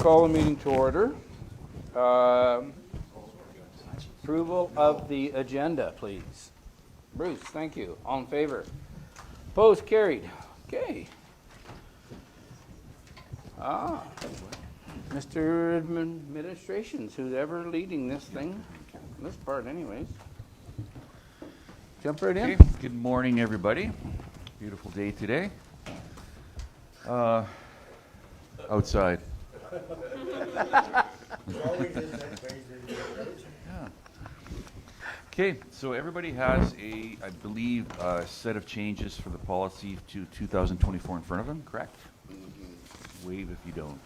call the meeting to order. Approval of the agenda, please. Bruce, thank you. All in favor? Opposed? Carried. Okay. Mr. Administrations, who's ever leading this thing, this part anyways. Jump right in. Okay. Good morning, everybody. Beautiful day today. Outside. Yeah. Okay, so everybody has I believe, a set of changes for the policy to 2024 in front of them, correct? Wave if you don't.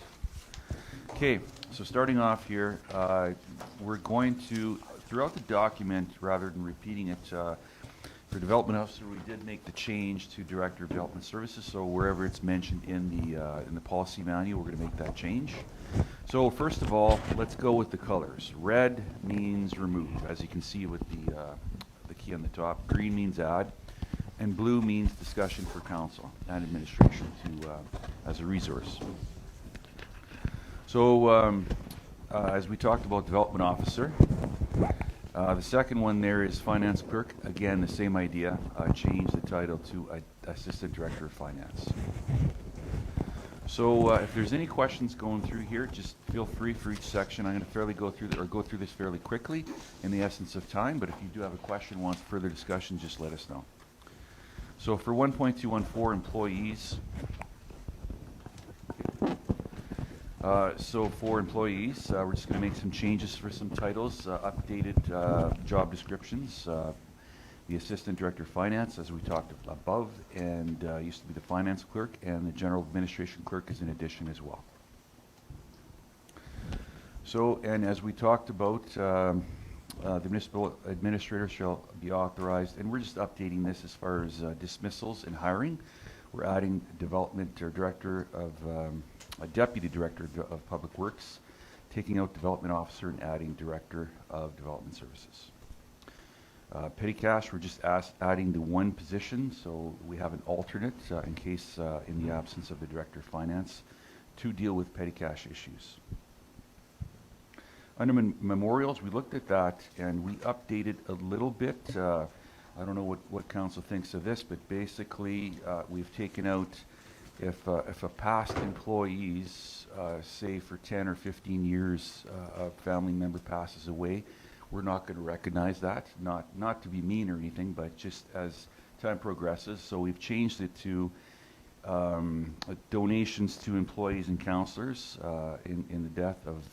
Okay, so starting off here, we're going to, throughout the document, rather than repeating it, for development officer, we did make the change to director of development services. So wherever it's mentioned in the policy manual, we're going to make that change. So first of all, let's go with the colors. Red means remove, as you can see with the key on the top. Green means add, and blue means discussion for council and administration as a resource. So as we talked about development officer, the second one there is finance clerk. Again, the same idea. Change the title to assistant director of finance. So if there's any questions going through here, just feel free for each section. I'm going to go through this fairly quickly in the essence of time. But if you do have a question, want further discussion, just let us know. So for 1.214 employees. So for employees, we're just going to make some changes for some titles, updated job descriptions. The assistant director of finance, as we talked above, and used to be the finance clerk, and the general administration clerk is in addition as well. So, and as we talked about, the municipal administrator shall be authorized, and we're just updating this as far as dismissals and hiring. We're adding development or director of a deputy director of public works, taking out development officer and adding director of development services. Petty cash, we're just adding the one position, so we have an alternate in case in the absence of the director of finance to deal with petty cash issues. Under memorials, we looked at that and we updated a little bit. I don't know what council thinks of this, but basically we've taken out if a past employee's, say for 10 or 15 years, a family member passes away, we're not going to recognize that, not to be mean or anything, but just as time progresses. So we've changed it to donations to employees and councillors in the death of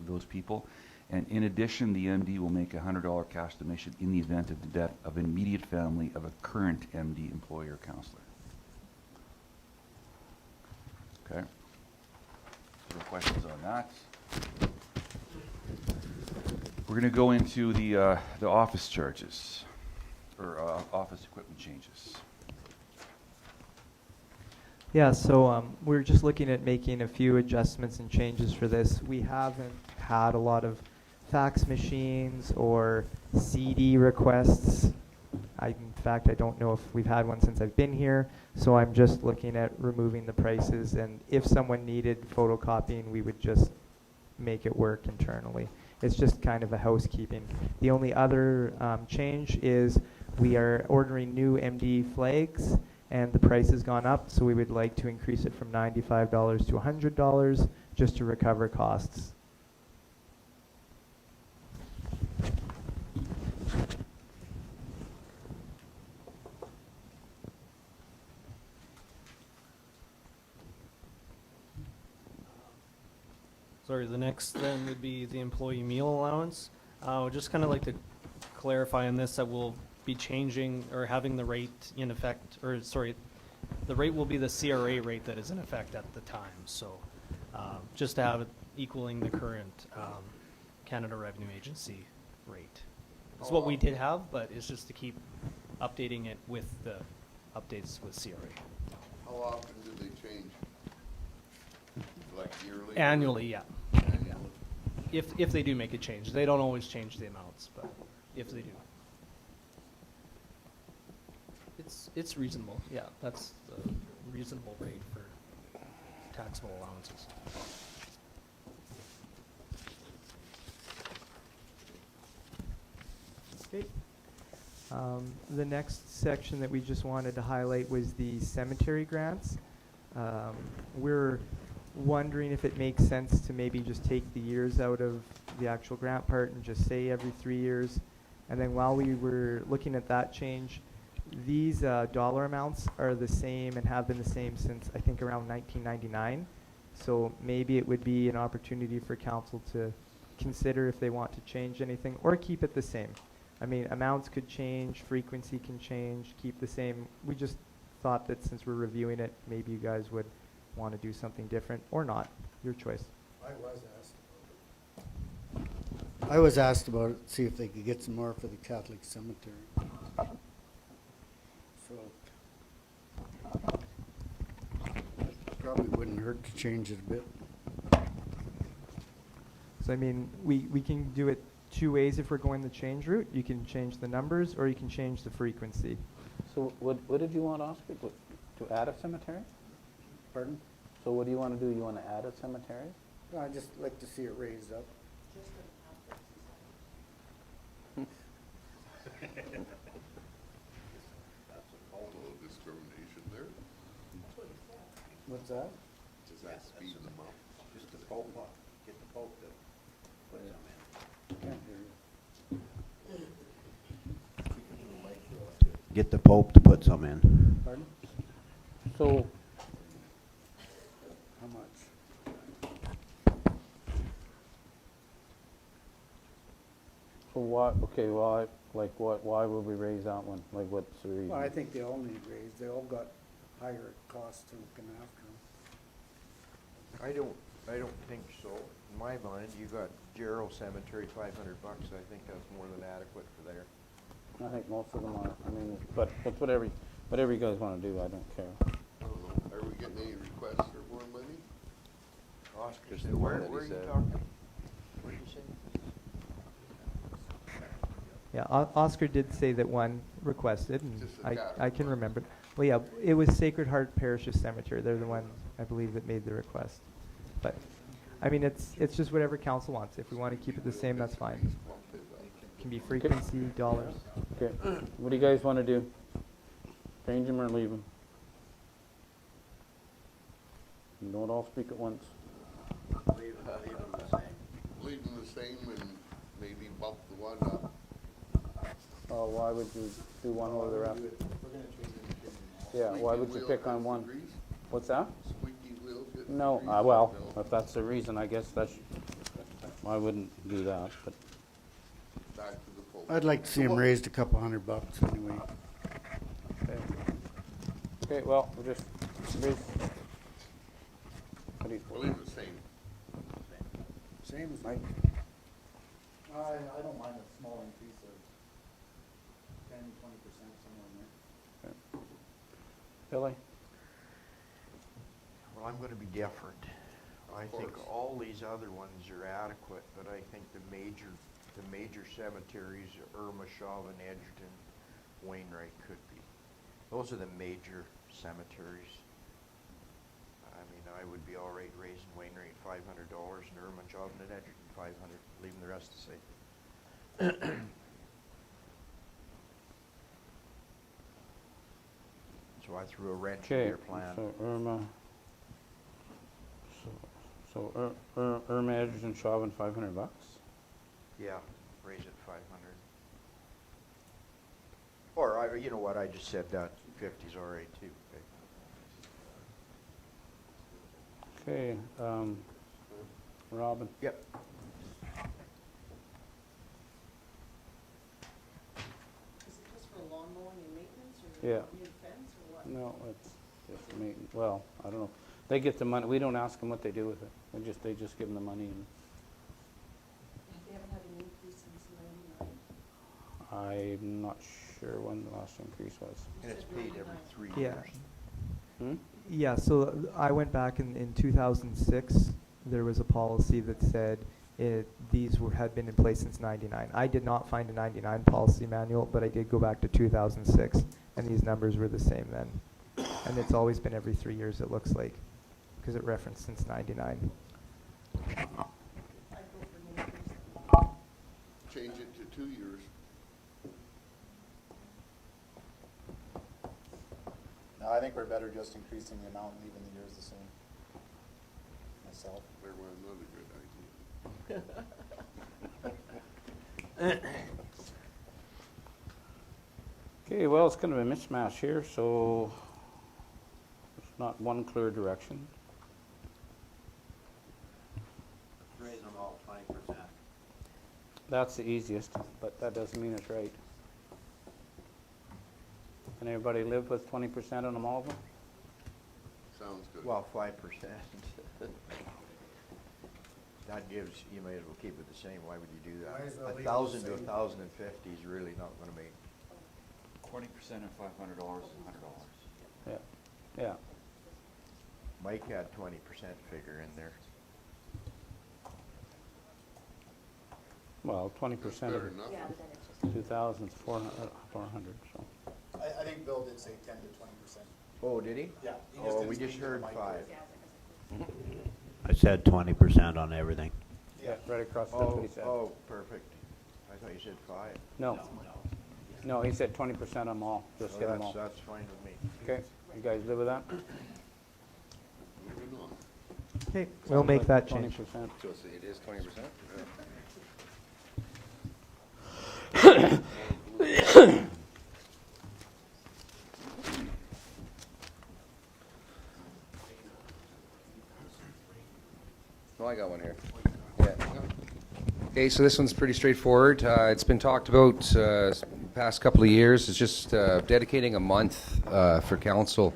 those people. And in addition, the MD will make a $100 cash donation in the event of the death of an immediate family of a current MD employee or councillor. Okay. So questions on that? We're going to go into the office charges, or office equipment changes. Yeah, so we're just looking at making a few adjustments and changes for this. We haven't had a lot of fax machines or CD requests. In fact, I don't know if we've had one since I've been here, so I'm just looking at removing the prices, and if someone needed photocopying, we would just make it work internally. It's just kind of a housekeeping. The only other change is we are ordering new MD flags, and the price has gone up, so we would like to increase it from $95 to $100 just to recover costs. Sorry, the next then would be the employee meal allowance. Just kind of like to clarify on this that we'll be changing or having the rate in effect, or sorry, the rate will be the CRA rate that is in effect at the time. So just to have it equaling the current Canada Revenue Agency rate. It's what we did have, but it's just to keep updating it with the updates with CRA. How often do they change? Like yearly? Annually, yeah. Annually. If they do make a change. They don't always change the amounts, but if they do. It's reasonable, yeah. That's the reasonable rate for taxable allowances. Okay. The next section that we just wanted to highlight was the cemetery grants. We're wondering if it makes sense to maybe just take the years out of the actual grant part and just say every 3 years. And then while we were looking at that change, these dollar amounts are the same and have been the same since I think around 1999. So maybe it would be an opportunity for council to consider if they want to change anything or keep it the same. I mean, amounts could change, frequency can change, keep the same. We just thought that since we're reviewing it, maybe you guys would want to do something different or not. Your choice. I was asked about it, see if they could get some more for the Catholic cemetery. So, probably wouldn't hurt to change it a bit. So I mean, we can do it two ways if we're going the change route. You can change the numbers or you can change the frequency. So what did you want, Oscar? To add a cemetery? Pardon? So what do you want to do? You want to add a cemetery? I'd just like to see it raised up. That's a little discrimination there. What's that? Just that speeding them up. Just the Pope, get the Pope to put some in. Can't hear you. Get the Pope to put some in. Pardon? So, How much? so why, okay, why, like what, why would we raise that one? Like what's the reason? Well, I think they all need raised. They all got higher costs to looking after them. I don't think so. In my mind, you got Gerald Cemetery, $500. I think that's more than adequate for there. I think most of them are. I mean, but whatever you guys want to do, I don't care. I don't know, are we getting any requests for more money? Oscar Just said, the one where that he are you said. talking? What did you say? Yeah, Oscar did say that one requested, and Just the I Catholic can one. remember. Well, yeah, it was Sacred Heart Parish's Cemetery. They're the one, I believe, that made the request. But, I mean, it's just whatever council wants. If we want to keep it the same, that's fine. Bump it up. Can be frequency, dollars. Okay, what do you guys want to do? Change them or leave them? Don't all speak at once. Leave them the same. Leave them the same and maybe bump the one up. Oh, why would you do one over the rest? Yeah, why would you Squeaky pick wheel on gets one? the grease? What's that? Squeaky wheel gets the No, grease? well, No. if that's the reason, I guess that's, I wouldn't do that, but. Back to the Pope. I'd like to see them raised a couple $100 anyway. Okay. Okay, well, we'll just, Bruce. What do you, We'll leave it the same. Same as Mike? I don't mind a small increase of 10, 20%, somewhere in there. Billy? Well, I'm going to be different. I think course. all these other ones are adequate, but I think the major cemeteries, Irma, Chauvin, Edgerton, Wainwright could be. Those are the major cemeteries. I mean, I would be all right raising Wainwright $500 and Irma, Chauvin, and Edgerton $500, leaving the rest the same. So I threw a wrench in Okay, your plan. so Irma, Irma, Edgerton, Chauvin, $500? Yeah, raise it 500. Or, you know what, I just said that 50's all right too. Okay, Robin? Yep. Is it just for lawn mowing and maintenance, or Yeah. new fence, or what? No, it's just maintenance, well, I don't know. They get the money, we don't ask them what they do with it. They just give them the money and They haven't had an increase since '99. I'm not sure when the last increase was. And it's paid every 3 Yeah. years. Hmm? Yeah, so I went back in 2006. There was a policy that said these had been in place since '99. I did not find a '99 policy manual, but I did go back to 2006, and these numbers were the same then. And it's always been every 3 years, it looks like, because it referenced since '99. I'd go for an increase. Change it to 2 years. No, I think we're better just increasing the amount and leaving the years the same. Myself. There was another good idea. Okay, well, it's kind of a mismatch here, so it's not one clear direction. Raise them all 20%. That's the easiest, but that doesn't mean it's right. Can everybody live with 20% on them all of them? Sounds good. Well, 5%. That gives, you might as well keep it the same. Why would you do that? Might as well leave it the 1,000 to same. 1,050 is really not gonna make. 20% of $500 is $100. Yeah, yeah. Mike had 20% figure in there. Well, 20% That's of better than nothing. Yeah, but then it's just. 2,000 is 400, so. I think Bill did say 10 to 20%. Oh, did he? Yeah. he Oh, didn't we just speak to the heard mic. 5. Yeah, I was like, I said 20% on everything. Yeah, right across, that's what Oh, he said. oh, perfect. I thought you said 5. No, no, he said 20% on them all, just Oh, get them all. that's fine with me. Okay, you guys live with that? Moving on. Okay, we'll make that 20%. change. So it is 20%? Oh, I got one here. Yeah. Okay, so this one's pretty straightforward. It's been talked about past couple of years. It's just dedicating a month for council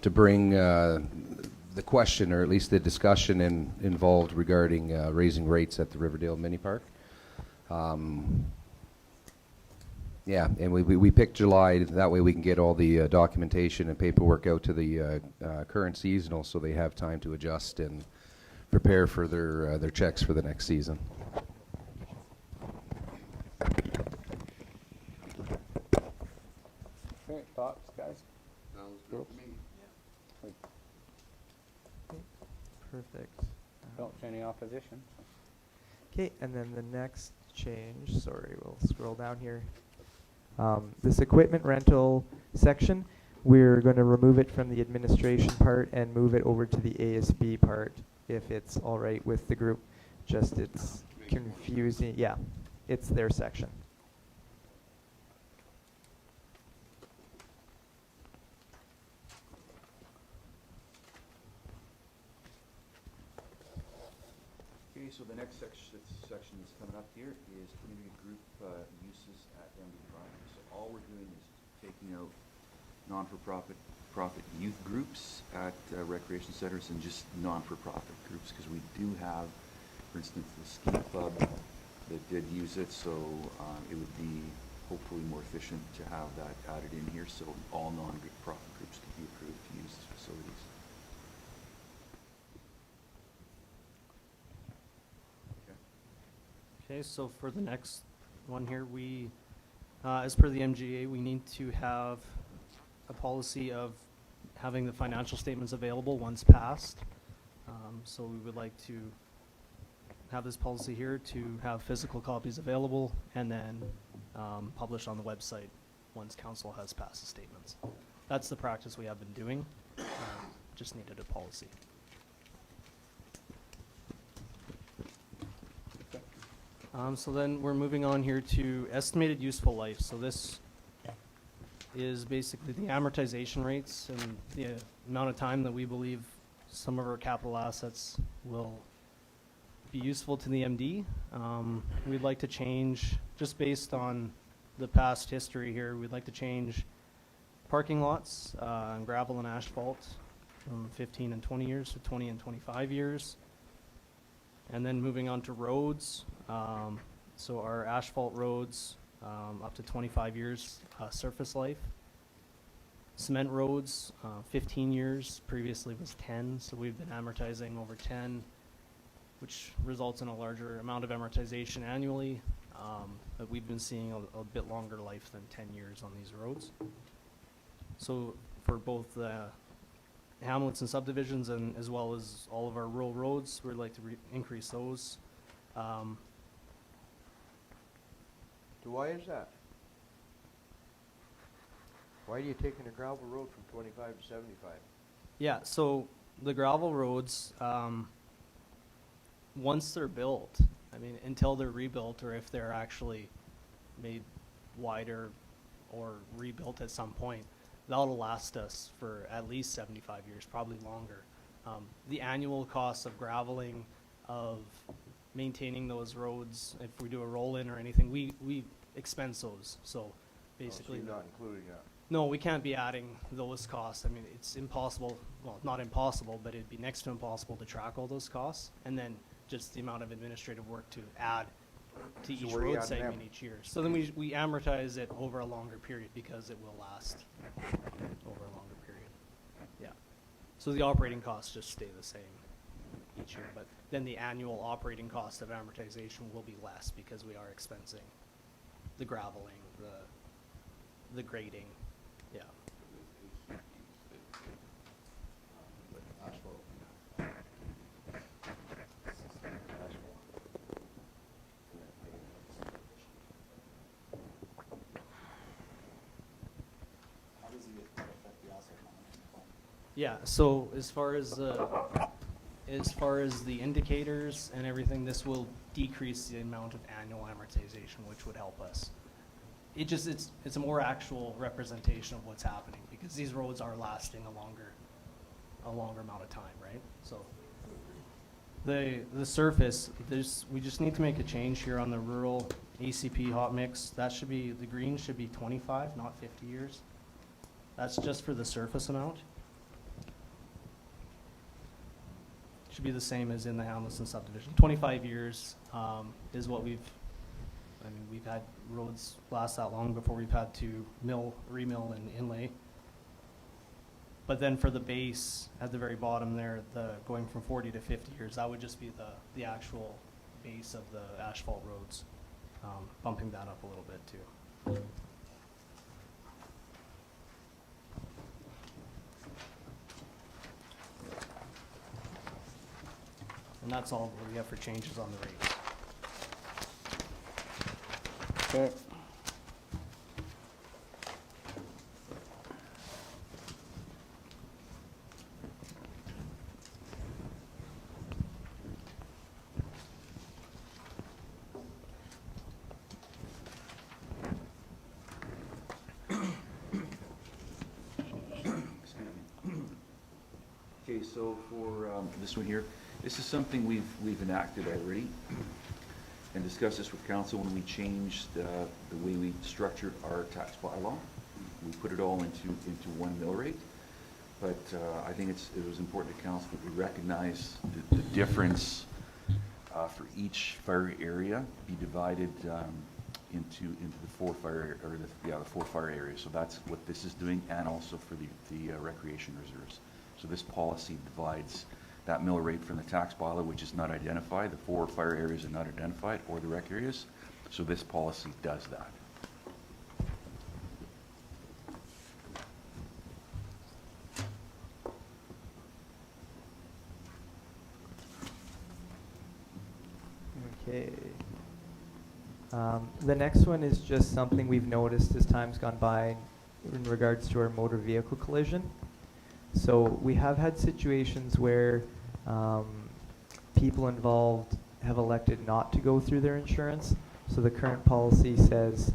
to bring the question, or at least the discussion involved regarding raising rates at the Riverdale Mini Park. Yeah, and we picked July. That way we can get all the documentation and paperwork out to the current seasonal, so they have time to adjust and prepare for their checks for the next season. Okay, thoughts, guys? Sounds good to me. Perfect. Don't see any opposition. Okay, and then the next change, sorry, we'll scroll down here. This equipment rental section, we're going to remove it from the administration part and move it over to the ASB part, if it's all right with the group. Just it's confusing, yeah, it's their section. Okay, so the next section that's coming up here is community group uses at MD Drive. So all we're doing is taking out non-for-profit youth groups at recreation centers and just non-for-profit groups, because we do have, for instance, the ski club that did use it, so it would be hopefully more efficient to have that added in here, so all non-profit groups can be approved to use these facilities. Okay, so for the next one here, we, as per the MGA, we need to have a policy of having the financial statements available once passed. So we would like to have this policy here to have physical copies available and then published on the website once council has passed the statements. That's the practice we have been doing. Just needed a policy. So then we're moving on here to estimated useful life. So this is basically the amortization rates and the amount of time that we believe some of our capital assets will be useful to the MD. We'd like to change, just based on the past history here, we'd like to change parking lots, gravel and asphalt from 15 and 20 years to 20 and 25 years. And then moving on to roads, so our asphalt roads, up to 25 years surface life. Cement roads, 15 years, previously was 10, so we've been amortizing over 10, which results in a larger amount of amortization annually, but we've been seeing a bit longer life than 10 years on these roads. So for both the hamlets and subdivisions, and as well as all of our rural roads, we'd like to increase those. Why is that? Why are you taking a gravel road from 25 to 75? Yeah, so the gravel roads, once they're built, I mean, until they're rebuilt or if they're actually made wider or rebuilt at some point, that'll last us for at least 75 years, probably longer. The annual cost of graveling, of maintaining those roads, if we do a roll-in or anything, we expense those. So basically, So you're not including that. no, we can't be adding those costs. I mean, it's impossible, well, not impossible, but it'd be next to impossible to track all those costs. And then just the amount of administrative work to add to So each where are you road at now? segment each year. So then we amortize it over a longer period because it will last over a longer period. Yeah. So the operating costs just stay the same each year, but then the annual operating cost of amortization will be less because we are expensing the graveling, the grading. Yeah. How does it affect the asphalt monitoring? Yeah, so as far as the indicators and everything, this will decrease the amount of annual amortization, which would help us. It's a more actual representation of what's happening because these roads are lasting a longer amount of time, right? So the surface, we just need to make a change here on the rural ACP hot mix. That should be, the green should be 25, not 50 years. That's just for the surface amount. Should be the same as in the Hamilton subdivision. 25 years is what we've had roads last that long before we've had to remill and inlay. But then for the base at the very bottom there, going from 40 to 50 years, that would just be the actual base of the asphalt roads, bumping that up a little bit too. And that's all we have for changes on the rates. Okay. Okay, so for this one here, this is something we've enacted already and discussed this with council when we changed the way we structured our tax bylaw. We put it all into one mill rate. But I think it was important to council that we recognize the difference for each fire area be divided into the four fire areas. So that's what this is doing, and also for the recreation reserves. So this policy divides that mill rate from the tax bylaw, which is not identified. The four fire areas are not identified, or the rec areas. So this policy does that. Okay. The next one is just something we've noticed as time's gone by in regards to our motor vehicle collision. So we have had situations where people involved have elected not to go through their insurance. So the current policy says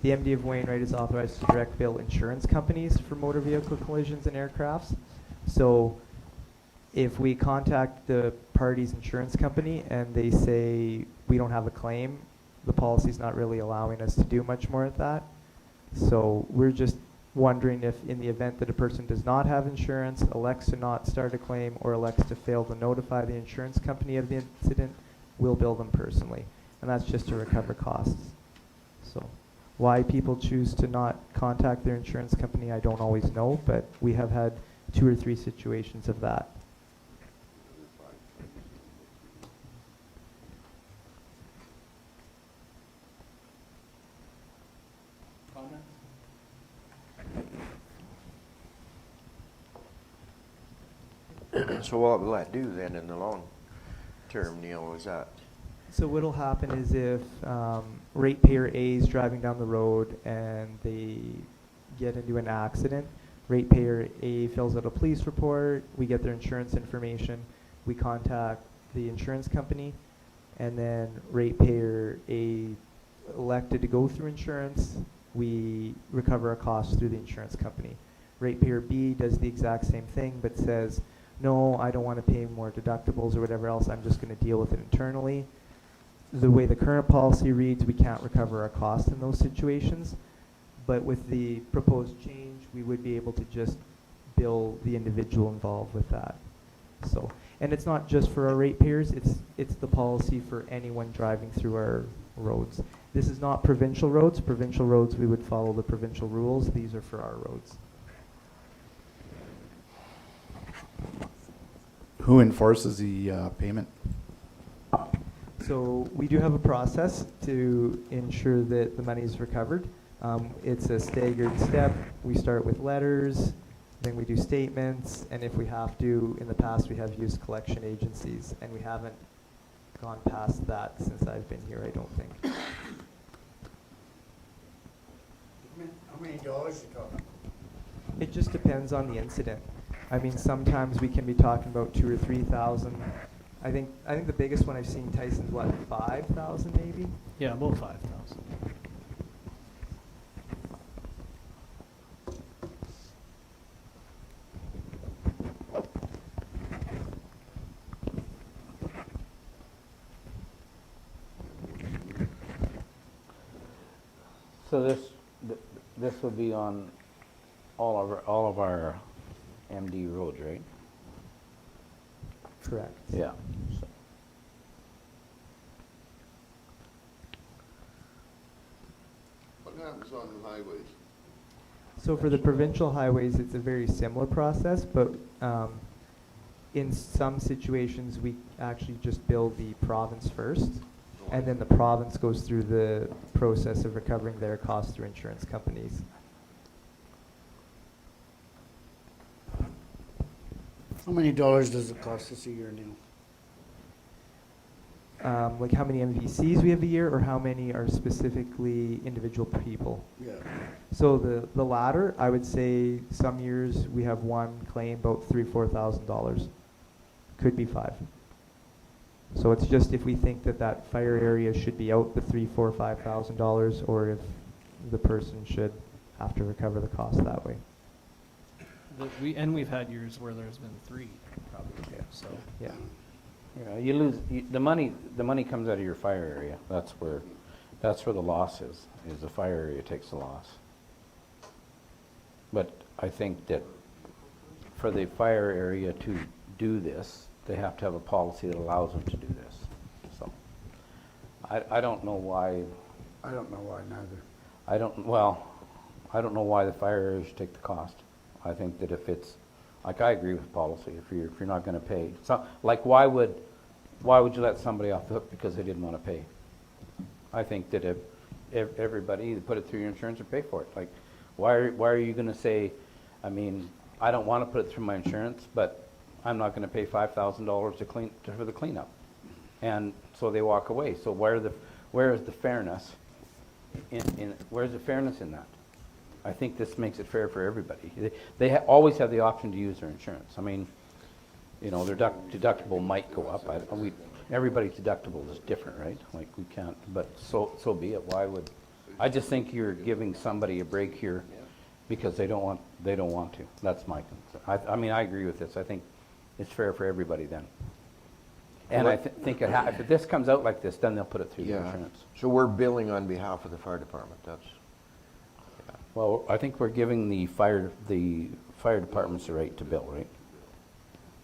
the MD of Wainwright is authorized to direct bill insurance companies for motor vehicle collisions and aircrafts. So if we contact the party's insurance company and they say we don't have a claim, the policy's not really allowing us to do much more at that. So we're just wondering if in the event that a person does not have insurance, elects to not start a claim, or elects to fail to notify the insurance company of the incident, we'll bill them personally. And that's just to recover costs. So why people choose to not contact their insurance company, I don't always know, but we have had 2 or 3 situations of that. So what will that do then in the long term, Neil, is that? So what'll happen is if ratepayer A is driving down the road and they get into an accident, ratepayer A fills out a police report, we get their insurance information, we contact the insurance company, and then ratepayer A elected to go through insurance, we recover our costs through the insurance company. Ratepayer B does the exact same thing but says, no, I don't want to pay more deductibles or whatever else, I'm just going to deal with it internally. The way the current policy reads, we can't recover our costs in those situations, but with the proposed change, we would be able to just bill the individual involved with that. So, and it's not just for our ratepayers, it's the policy for anyone driving through our roads. This is not provincial roads. Provincial roads, we would follow the provincial rules. These are for our roads. Who enforces the payment? So we do have a process to ensure that the money is recovered. It's a staggered step. We start with letters, then we do statements, and if we have to, in the past we have used collection agencies, and we haven't gone past that since I've been here, I don't think. How many dollars you talking? It just depends on the incident. I mean, sometimes we can be talking about 2,000 or 3,000. I think the biggest one I've seen, Tyson's what, 5,000 maybe? Yeah, about 5,000. So this would be on all of our MD roads, right? Correct. Yeah. So- What happens on the highways? So for the provincial highways, it's a very similar process, but in some situations, we actually just bill the province first, and then the province goes through the process of recovering their costs through insurance companies. How many dollars does it cost us a year now? Like how many MVCs we have a year, or how many are specifically individual people? Yeah. So the latter, I would say some years we have one claim about $3,000-4,000. Could be 5. So it's just if we think that fire area should be out the $3,000, $4,000, $5,000, or if the person should have to recover the cost that way. We've had years where there's been 3, probably, so. Yeah. Yeah, you lose, the money comes out of your fire area. That's where the loss is the fire area takes the loss. But I think that for the fire area to do this, they have to have a policy that allows them to do this. So, I don't know why, I don't know why neither. I don't know why the fire area should take the cost. I think that if it's, like, I agree with policy, if you're not gonna pay. So, like, why would you let somebody off the hook because they didn't wanna pay? I think that if everybody either put it through your insurance or pay for it. Like, why are you gonna say, I mean, I don't wanna put it through my insurance, but I'm not gonna pay $5,000 for the cleanup. And so they walk away. So where is the fairness where's the fairness in that? I think this makes it fair for everybody. They always have the option to use their insurance. I mean, you know, their deductible might go up. Everybody's deductible is different, right? Like, we can't, but so be it. Why would, I just think you're giving somebody a break here because they don't want to. That's my concern. I mean, I agree with this. I think it's fair for everybody then. And I think if this comes out like this, then they'll put it through the insurance. So we're billing on behalf of the fire department, that's, Well, I think we're giving the fire departments the right to bill,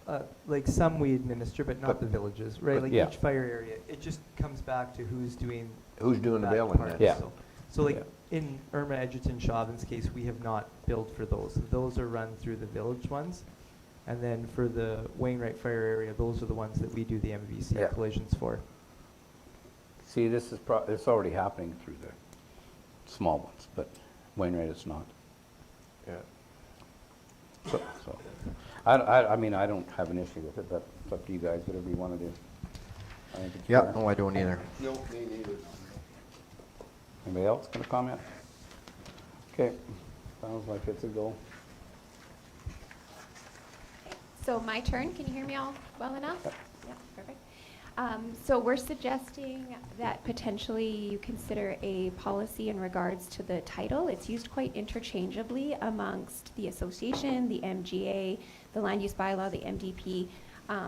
right? Like some we administer, but not the villages, right? Like yeah. each fire area, it just comes back to who's doing the that billing part. then? Yeah. So like in Irma, Edgerton, Chauvin's case, we have not billed for those. Those are run through the village ones. And then for the Wainwright fire area, those are the ones that we do the MVC Yeah. collisions for. See, it's already happening through the small ones, but Wainwright is not. Yeah. So I mean, I don't have an issue with it, but it's up to you guys, whatever you want to do. I think it's fair. No, I don't either. No, me neither. Anybody else going to comment? Okay. Sounds like it's a go. So my turn, can you hear me all well enough? Yep, perfect. So we're suggesting that potentially you consider a policy in regards to the title. It's used quite interchangeably amongst the association, the MGA, the land use bylaw, the MDP.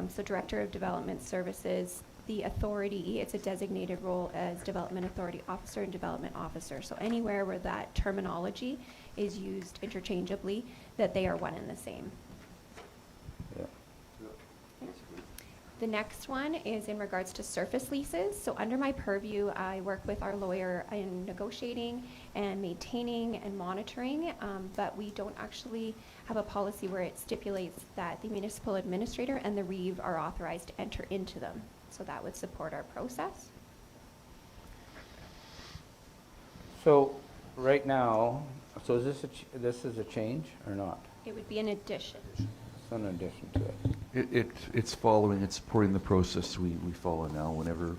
So Director of Development Services, the authority, it's a designated role as Development Authority Officer and Development Officer. So anywhere where that terminology is used interchangeably, that they are one and the same. Yeah. The next one is in regards to surface leases. So under my purview, I work with our lawyer in negotiating and maintaining and monitoring, but we don't actually have a policy where it stipulates that the municipal administrator and the reeve are authorized to enter into them. So that would support our process. So, right now, so is this is a change or not? It would be an addition. It's an addition to it. It's following, it's supporting the process we follow now whenever,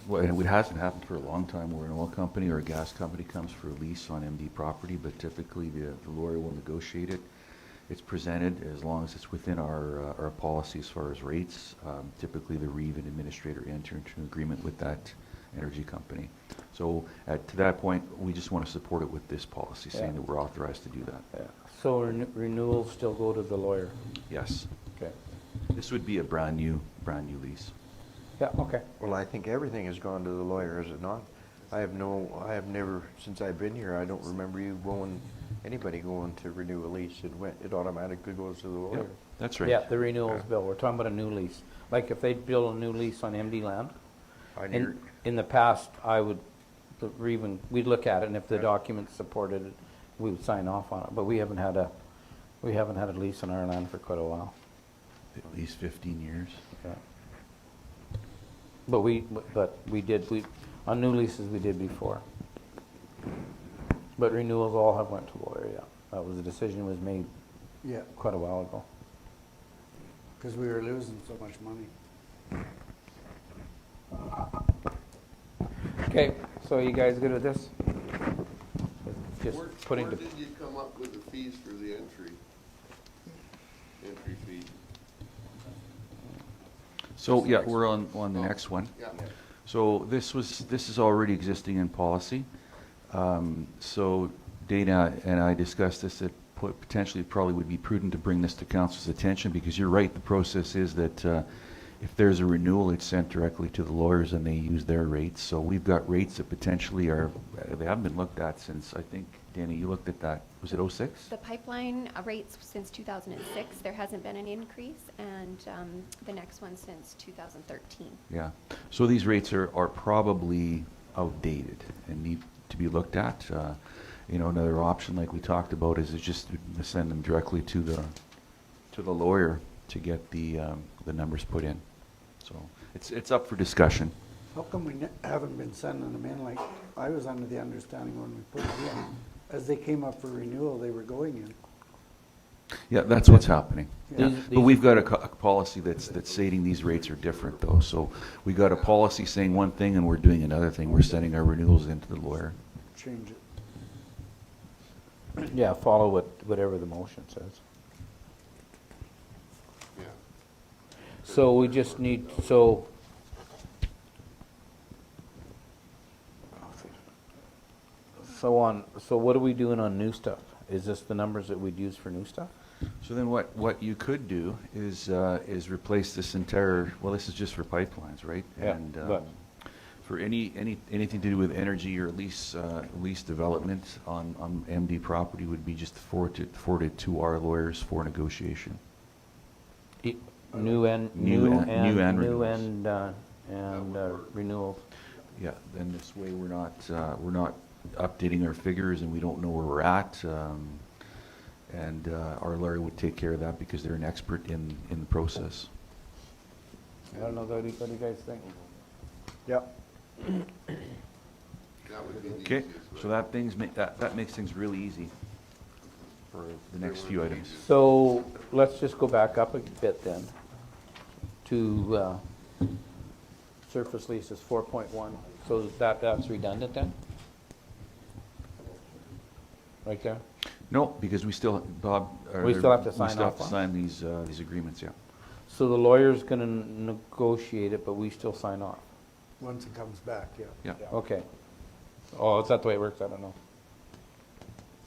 well, it hasn't happened for a long time where an oil company or a gas company comes for a lease on MD property, but typically the lawyer will negotiate it. It's presented as long as it's within our policy as far as rates. Typically the reeve and administrator enter into an agreement with that energy company. So to that point, we just want to support it with this policy saying Yeah. that we're authorized to do that. Yeah. So renewals still go to the lawyer? Yes. Okay. This would be a brand new lease. Yeah, okay. Well, I think everything has gone to the lawyer, is it not? I have never, since I've been here, I don't remember anybody going to renew a lease. It automatically goes to the lawyer. That's right. Yeah, the renewals bill. We're talking about a new lease. Like if they build a new lease on MD land, in the past, we'd look at it, and if the documents supported it, we would sign off on it. But we haven't had a lease on our land for quite a while. At least 15 years. Yeah. But we on new leases we did before. But renewals all have went to lawyer, yeah. That was, the decision was made Yeah, quite a while ago. because we were losing so much money. Okay, so you guys good with this? Just Where putting did the, you come up with the fees for the entry fee? So, yeah, we're on the next one. Yeah. So this is already existing in policy. So Dana and I discussed this, that potentially probably would be prudent to bring this to council's attention, because you're right, the process is that if there's a renewal, it's sent directly to the lawyers and they use their rates. So we've got rates that potentially they haven't been looked at since, I think, Dana, you looked at that, was it '06? The pipeline rates since 2006, there hasn't been an increase, and the next one since 2013. Yeah. So these rates are probably outdated and need to be looked at. Another option, like we talked about, is just to send them directly to the lawyer to get the numbers put in. So it's up for discussion. How come we haven't been sending them in? Like, I was under the understanding when we put it in, as they came up for renewal, they were going in. Yeah, that's what's happening. Yeah. But we've got a policy that's stating these rates are different, though. So we got a policy saying one thing and we're doing another thing. We're sending our renewals into the lawyer. Change it. yeah, follow whatever the motion says. Yeah. So we just need, so what are we doing on new stuff? Is this the numbers that we'd use for new stuff? So then what you could do is replace this entire, well, this is just for pipelines, right? Yeah, And but- for anything to do with energy or lease development on MD property would be just forwarded to our lawyers for negotiation. New and renewals. Yeah, then this way we're not updating our figures and we don't know where we're at. And our lawyer would take care of that because they're an expert in the process. I don't know, what do you guys think? Yep. That would be the Okay, easiest way. so that makes things really easy for the next few items. So let's just go back up a bit then to surface leases 4.1. So that's redundant then? right there? No, because we still, Bob. We still have to we sign still have off to on sign these agreements, yeah. So the lawyer's gonna negotiate it, but we still sign off? Once it comes back, yeah. Yeah. Okay. Oh, is that the way it works? I don't know.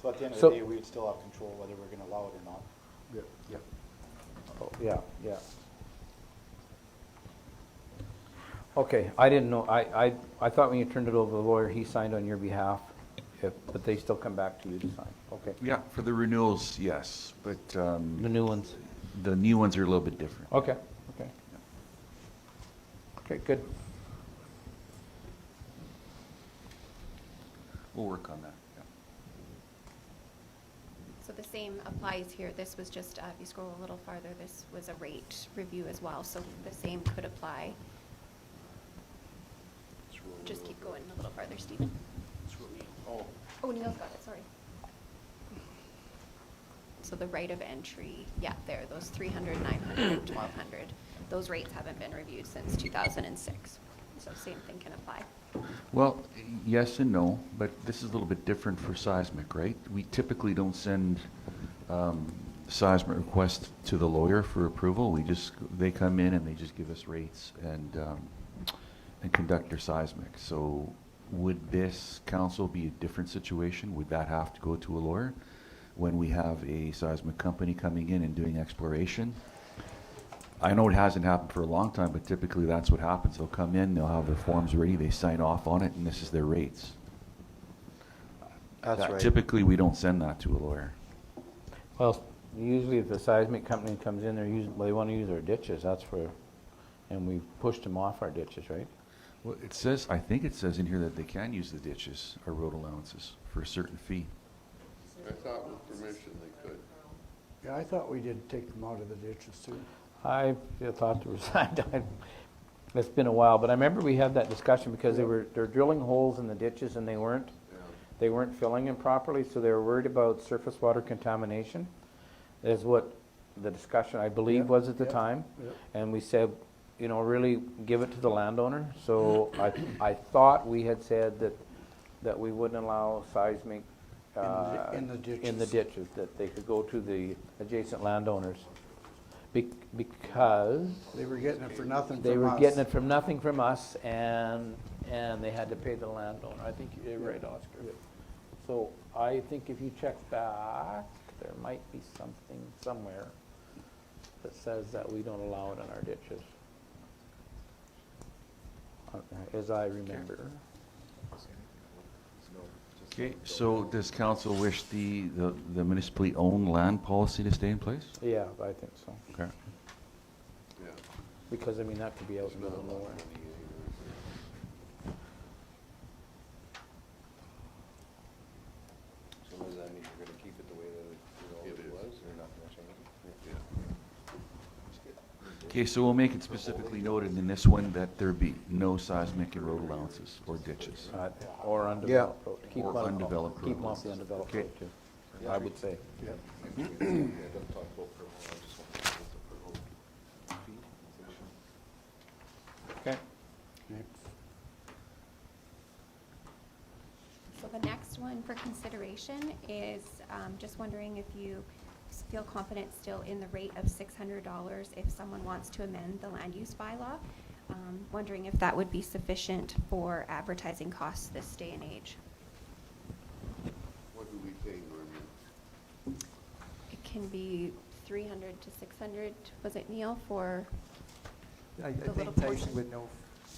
So at the end of So- the day, we would still have control whether we're gonna allow it or not. Yeah. Oh, yeah, yeah. Okay, I didn't know, I thought when you turned it over to the lawyer, he signed on your behalf, but they still come back to you to sign, okay? Yeah, for the renewals, yes, but The new ones? the new ones are a little bit different. Okay, okay. Okay, good. We'll work on that, yeah. So the same applies here. This was just, if you scroll a little farther, this was a rate review as well, so the same could apply. Just keep going a little farther, Stephen. Oh, Neil's got it, sorry. So the right of entry, yeah, there, those 300, 900, 1,200, those rates haven't been reviewed since 2006. So same thing can apply. Well, yes and no, but this is a little bit different for seismic, right? We typically don't send seismic requests to the lawyer for approval. They come in and they just give us rates and conduct their seismic. So would this council be a different situation? Would that have to go to a lawyer when we have a seismic company coming in and doing exploration? I know it hasn't happened for a long time, but typically that's what happens. They'll come in, they'll have their forms ready, they sign off on it, and this is their rates. That's right. Typically, we don't send that to a lawyer. Well, usually if the seismic company comes in, they want to use our ditches, that's for, and we've pushed them off our ditches, right? Well, it says, I think it says in here that they can use the ditches or road allowances for a certain fee. I thought with permission they could. Yeah, I thought we did take them out of the ditches too. I thought there was, it's been a while, but I remember we had that discussion because they're drilling holes in the ditches and they weren't filling them properly, so they were worried about surface water contamination, is what the discussion, I believe, Yep, was at the yep, time. yep. And we said, really give it to the landowner. So I thought we had said that we wouldn't allow seismic In the ditches. in the ditches, that they could go to the adjacent landowners. Because They were getting it for nothing from us. they were getting it from nothing from us, and they had to pay the landowner. I think you're right, Oscar. So I think if you check back, there might be something somewhere that says that we don't allow it in our ditches, as I remember. Okay, so does council wish the municipally owned land policy to stay in place? Yeah, I think so. Okay. Yeah. Because, that could be out in the It's middle not of a lot nowhere. of money either. So does that mean you're gonna keep it the way that It it is. was, or not gonna change it? Yeah. Okay, so we'll make it specifically noted in this one that there be no seismic and road allowances or ditches. Or undeveloped road. Keep Or them- undeveloped Keep them road. off the undeveloped Okay. road too, I would say. Yeah, don't talk about per home, I just want to know what the per home fee is. Okay. So the next one for consideration is, just wondering if you feel confident still in the rate of $600 if someone wants to amend the land use bylaw. Wondering if that would be sufficient for advertising costs this day and age. What do we pay normally? It can be 300 to 600, was it, Neil, for I the little think Tyson portion? would know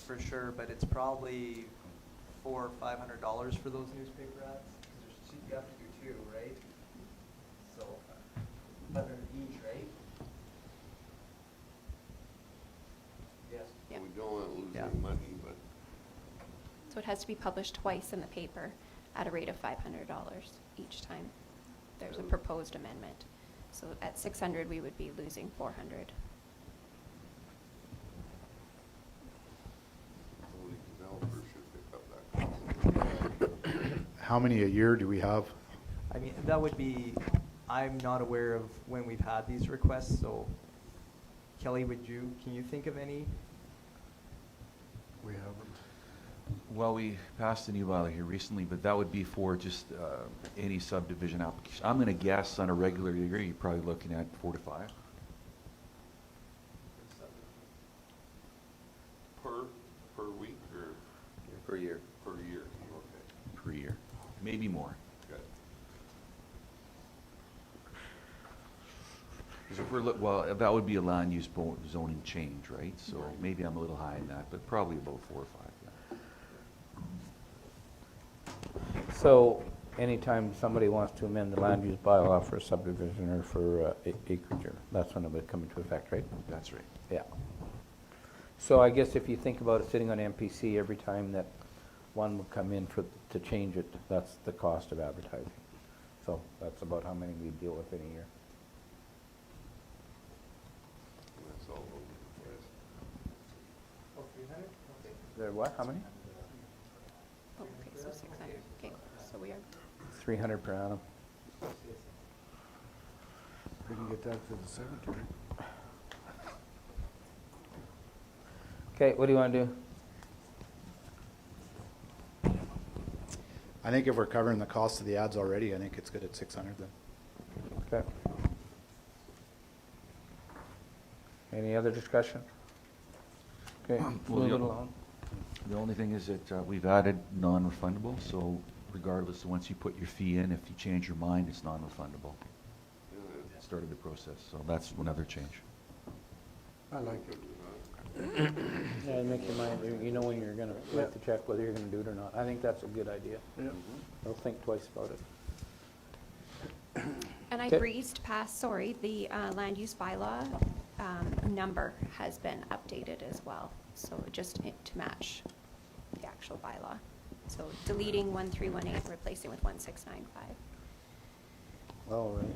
for sure, but it's probably $400 or $500 for those newspaper ads. Because you have to do two, right? So, 100 each, right? Yes. Yeah. We don't want to lose Yeah. any money, but So it has to be published twice in the paper at a rate of $500 each time there's a proposed amendment. So at 600, we would be losing 400. only developers should pick up that cost. How many a year do we have? I mean, that would be, I'm not aware of when we've had these requests, so Kelly, can you think of any? We haven't. Well, we passed a new bylaw here recently, but that would be for just any subdivision application. I'm going to guess on a regular year, you're probably looking at 4 to 5. Per week or Per year. per year? Okay. Per year, maybe more. Good. Because if we're well, that would be a land use zoning change, right? So maybe I'm a little high in that, but probably about 4 or 5. Yeah. So anytime somebody wants to amend the land use bylaw for a subdivision or for acreage, that's when it would come into effect, right? That's right. Yeah. So I guess if you think about it sitting on MPC, every time that one would come in to change it, that's the cost of advertising. So that's about how many we deal with in a year. That's all over the place. There what, how many? Oh, okay, so 600. Okay, so we are 300 per annum. We can get that for the cemetery. Okay, what do you want to do? I think if we're covering the cost of the ads already, I think it's good at 600 then. Okay. Any other discussion? Okay, Well, move the it o- along. The only thing is that we've added non-refundable, so regardless of once you put your fee in, if you change your mind, it's non-refundable. Started the process, so that's another change. I like it. Yeah, make your mind, you know when you're gonna write the check, whether you're gonna do it or not. I think that's a good idea. Yeah. Don't think twice about it. And I Okay. breezed past, sorry, the land use bylaw number has been updated as well. So just to match the actual bylaw. So deleting 1318 and replacing with 1695. All right.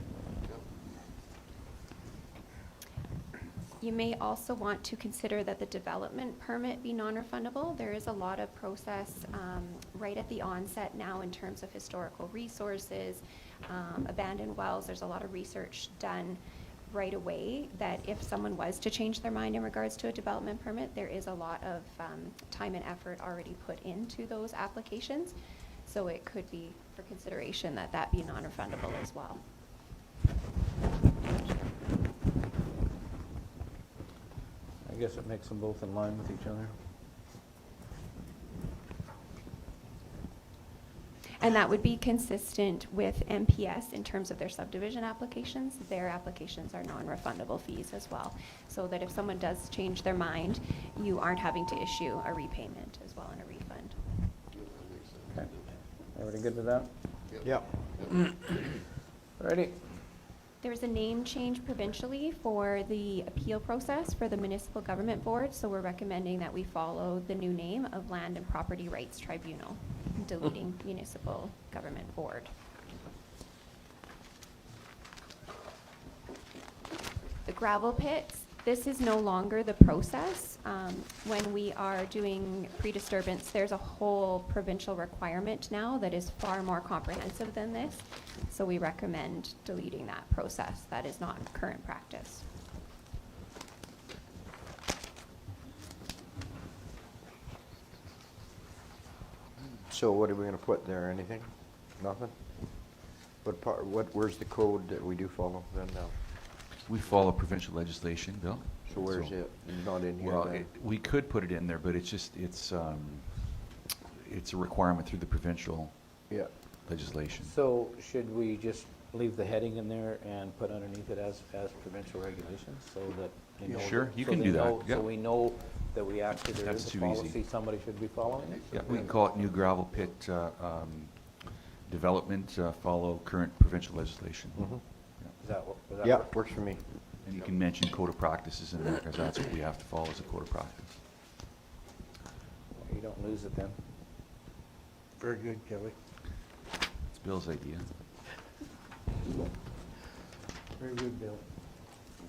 You may also want to consider that the development permit be non-refundable. There is a lot of process right at the onset now in terms of historical resources, abandoned wells. There's a lot of research done right away that if someone was to change their mind in regards to a development permit, there is a lot of time and effort already put into those applications. So it could be for consideration that that be non-refundable as well. I guess it makes them both in line with each other. And that would be consistent with MPS in terms of their subdivision applications. Their applications are non-refundable fees as well. So that if someone does change their mind, you aren't having to issue a repayment as well and a refund. Okay. Everybody good with that? Yep. Ready? There's a name change provincially for the appeal process for the Municipal Government Board, so we're recommending that we follow the new name of Land and Property Rights Tribunal, deleting Municipal Government Board. The gravel pits, this is no longer the process. When we are doing pre-disturbance, there's a whole provincial requirement now that is far more comprehensive than this. So we recommend deleting that process. That is not current practice. So what are we gonna put there, anything? Nothing? Where's the code that we do follow then now? We follow provincial legislation, Bill. So where's it? Not in here Well, then? we could put it in there, but it's a requirement through the provincial Yeah. legislation. So should we just leave the heading in there and put underneath it as provincial regulations so that they know? Sure, you so can they do that, know- yeah. So we know that we actually, there That's is a too easy. policy somebody should be following? Yeah, we can call it new gravel pit development, follow current provincial legislation. Mhm. Is that what? does that Yeah, work? works for me. And you can mention code of practices in there, because that's what we have to follow as a code of practice. You don't lose it then. Very good, Kelly. It's Bill's idea. Very good, Bill.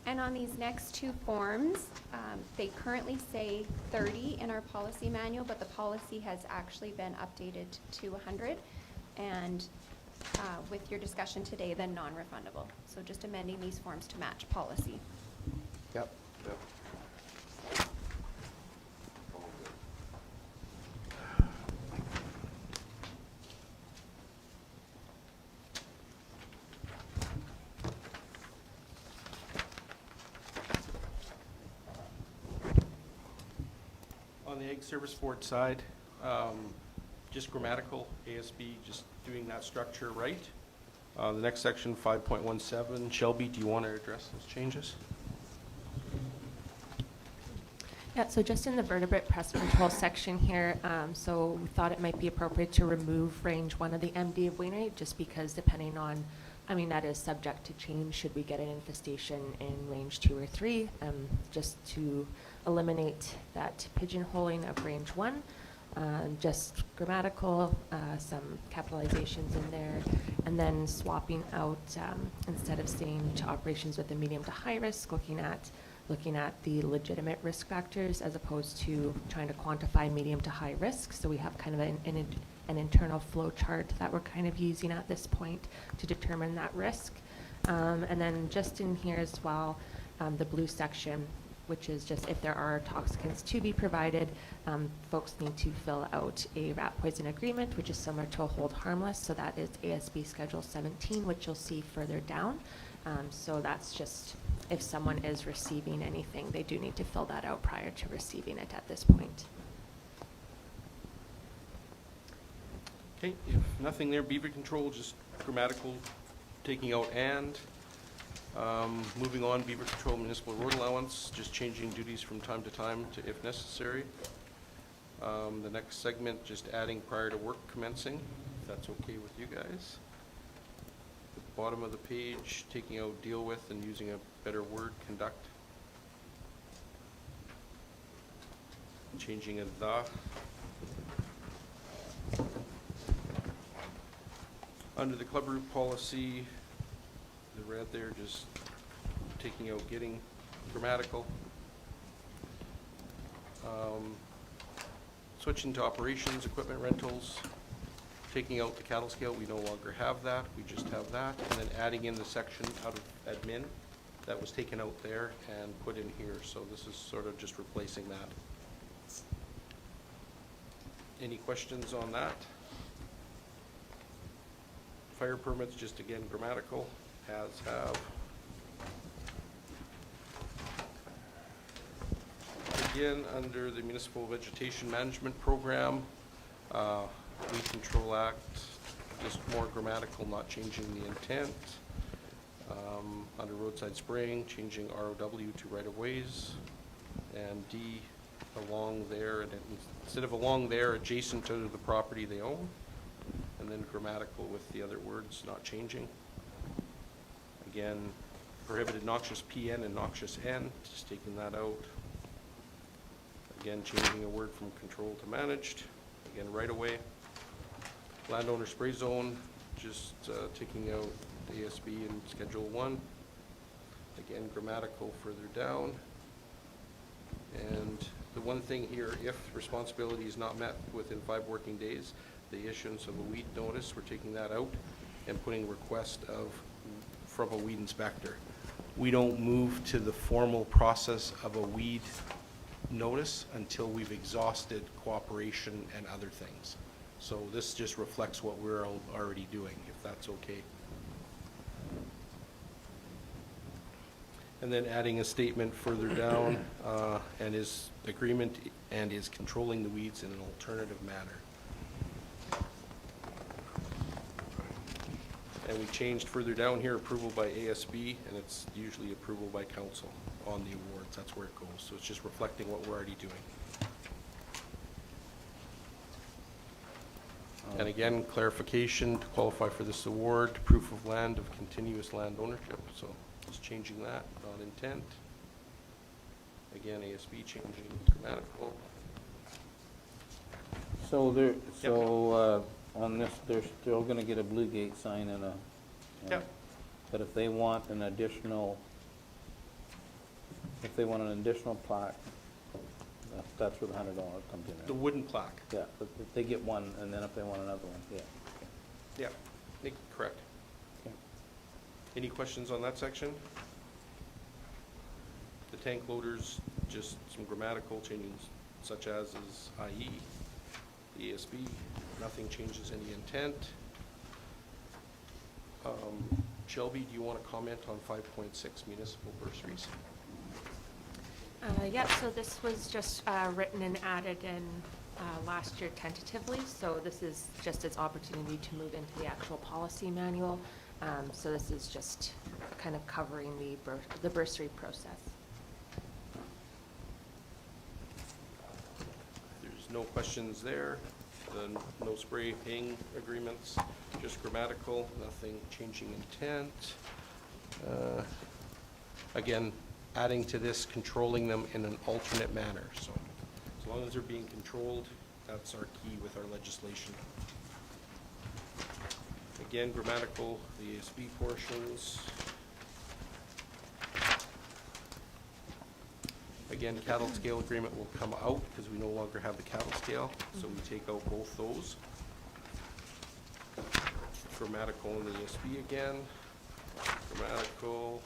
And on these next two forms, they currently say 30 in our policy manual, but the policy has actually been updated to 100. And with your discussion today, then non-refundable. So just amending these forms to match policy. Yep. the Ag Service Board side, just grammatical, ASB, just doing that structure right. The next section, 5.17, Shelby, do you want to address those changes? Yeah, so just in the vertebrate pest control section here, so we thought it might be appropriate to remove range 1 of the MD of Wainwright, just because depending on, I mean, that is subject to change should we get an infestation in range 2 or 3, just to eliminate that pigeonholing of range 1. Just grammatical, some capitalizations in there, and then swapping out, instead of saying to operations with a medium to high risk, looking at the legitimate risk factors as opposed to trying to quantify medium to high risk. So we have kind of an internal flow chart that we're kind of using at this point to determine that risk. And then just in here as well, the blue section, which is just if there are toxicants to be provided, folks need to fill out a rat poison agreement, which is similar to a hold harmless. So that is ASB Schedule 17, which you'll see further down. So that's just if someone is receiving anything, they do need to fill that out prior to receiving it at this point. Okay, if nothing there, beaver control, just grammatical, taking out and. Moving on, beaver control municipal road allowance, just changing duties from time to time to if necessary. The next segment, just adding prior to work commencing, if that's okay with you guys. The bottom of the page, taking out deal with and using a better word, conduct. Changing a the. Under the club route policy, the red there, just taking out getting, grammatical. Switching to operations, equipment rentals, taking out the cattle scale, we no longer have that, we just have that, and then adding in the section out of admin that was taken out there and put in here, so this is sort of just replacing that. Any questions on that? Fire permits, just again grammatical, has, have. Again, under the Municipal Vegetation Management Program, Weed Control Act, just more grammatical, not changing the intent. Under roadside spraying, changing ROW to right-of-ways. And D, along there, and instead of along there, adjacent to the property they own. And then grammatical with the other words not changing. Again, prohibited noxious PN and noxious N, just taking that out. Again, changing a word from controlled to managed. Again, right away. Landowner spray zone, just taking out ASB and Schedule 1. Again, grammatical further down. And the one thing here, if responsibility is not met within 5 working days, the issuance of a weed notice, we're taking that out and putting request from a weed inspector. We don't move to the formal process of a weed notice until we've exhausted cooperation and other things. So this just reflects what we're already doing, if that's okay. And then adding a statement further down, and is agreement and is controlling the weeds in an alternative manner. And we changed further down here, approval by ASB, and it's usually approval by council on the awards. That's where it goes. So it's just reflecting what we're already doing. And again, clarification to qualify for this award, proof of land of continuous land ownership. So just changing that, not intent. Again, ASB changing grammatical. So on this, they're still gonna get a Blue Gate sign and a. Yep. But if they want an additional plaque, that's where the $100 comes in. Right? The wooden plaque. Yeah, but if they get one, and then if they want another one, yeah. Yeah, correct. Okay. Any questions on that section? The tank loaders, just some grammatical changes, such as is i.e., the ASB, nothing changes any intent. Shelby, do you want to comment on 5.6 municipal bursaries? Yeah, so this was just written and added in last year tentatively, so this is just its opportunity to move into the actual policy manual. So this is just kind of covering the bursary process. There's no questions there. The no spray paying agreements, just grammatical, nothing changing intent. Again, adding to this, controlling them in an alternate manner. So as long as they're being controlled, that's our key with our legislation. Again, grammatical, the ASB portions. Again, cattle scale agreement will come out because we no longer have the cattle scale, so we take out both those. Grammatical and the ASB again. Grammatical.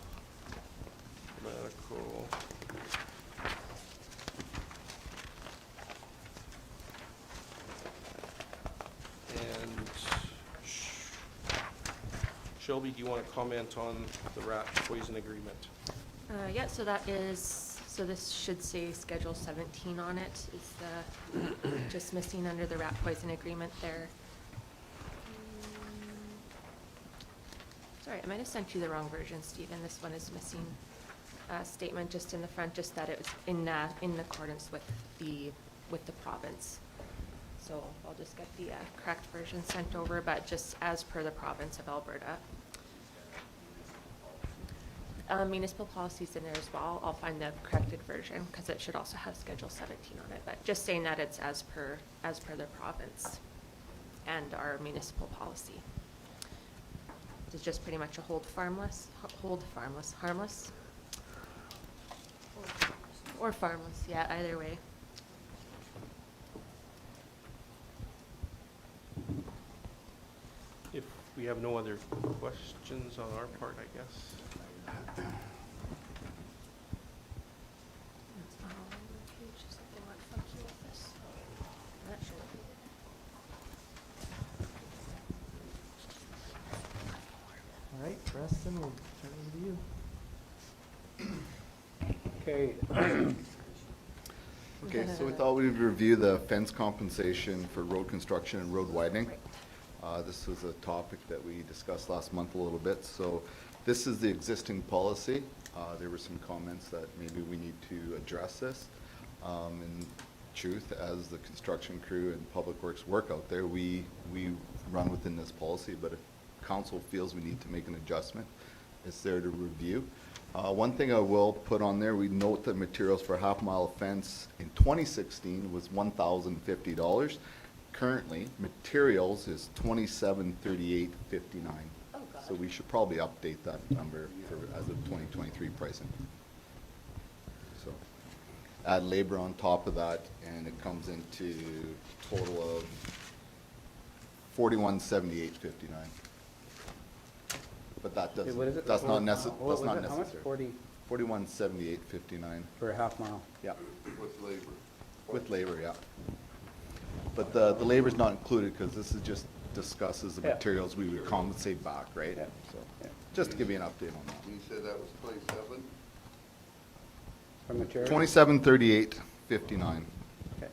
And Shelby, do you want to comment on the rat poison agreement? Yeah, so that is, so this should say Schedule 17 on it. Is the just missing under the rat poison agreement there. Sorry, I might have sent you the wrong version, Stephen. This one is missing a statement just in the front, just that it was in accordance with the province. So I'll just get the correct version sent over, but just as per the province of Alberta. Municipal policies in there as well. I'll find the corrected version because it should also have Schedule 17 on it, but just saying that it's as per the province and our municipal policy. It's just pretty much a hold farmless, harmless, or farmless, yeah, either way. If we have no other questions on our part, I guess. That's all on the page, just like they want funky with this. That should be. All right, Preston, we'll turn it over to you. Okay. Okay, so we thought we'd review the fence compensation for road construction and road widening. This was a topic that we discussed last month a little bit. So this is the existing policy. There were some comments that maybe we need to address this. In truth, as the construction crew and public works work out there, we run within this policy, but if council feels we need to make an adjustment, it's there to review. One thing I will put on there, we note that materials for a half-mile fence in 2016 was $1,050. Currently, materials is $2,738.59. Oh, God. So we should probably update that number for as of 2023 pricing. So add labor on top of that, and it comes into total of $4178.59. But that doesn't, What is it? that's not What necessary, was that's not it? How much? necessary. 4178.59 For a half mile. yeah, With labor. with labor, yeah. But the labor's not included because this is just discusses the Yeah. materials we would compensate back, right? Yeah. So, just to give you an update on that. You said that was 27? For material? 2738.59. Okay.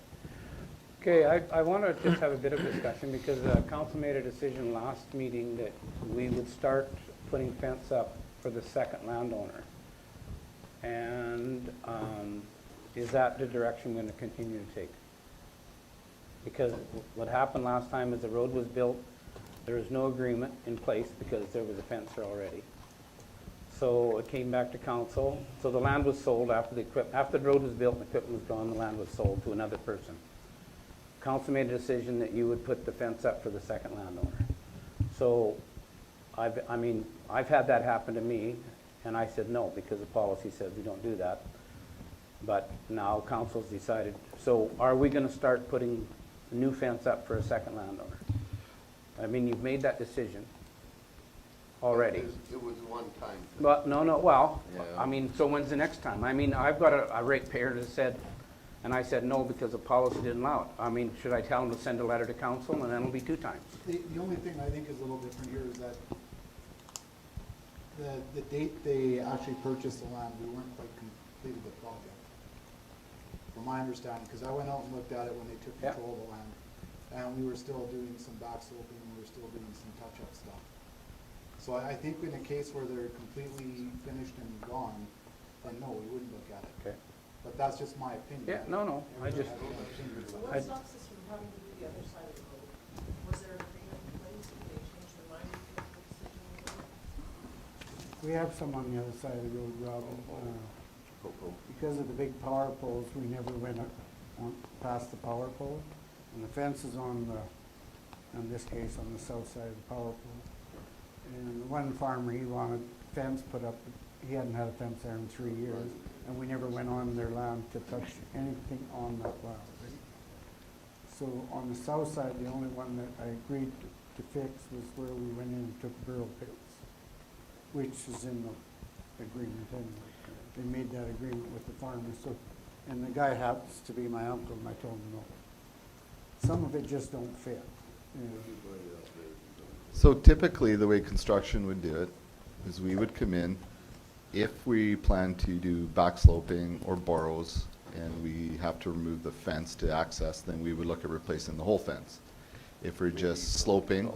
Okay, I want to just have a bit of discussion because council made a decision last meeting that we would start putting fence up for the second landowner. And is that the direction we're going to continue to take? Because what happened last time is the road was built, there was no agreement in place because there was a fence there already. So it came back to council, so the land was sold after the road was built and the equipment was gone, the land was sold to another person. Council made a decision that you would put the fence up for the second landowner. So I've had that happen to me, and I said no, because the policy says we don't do that. But now council's decided, so are we gonna start putting a new fence up for a second landowner? I mean, you've made that decision already. It was one time. But, well, Yeah. I mean, so when's the next time? I mean, I've got a ratepayer that said, and I said no because the policy didn't allow it. I mean, should I tell them to send a letter to council and then it'll be 2 times? The only thing I think is a little different here is that the date they actually purchased the land, we weren't quite completed the project. from my understanding, because I went out and looked at it when they took Yeah. control of the land. And we were still doing some back sloping, we were still doing some touch-up stuff. So I think in a case where they're completely finished and gone, then no, we wouldn't look at it. Okay. But that's just my opinion. Yeah, no, I just, So I- what stops us from having to do the other side of the road? Was there an agreement in place, did they change their mind and make the decision on that? We have some on the other side of the road, Robin. Because of the big power poles, we never went past the power pole. And the fence is on the, in this case, on the south side of the power pole. And the one farmer, he wanted fence put up, he hadn't had a fence there in 3 years, and we never went on their land to touch anything on that land. So on the south side, the only one that I agreed to fix was where we went in and took burrow pits, which is in the agreement anyway. They made that agreement with the farmer, so, and the guy happens to be my uncle, and I told him no. Some of it just don't fit. You know. So typically, the way construction would do it is we would come in, if we plan to do back sloping or borrows, and we have to remove the fence to access, then we would look at replacing the whole fence. If we're just sloping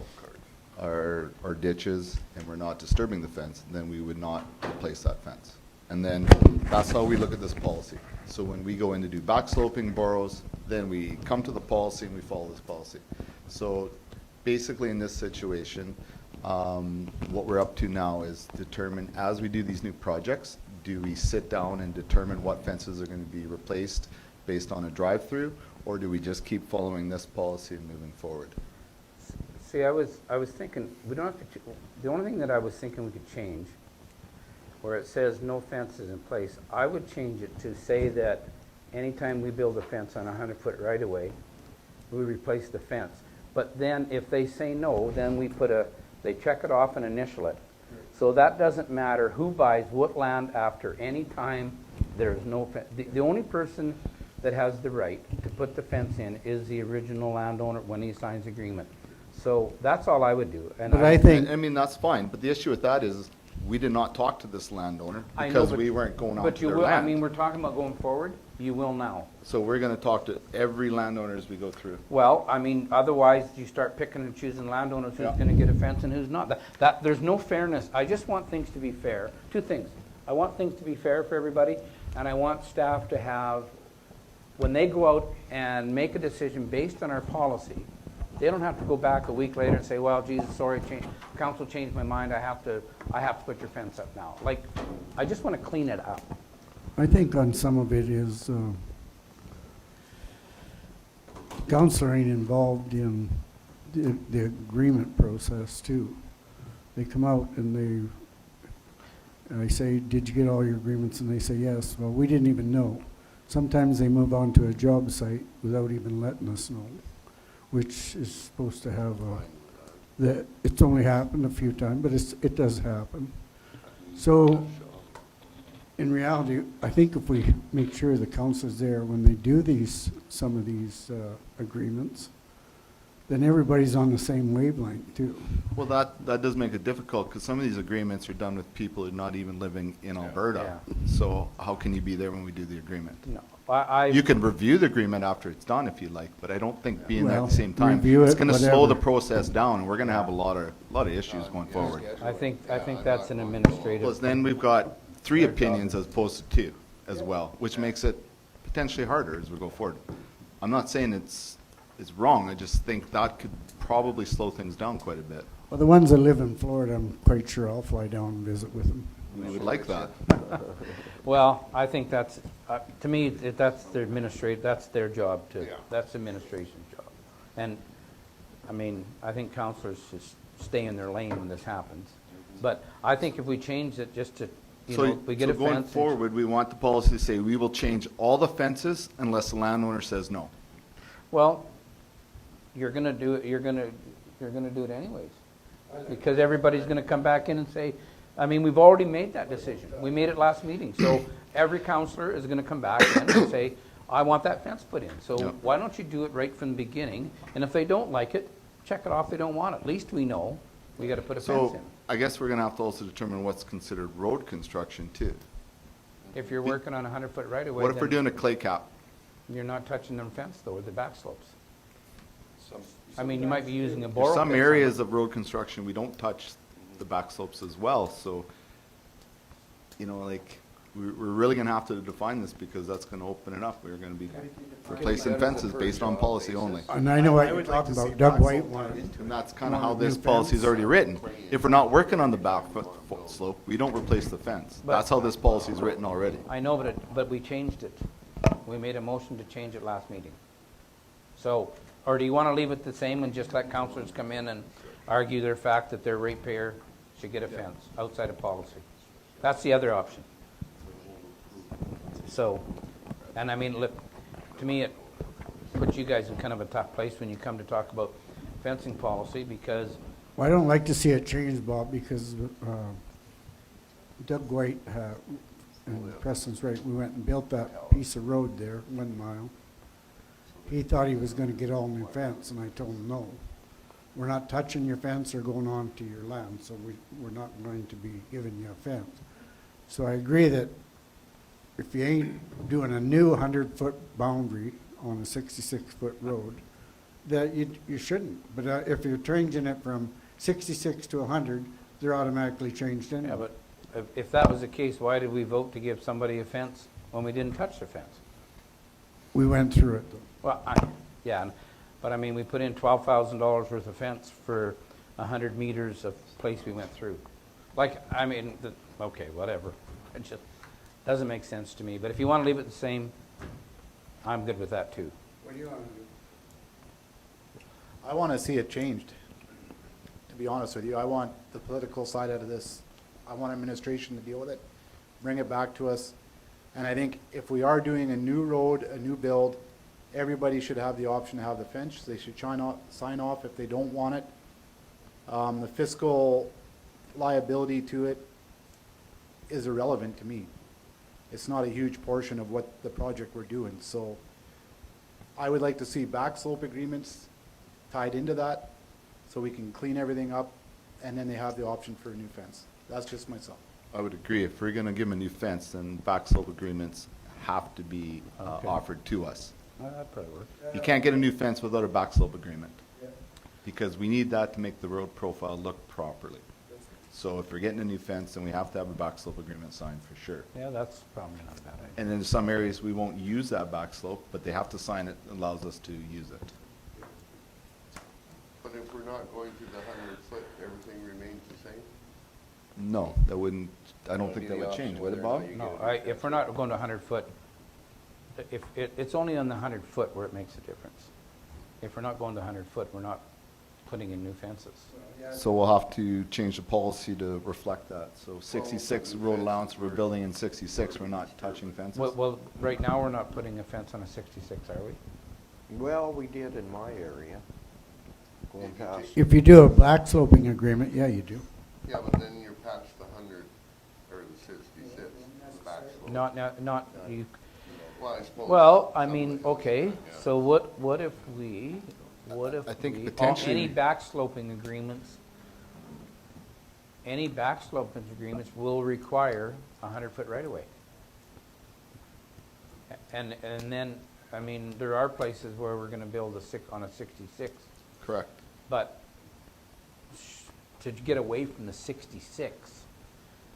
our ditches and we're not disturbing the fence, then we would not replace that fence. And then that's how we look at this policy. So when we go in to do back sloping borrows, then we come to the policy and we follow this policy. So basically in this situation, what we're up to now is determine, as we do these new projects, do we sit down and determine what fences are going to be replaced based on a drive-through, or do we just keep following this policy and moving forward? see, I was thinking, we don't have to, the only thing that I was thinking we could change, where it says no fences in place, I would change it to say that anytime we build a fence on a 100-foot right-of-way, we replace the fence. But then if they say no, then we put they check it off and initial it. So that doesn't matter who buys what land after any time there's no fence. The only person that has the right to put the fence in is the original landowner when he signs agreement. So that's all I would do. And But I think, I mean, that's fine, but the issue with that is, we did not talk to this landowner I know, because but- we weren't going on But to you their will, I land. mean, we're talking about going forward, you will now. So we're gonna talk to every landowner as we go through. Well, I mean, otherwise you start picking and choosing landowners who's Yeah. gonna get a fence and who's not. There's no fairness. I just want things to be fair. Two things. I want things to be fair for everybody, and I want staff to have, when they go out and make a decision based on our policy, they don't have to go back a week later and say, well, Jesus, sorry, council changed my mind, I have to put your fence up now. Like, I just wanna clean it up. I think on some of it is, council ain't involved in the agreement process too. They come out and I say, did you get all your agreements? And they say, yes. Well, we didn't even know. Sometimes they move on to a job site without even letting us know, which is supposed to have it's only happened a few times, but it does happen. So, in reality, I think if we make sure the council's there when they do some of these agreements, then everybody's on the same wavelength too. Well, that does make it difficult, because some of these agreements are done with people who are not even living in Alberta. So how can you be there when we do the agreement? No, You can review the agreement after it's done if you like, but I don't think being there at Well, the same time, review it's it, gonna slow the whatever. process down, and we're gonna have a lot of issues going forward. I think that's an administrative. Plus, then we've got 3 opinions as opposed to 2 as well, which makes it potentially harder as we go forward. I'm not saying it's wrong, I just think that could probably slow things down quite a bit. Well, the ones that live in Florida, I'm quite sure I'll fly down and visit with them. We would like that. Well, I think that's, to me, that's that's their job to, that's administration's job. And, I mean, I think counselors should stay in their lane when this happens. But I think if we change it just to, we get a fence. So going forward, we want the policy to say, we will change all the fences unless the landowner says no. Well, you're gonna do it, you're gonna do it anyways. Because everybody's gonna come back in and say, I mean, we've already made that decision. We made it last meeting. So every counselor is gonna come back in and say, I want that fence put in. So Yep. why don't you do it right from the beginning? And if they don't like it, check it off, they don't want it. At least we know we gotta put a fence So in. I guess we're gonna have to also determine what's considered road construction too. If you're working on a 100-foot right-of-way, What if we're then- doing a clay cap? You're not touching them fence though, with the back slopes. Some- I mean, you might be using a There's borrow some fence on areas them. of road construction, we don't touch the back slopes as well, so, you know, like, we're really gonna have to define this because that's gonna open it up. We're gonna be replacing fences based on policy only. And I know what I you're would like talking to see about, Doug back White slope wanted. tied into And it. that's kinda how Want a new this policy is fence? already written. If we're not working on the back slope, we don't replace the fence. But- That's how this policy is written already. I know, but we changed it. We made a motion to change it last meeting. So, or do you want to leave it the same and just let councilors come in and argue their fact that their ratepayer should get a fence outside of policy? That's the other option. So, and I mean, look, to me, it puts you guys in kind of a tough place when you come to talk about fencing policy because, Well, I don't like to see it changed, Bob, because Doug White, and Preston's right, we went and built that piece of road there, 1 mile. He thought he was gonna get all new fence, and I told him, no. We're not touching your fence or going on to your land, so we're not going to be giving you a fence. So I agree that if you ain't doing a new 100-foot boundary on a 66-foot road, that you shouldn't. But if you're changing it from 66 to 100, they're automatically changed anyway. yeah, but if that was the case, why did we vote to give somebody a fence when we didn't touch the fence? We went through it, though. Well, yeah, but I mean, we put in $12,000 worth of fence for 100 meters of place we went through. Like, I mean, okay, whatever. It just doesn't make sense to me. But if you want to leave it the same, I'm good with that too. What do you want to do? I want to see it changed, to be honest with you. I want the political side out of this. I want administration to deal with it, bring it back to us. And I think if we are doing a new road, a new build, everybody should have the option to have the fence. They should sign off if they don't want it. The fiscal liability to it is irrelevant to me. It's not a huge portion of what the project we're doing. So I would like to see back slope agreements tied into that so we can clean everything up and then they have the option for a new fence. That's just myself. I would agree. If we're gonna give them a new fence, then back slope agreements have to be Okay. offered to us. That'd probably work. You can't get a new fence without a back slope agreement. Because we need that to make the road profile look properly. So if we're getting a new fence, then we have to have a back slope agreement signed for sure. Yeah, that's probably not a bad idea. And then in some areas, we won't use that back slope, but they have to sign it, allows us to use it. But if we're not going to the 100-foot, everything remains the same? No, that wouldn't, I don't think that would change, would it, Bob? No, if we're not going to 100 foot, it's only on the 100 foot where it makes a difference. If we're not going to 100 foot, we're not putting in new fences. So we'll have to change the policy to reflect that. So 66 road allowance, we're building in 66, we're not touching fences? Well, right now, we're not putting a fence on a 66, are we? Well, we did in my area, going past. If you do a black sloping agreement, yeah, you do. Yeah, but then you're past the 100, or the 66, the back slope. Not, you, Well, I suppose. well, I something mean, like okay, that, yeah. so what if I think we, potentially- any back sloping agreements, agreements will require a 100-foot right-of-way. And then, I mean, there are places where we're gonna build on a 66, Correct. but to get away from the 66,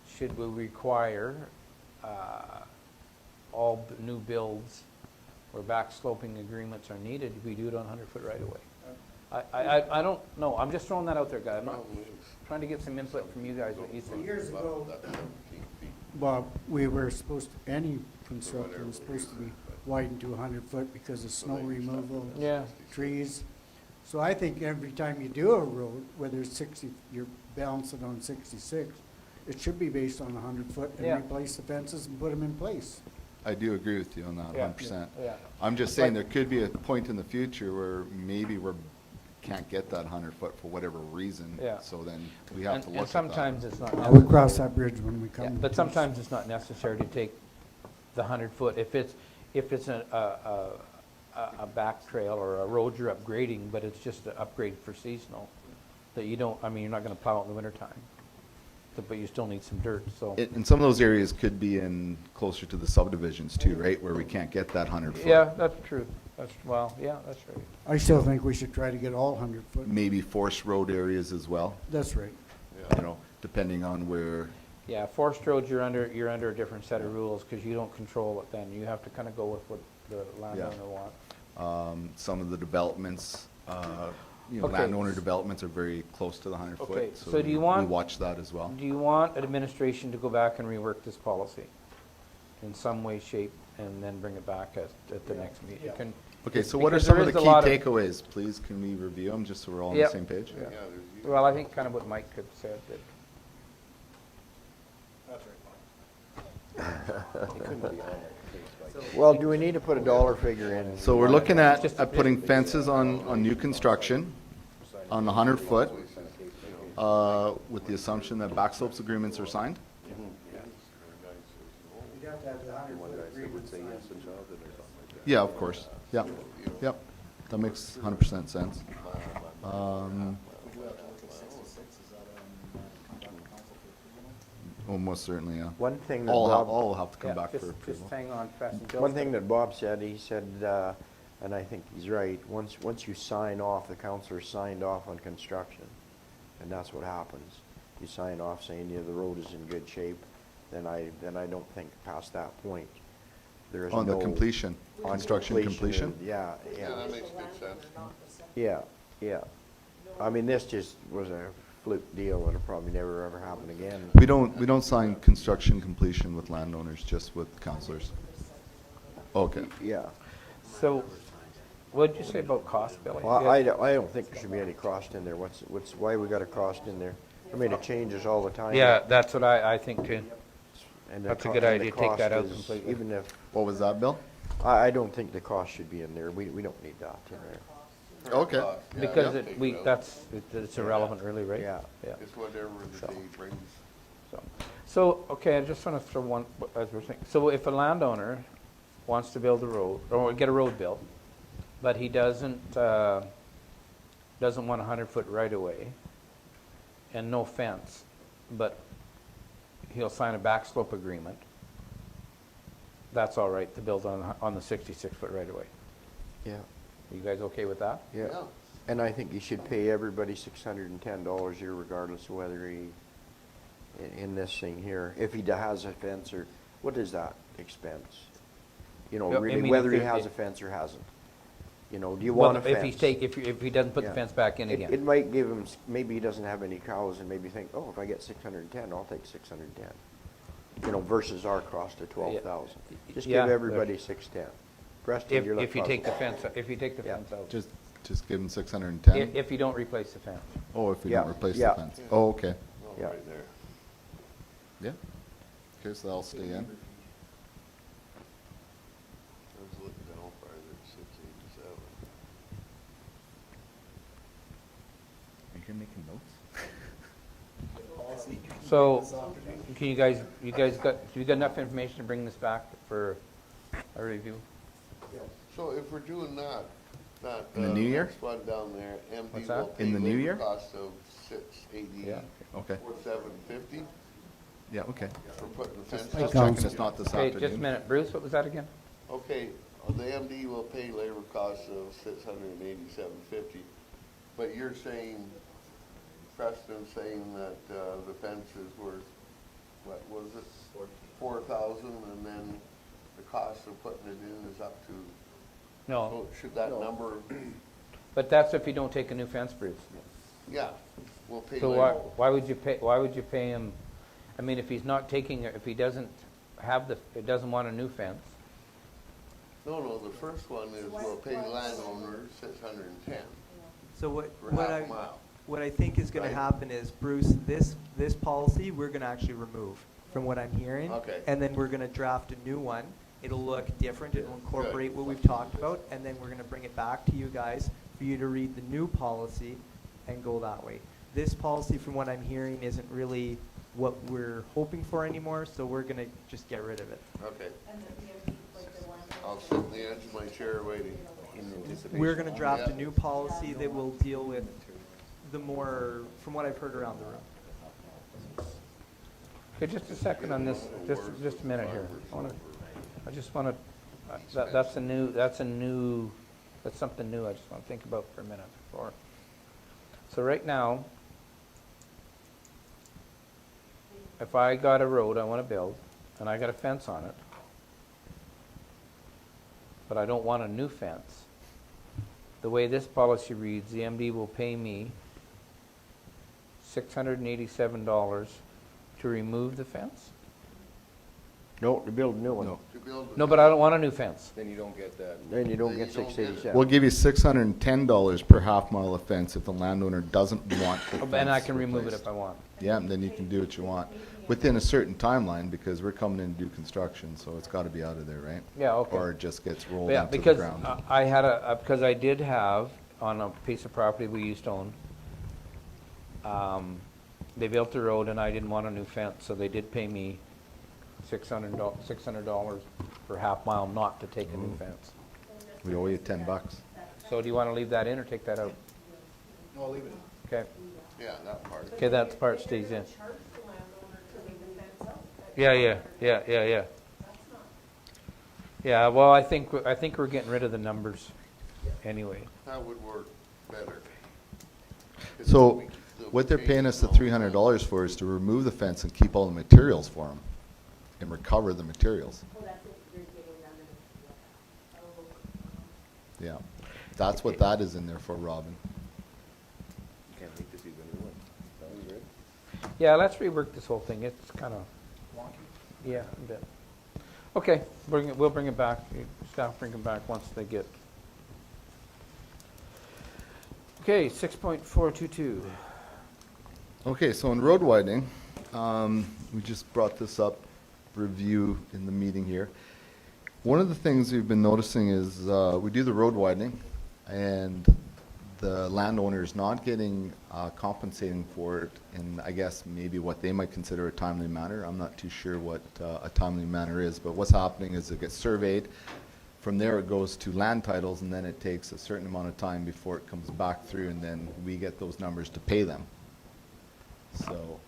should we require all new builds where back sloping agreements are needed, we do it on 100-foot right-of-way? I don't know, I'm just throwing that out there, guys. I'm not trying to get some input from you guys, what you think. Years ago, That's 17 feet. Bob, we were supposed, any construction was supposed to be widened to 100 foot because of snow removal, Yeah. trees. So I think every time you do a road, whether it's 60, you're balancing on 66, it should be based on 100 foot Yeah. and replace the fences and put them in place. I do agree with you on that, Yeah. 100%. Yeah. I'm just saying there could be a point in the future where maybe we can't get that 100-foot for whatever reason. Yeah. So then we have to look And at that. sometimes it's not We necessary. cross that bridge when we Yeah, come. but sometimes it's not necessary to take the 100-foot, if it's a back trail or a road you're upgrading, but it's just an upgrade for seasonal, that you don't, I mean, you're not gonna plow it in the wintertime. but you still need some dirt, so. And some of those areas could be in closer to the subdivisions too, right, where we can't get that 100 foot. Yeah, that's true. Well, yeah, that's right. I still think we should try to get all 100 foot. Maybe forest road areas as well, That's right. you know, depending on where, Yeah, forest roads, you're under a different set of rules, because you don't control it then. You have to kind of go with what the landowner wants. some of the developments, you know, Okay. landowner developments are very close to the 100 Okay, foot. so do you want- We watch that as well. Do you want administration to go back and rework this policy in some way, shape, and then bring it back at the next meeting? You can- Okay, so what are because some there of the is key a lot of- takeaways, please? Can we review them, just so we're all on the Yep. same page? Yeah. Well, I think kind of what Mike had said, that Well, do we need to put a dollar figure in? So we're looking at putting fences on new construction, on the 100 foot, with the assumption that back slopes agreements are signed? You'd have to have the 100 foot agreement Yeah, of course. Yep, yep. That makes 100% sense. Almost certainly, yeah. One thing that All Bob, have to come yeah, back for just approval. hang on fast. and one Bill's thing gonna- that Bob said, he said, and I think he's right, once you sign off, the counselor signed off on construction, and that's what happens. You sign off saying, yeah, the road is in good shape, then I don't think past that point, there is no. On the completion, on construction completion? Yeah, Yeah, yeah, that makes good sense. yeah, yeah. I mean, this just was a fluke deal, it'll probably never ever happen again. We don't sign construction completion with landowners, just with councilors. Okay. Yeah. So, what'd you say about cost, Billy? Well, I don't think there should be any cost in there. Why we got a cost in there? I mean, it changes all the time. Yeah, that's what I think too. And the That's a co- good and the idea, take that cost out is- completely. Even if, What was that, Bill? I don't think the cost should be in there. We don't need that in there. Okay. Because take it out. it's irrelevant really, right? Yeah. Yeah. It's whatever the day brings. So, okay, I just want to throw one, as we're saying, so if a landowner wants to build a road, or get a road built, but he doesn't want a 100-foot right-of-way and no fence, but he'll sign a back slope agreement, that's all right to build on the 66-foot right-of-way. Yeah, Are you guys okay with that? yeah. And I think you should pay everybody $610 a year regardless of whether he, in this thing here, if he has a fence or, what is that expense? You know, Yeah, I really, mean, whether if he it- has a fence or hasn't. You know, do you Well, want a fence? if he doesn't put the Yeah. fence back in It again. might give him, maybe he doesn't have any cows and maybe think, oh, if I get 610, I'll take 610. You know, versus our cost of 12,000. Just Yeah, give there- everybody 610. Preston, you're If you take the puzzled. fence, if you take the Yeah. fence out. Just give them 610? If you don't replace the fence. Oh, if we Yeah, don't replace the yeah. fence? Oh, okay. Yeah. Right there. Yeah. Okay, so that'll stay in. I was looking down farther, 687. Are you making notes? So, can you guys got enough information to bring this back for a review? So if we're doing that, In the new year? next one down there, MD What's will that? pay In the new labor year? cost of 680 Yeah. Okay. or 750 Yeah, okay. for putting the fence Just up. checking it's not this Okay, afternoon. just a minute. Bruce, what was that again? Okay, the MD will pay labor costs of 687.50, but you're saying, Preston's saying that the fence is worth, what was it? 4,000, and then the cost of putting it in is up to, No, so should that number, but that's if you don't take a new fence, Bruce. yeah, we'll pay So labor. why would you pay him, I mean, if he's not taking, if he doesn't want a new fence, No, the first one is we'll pay landowners 610 So what for what half I a mile. what I think is going Right. to happen is, Bruce, this policy we're going to actually remove from what I'm hearing. Okay. And then we're going to draft a new one. It'll look different. It'll incorporate what we've talked about, and then we're going to bring it back to you guys for you to read the new policy and go that way. This policy, from what I'm hearing, isn't really what we're hoping for anymore, so we're going to just get rid of it. Okay. I'll sit on the edge of my chair waiting. We're going to draft a Yeah. new policy that will deal with the more, from what I've heard around the room. Okay, just a second on this, just a minute here. I just wanna, that's something new I just wanna think about for a minute before. So right now, if I got a road I wanna build, and I got a fence on it, but I don't want a new fence, the way this policy reads, the MD will pay me $687 to remove the fence? No, to build a new one. No. To build a No, but I don't want a new fence. Then you don't get that. Then you don't Then get you don't get it. 687. We'll give you $610 per half mile of fence if the landowner doesn't want the fence And I can remove it replaced. if I want. Yeah, and then you can do what you want, within a certain timeline, because we're coming in to do construction, so it's gotta be out of there, right? Yeah, okay. Or it just gets rolled Yeah, into the because ground. I had because I did have, on a piece of property we used to own, they built the road and I didn't want a new fence, so they did pay me $600 per half mile not to take a new fence. We owe you $10. So do you want to leave that in or take that out? No, leave it. Okay, Yeah, that part. okay, that part stays in. Charge the landowner to leave the fence up. Yeah. That's not. Yeah, well, I think we're getting rid of the numbers anyway. That would work better. So, what they're paying us the $300 for is to remove the fence and keep all the materials for them, and recover the materials. Oh, that's what you're getting them to. Yeah, that's what that is in there for, Robin. Can't wait to see the new one. Sounds good. Yeah, let's rework this whole thing. It's kind of wonky. Yeah, a bit. Okay, we'll bring it back. Staff bring it back once they get. Okay, 6.422. Okay, so in road widening, we just brought this up, review in the meeting here. One of the things we've been noticing is we do the road widening, and the landowner is not getting compensating for it in, I guess, maybe what they might consider a timely manner. I'm not too sure what a timely manner is, but what's happening is it gets surveyed. From there, it goes to land titles, and then it takes a certain amount of time before it comes back through, and then we get those numbers to pay them. So,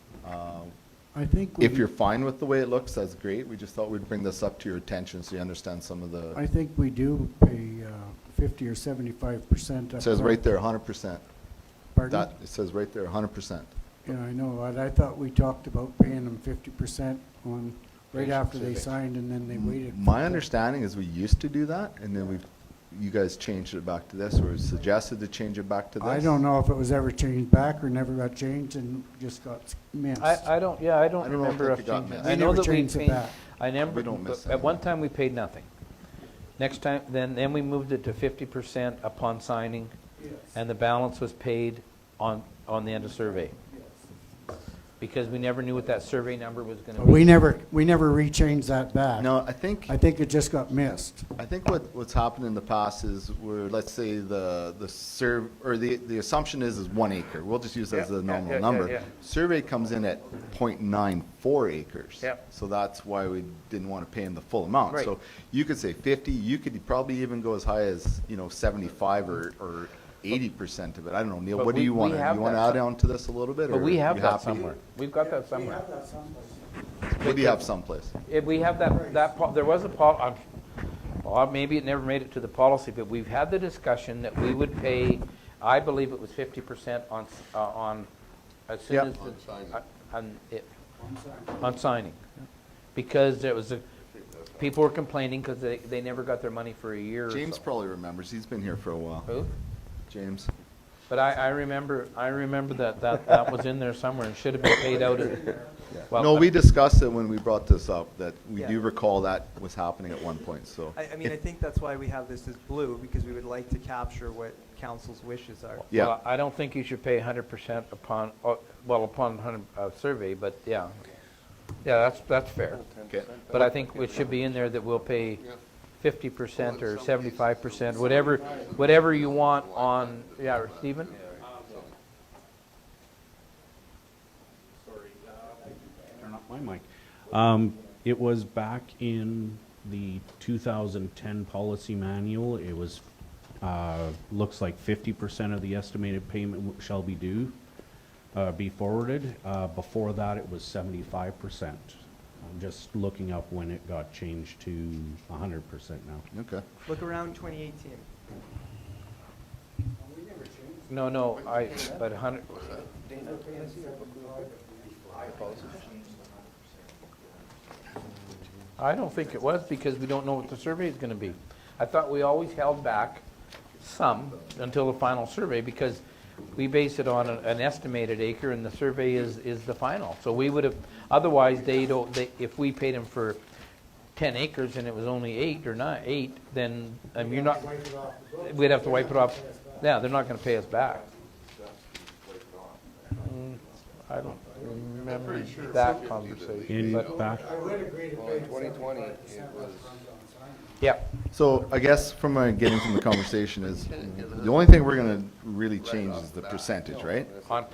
I think if you're fine with the way it looks, that's great. We just thought we'd bring this up to your attention so you understand some of the, I think we do pay 50 or 75%. it says right there, 100%. Pardon? That, it says right there, 100%. Yeah, I know. I thought we talked about paying them 50% on, right after they signed, and then they waited. My understanding is we used to do that, and then you guys changed it back to this, or suggested to change it back to this? I don't know if it was ever changed back or never got changed and just got missed. I don't know remember if us it got changing. missed. I We know never that we changed it paid, back. I never, We don't miss at one anything. time we paid nothing. Next time, then we moved it to 50% upon signing, and the balance was paid on the end of survey. Because we never knew what that survey number was gonna be. We never rechanged that back. No, I think it just got missed. I think what's happened in the past is where, let's say the assumption is 1 acre. We'll just use that as a normal number. yeah. Survey comes in at 0.94 acres. Yep. So that's why we didn't want to pay him the full amount. Right. So you could say 50, you could probably even go as high as, 75 or 80% of it. I don't know, Neil, But what do we you want? have You want to that add on to this a little bit? But or we have you that happy? somewhere. We've got that somewhere. What do you have someplace? We have there was a well, maybe it never made it to the policy, but we've had the discussion that we would pay, I believe it was 50% on, as soon Yep. as. On signing. On signing. Because there was people were complaining because they never got their money for a year or so. James probably remembers. He's been here for a while. Who? James. But I remember that was in there somewhere and should have been paid out. Well, No, we discussed it when we brought this up, that we Yeah. do recall that was happening at one point, so. I mean, I think that's why we have this as blue, because we would like to capture what council's wishes are. Yeah. Well, I don't think you should pay 100% upon survey, but yeah. Yeah, that's fair. Okay. But I think it should be in there that we'll pay 50% or 75%, whatever you want on, yeah, Stephen? Turn off my mic. It was back in the 2010 policy manual. It was, looks like 50% of the estimated payment shall be due. be forwarded. Before that, it was 75%. I'm just looking up when it got changed to 100% now. Okay. Look around 2018. No, but 100, I don't think it was because we don't know what the survey is gonna be. I thought we always held back some until the final survey because we base it on an estimated acre and the survey is the final. So we would have, otherwise if we paid them for 10 acres and it was only 8 or 8, then you're not, we'd have to wipe it off. Yeah, they're not gonna pay us back. I don't remember that conversation. In but- back, I would agree to pay 2020, 75% it upfront was- on signing. Yeah, So I guess from getting from the conversation is, the only thing we're gonna really change is the percentage, right? on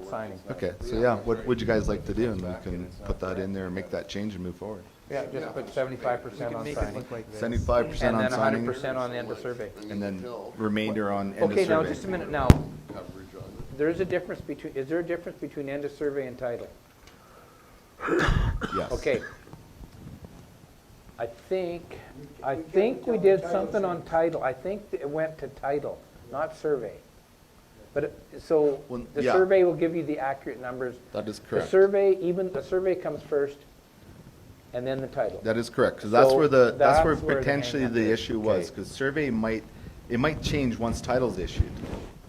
signing. Okay, so yeah, what would you guys like to do? And we can put that in there and make that change and move forward. Yeah, just put 75% on Make it signing. look like this. 75% And on then signing, 100% on end of survey. and then remainder on end of Okay, now survey. just a minute now. There's a difference between, is there a difference between end of survey and title? Yes. Okay. I think we did something on title. I think it went to title, not survey. But, so, Well, the yeah. survey will give you the accurate numbers. That is The correct. survey, even the survey comes first, and then the title. That is correct, because that's So where that's where that's where the potentially hang-up the is. issue was, Okay. because survey might change once title's issued.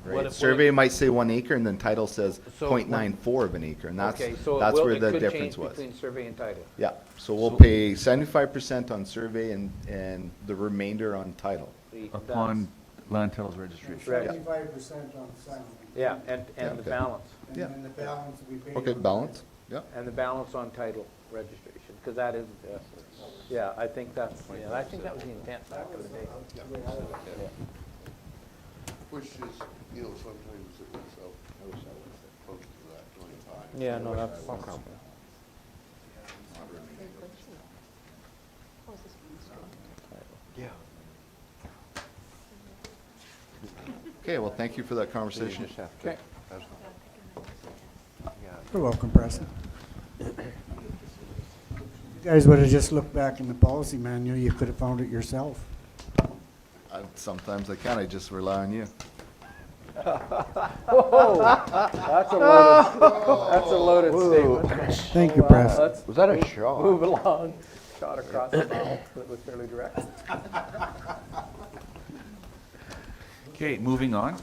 What Right? if- Survey might say 1 acre, and then title says So 0.94 of an acre, and Okay, so that's where the it could difference change was. between survey and title. Yeah, so we'll pay 75% on survey and the remainder on title. Upon land titles registration. Right. 75% on signing. Yeah, and Yeah, the okay. balance. And Yeah. then the balance will be paid. Okay, on balance, yeah. And the balance on title registration, because that is, yeah, I think that was the intent back in the day. Which is, sometimes it was close to that 25. Yeah, no, that's. Okay, well, thank you for that conversation. Okay. You're welcome, Preston. You guys would have just looked back in the policy manual, you could have found it yourself. Sometimes I can, I just rely on you. Whoa, that's a loaded statement. Thank you, Preston. Was that a shot? Move along. Shot across the mouth that was fairly direct. Okay, moving on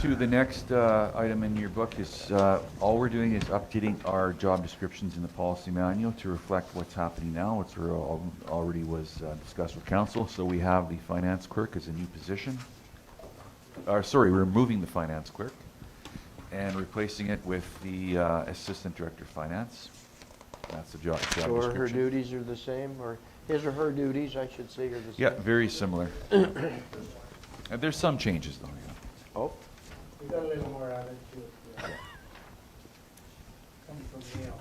to the next item in your book is, all we're doing is updating our job descriptions in the policy manual to reflect what's happening now, which already was discussed with council. So we have the finance clerk as a new position. Sorry, we're removing the finance clerk and replacing it with the assistant director of finance. That's the job So her description. duties are the same, or his or her duties, I should say, are the same? Yeah, very similar. There's some changes though, yeah. Oh, We got a little more added to it. Coming from Yale.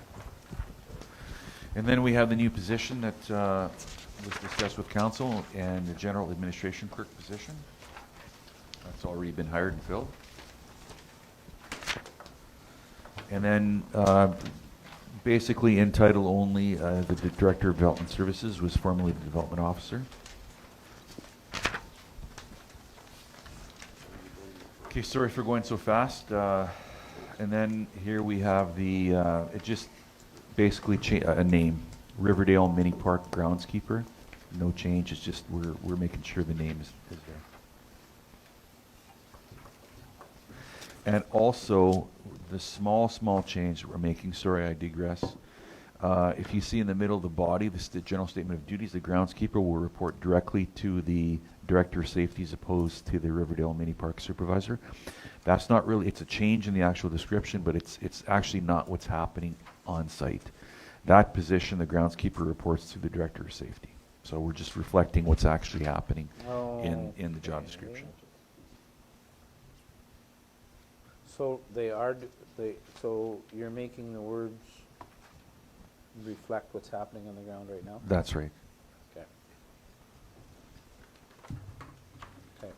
And then we have the new position that was discussed with council and the general administration clerk position. That's already been hired and filled. And then basically in title only, the director of development services was formerly the development officer. Okay, sorry for going so fast. And then here we have the, it just basically a name, Riverdale Mini Park Groundskeeper. No change, it's just we're making sure the name is there. And also, the small change that we're making, sorry I digress. If you see in the middle of the body, the general statement of duties, the groundskeeper will report directly to the director of safety as opposed to the Riverdale Mini Park supervisor. That's not really, it's a change in the actual description, but it's actually not what's happening on site. That position, the groundskeeper reports to the director of safety. So we're just reflecting what's actually happening in the job description. So so you're making the words reflect what's happening on the ground right now? That's right. Okay. Okay.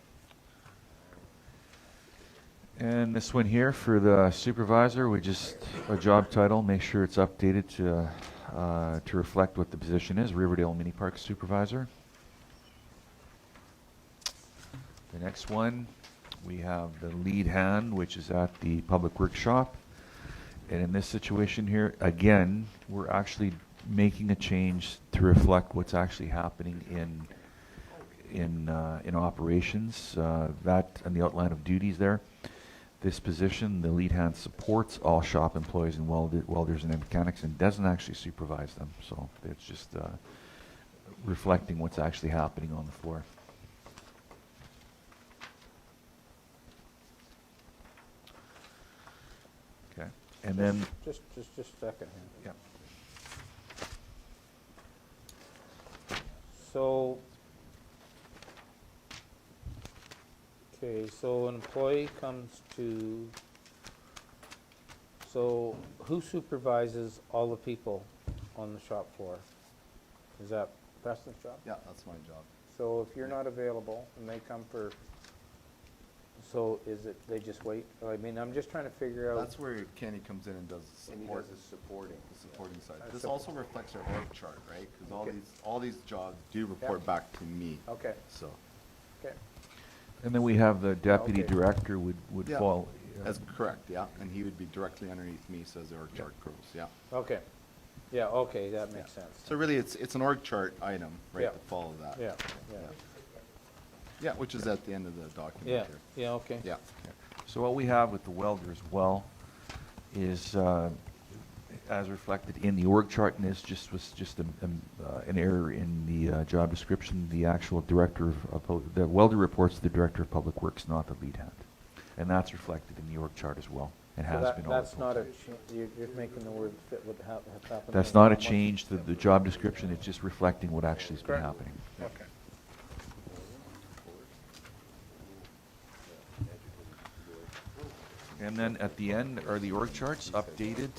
And this one here for the supervisor, we just, a job title, make sure it's updated to reflect what the position is, Riverdale Mini Park Supervisor. The next one, we have the lead hand, which is at the Public Works Shop. And in this situation here, again, we're actually making a change to reflect what's actually happening in operations. That and the outline of duties there. This position, the lead hand supports all shop employees and welders and mechanics and doesn't actually supervise them. So it's just reflecting what's actually happening on the floor. Okay, and then Just a second here. yeah. So, okay, so an employee comes to, so who supervises all the people on the shop floor? Is that Preston's job? Yeah, that's my job. So if you're not available and they come for, so is it, they just wait? I mean, I'm just trying to figure out. That's where Kenny comes in and does the And he support. does the supporting. The supporting side. That's This a- also reflects our org chart, right? Because Okay. all these jobs do report back to me. Okay, So, okay. And then we have the deputy Okay. director would yeah, fall. that's correct, yeah. And he would be directly underneath me, so as the org chart grows, yeah. Okay. Yeah, okay, that makes sense. So really, it's an org chart item, right, Yeah. to follow that. Yeah, yeah. Yeah, which is at the end of the document Yeah, here. yeah, okay. Yeah. So what we have with the welder as well is, as reflected in the org chart, and this just was just an error in the job description. The actual director the welder reports to the director of public works, not the lead hand, and that's reflected in the org chart as well. It So has that, been. that's all not the a, time. you're making the word fit what has happened. That's there. not a change to the job description. It's just reflecting what actually has been Correct. happening. Okay. And then at the end are the org charts updated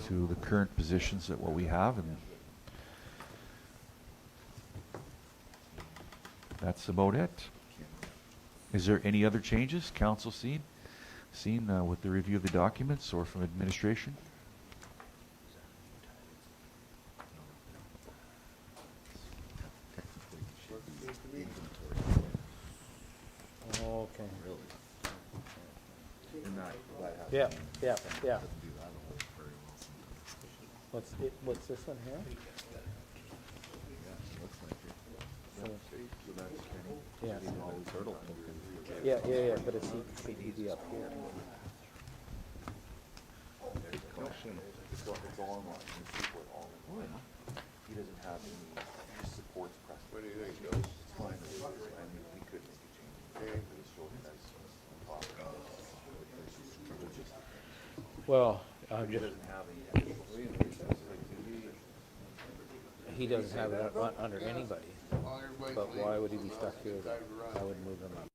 to the current positions that what we have, and that's about it. Is there any other changes, council seen with the review of the documents or from administration? Okay. Yeah, Yeah, yeah. What's this one here? Yeah. Yeah, but it's CPD up here. He doesn't have any supports press. What do you think, Joe? Well, I'm just. He doesn't have it under anybody, but why would he be stuck here? I would move him up.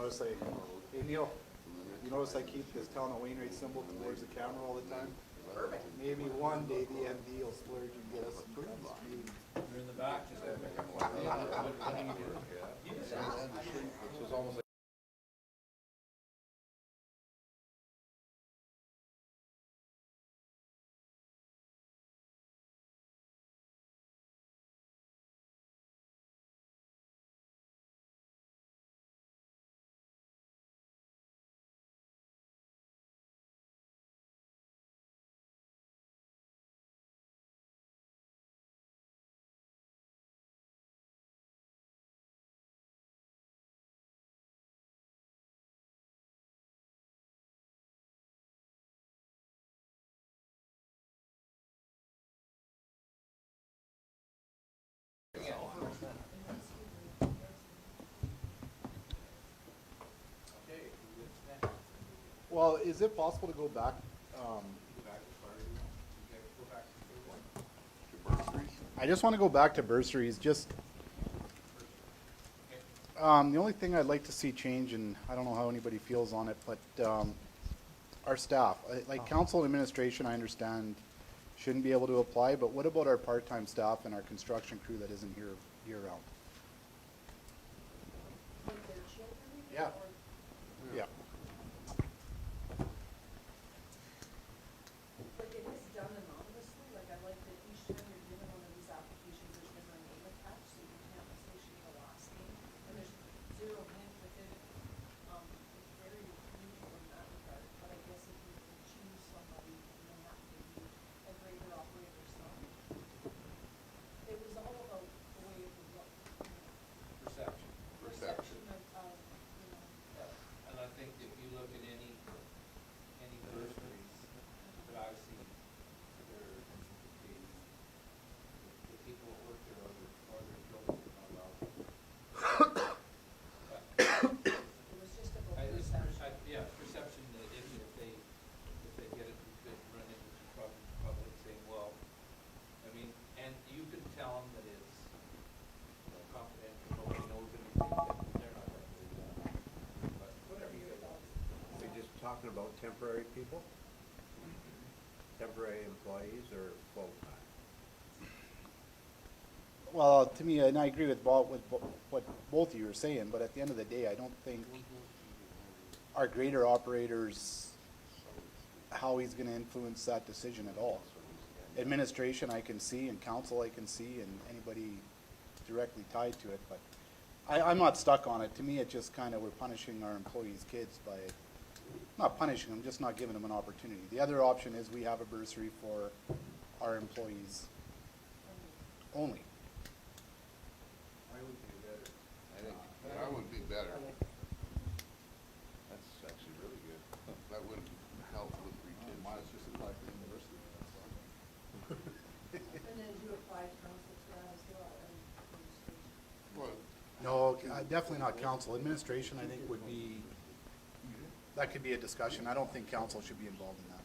notice hey Neil, you notice I keep this town of Wainwright symbol towards the camera all the time? Maybe one day the MD will splurge and get us some meetings. You're in the back, just have Which is almost like Well, is it possible to go back, I just want to go back to bursaries, just, the only thing I'd like to see change, and I don't know how anybody feels on it, but, our staff, like council administration, I understand shouldn't be able to apply, but what about our part-time staff and our construction crew that isn't here year-round? Yeah. Yeah. Like it is done anonymously, like I like that each time you're given one of these applications, there's been my name attached, so you can't associate the last name, and there's zero hint within it. It's very neutral in that regard, but I guess if you can choose somebody, you don't have to be a grader operator, so. It was all about the way it would look, perception. perception of, you know. And I think if you look at any bursaries that I've seen, they're, the people that work there are their children are not allowed. It was just about perception. Yeah, perception that if they get it, you could run into some public saying, well, I mean, and you could tell them that it's confidential, nobody knows anything, that they're not gonna do that. But whatever you do. We're just talking about temporary people? Temporary employees or full-time? Well, to me, and I agree with Bob, with what both of you are saying, but at the end of the day, I don't think our grader operators, how he's gonna influence that decision at all. Administration I can see, and council I can see, and anybody directly tied to it, but I'm not stuck on it. To me, it just kinda, we're punishing our employees' kids by, not punishing them, just not giving them an opportunity. The other option is we have a bursary for our employees only. I think that would be better. That's actually really good. That would help with retention. Might just apply for university. And then you apply council to that as well, and administration. Well, No, definitely not council. Administration, I think, would be, that could be a discussion. I don't think council should be involved in that.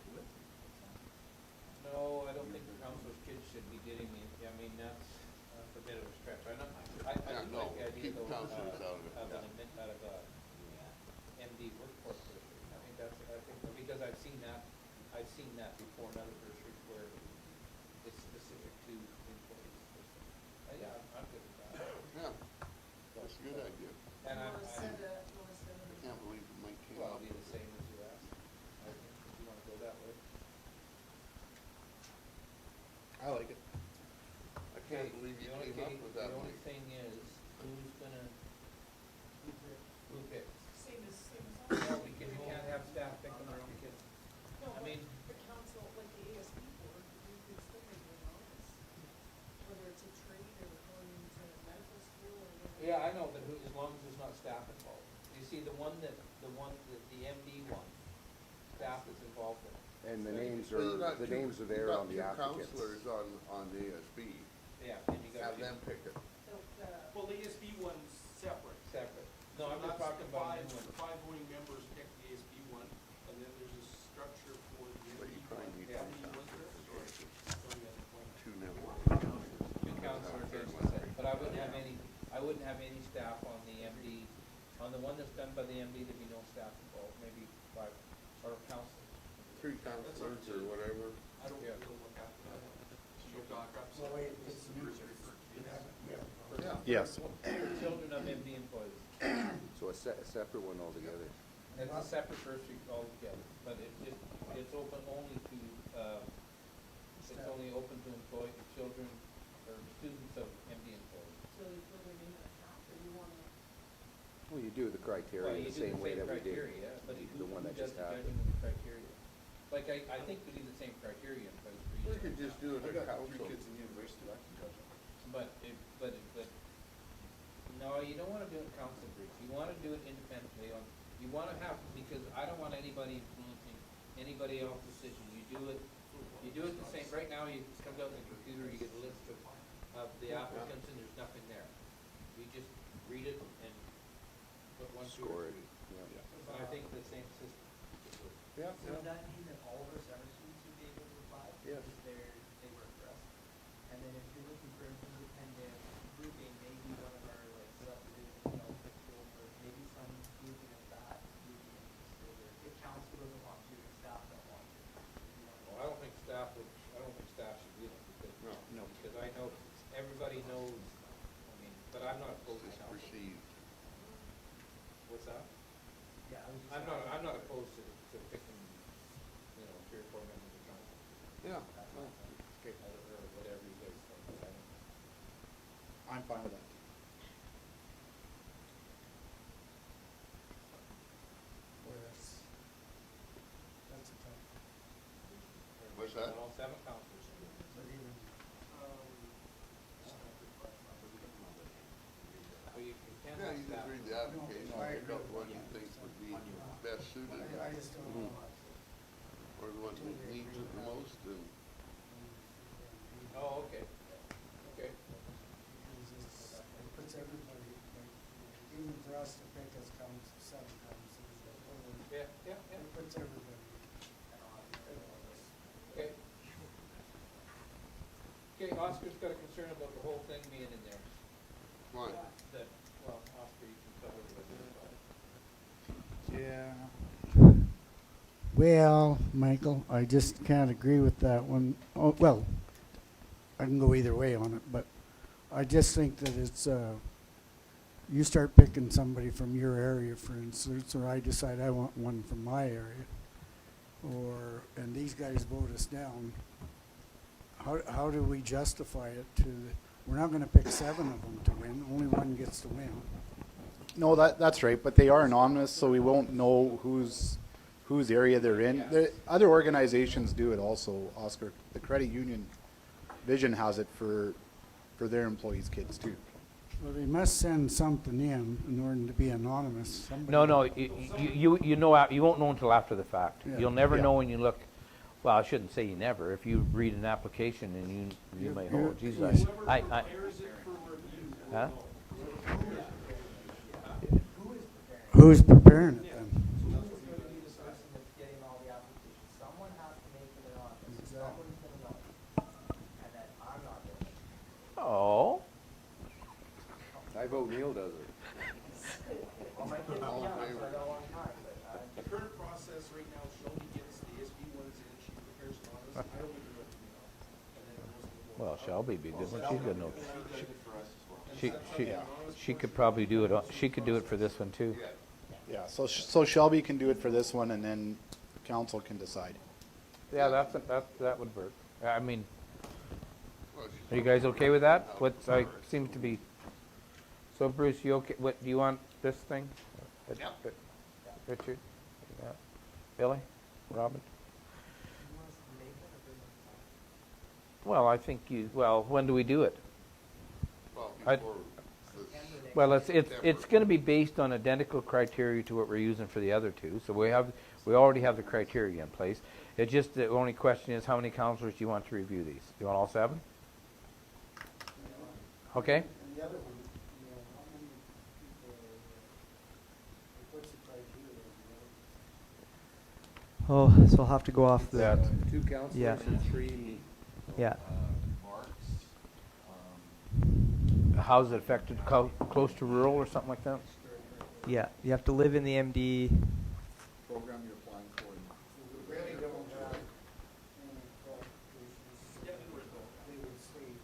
No, I don't think the council's kids should be getting the, I mean, that's a bit of a stretch. I do no, like the idea keep though councilors out of it. of an admit, out of a MD workforce bursary. I think that's, because I've seen that before in other bursaries where it's specific to employees. Yeah, I'm good with that. Yeah, that's a good idea. And I can't believe Mike came well, up it'll be with the same as you asked. I think if you wanna go that way. I like it. I can't believe you came up with that, The only Mike. thing is, who's gonna, who picks? Same as No, we can't have staff picking their own kids. No, I mean, the council, like the ASB board, you can still make it anonymous. Whether it's a trade or going into medical school or whatever. yeah, I know, but who, as long as there's not staff involved. You see, the MD one, staff is involved in it. And the So you names Well, you got the two- names are you there got on the two applicants. counselors on the ASB. Yeah, and you got Have them pick it. Well, the ASB one's separate. separate. No, I'm just So that's talking about five, new ones. five voting members pick the ASB one, and then there's a structure for the But you MD probably one. need Yeah. two MD one counselors. so we have appointment. Two network. Two counselors, but I wouldn't have any staff on the MD, On the one that's done by the MD, there'd be no staff involved, maybe 5, or council. 3 counselors or whatever. I don't Yeah. really look after that. Your dog reps. Yes. Children of MD employees. So a separate one altogether. It's a separate bursary altogether, but it's open only to, it's only open to children or students of MD employees. So you put their name in a hat, or you wanna? Well, you do the Well, criteria you the do same way that we did. criteria, but who The one that does just the happened. judging of the criteria? Like, I think we need the same criteria in place for We each. could just do it at council. in university, I can judge them. But, no, you don't wanna do it in council groups, you wanna do it independently you wanna have, because I don't want anybody influencing anybody else's decision, you do it the same, right now, it comes out in the computer, you get a list of the applicants, and there's nothing there. You just read it and put 1, 2, Score or it. 3. Yeah. And I think the same system. Yeah. So would that mean that all of our center students would be able to apply? Yes. Because they work for us? And then if you're looking for an independent grouping, maybe one of our like subdivision, maybe some grouping of that would be interested, or if council doesn't want to, if staff don't want to. Well, I don't think staff should be there, because, No. because I know, everybody knows, I mean, but I'm not opposed to It's council. perceived. What's that? Yeah, I was just. I'm not opposed to picking, 3 or 4 members of council. Yeah. Or whatever you guys think. I'm fine with that. That's a tough. What's that? All 7 councilors. So you can't Yeah, have you just staff. read the application, pick out the one you think would be best suited, I just don't know. or the one that needs it the most, and Oh, okay. Okay. Because it puts everybody, like, even for us to pick as council, 7 councilors, Yeah. it puts everybody. Okay. Okay, Oscar's got a concern about the whole thing being in there. why? That, well, Oscar, you can cover it with Yeah. Well, Michael, I just can't agree with that one. Oh, well, I can go either way on it, but I just think that it's, you start picking somebody from your area, for instance, or I decide I want one from my area, and these guys vote us down. How do we justify it we're not gonna pick 7 of them to win, only one gets to win. No, that's right, but they are anonymous, so we won't know whose area they're in. The other organizations do it also, Oscar. The credit union Vision has it for their employees' kids too. Well, they must send something in order to be anonymous. No, you know, you won't know until after the fact. Yeah. You'll never Yeah. know when you look, well, I shouldn't say you never, if you read an application and you may, oh, geez, Whoever I, prepares it for review will huh? know. Who's preparing it then? So who's going to be the person that's getting all the applications? Someone has to make it anonymous. Exactly. Someone's going to know. And then I'm not doing it. Oh, I vote Neil does it. Well, my kids are young, so I got a long time, but The current process right now, Shelby gets the ASB ones in, she prepares them on us, I don't even know what to do now. And then it goes to the board. well, Shelby be a good one, she's good enough. She does it for us as well. She could probably do it, she could do it for this one too. Yeah, so Shelby can do it for this one, and then council can decide. Yeah, that would work. I mean, are you guys okay with that? What seems to be, so Bruce, you okay, what, do you want this thing? Richard? Yeah. Billy? Robin? Well, I think when do we do it? Well, I- before Well, it's gonna be based on identical criteria to what we're using for the other 2, so we already have the criteria in place. It just, the only question is, how many counselors do you want to review these? Do you want all 7? Okay? And the other one, how many people, what's the criteria? Oh, so I'll have to go off the. That, 2 counselors Yeah. and 3 Yeah. Marks, how's it affected, close to rural or something like that? Yeah, you have to live in the MD. Program you're applying for. We really don't have any qualifications. They would stay in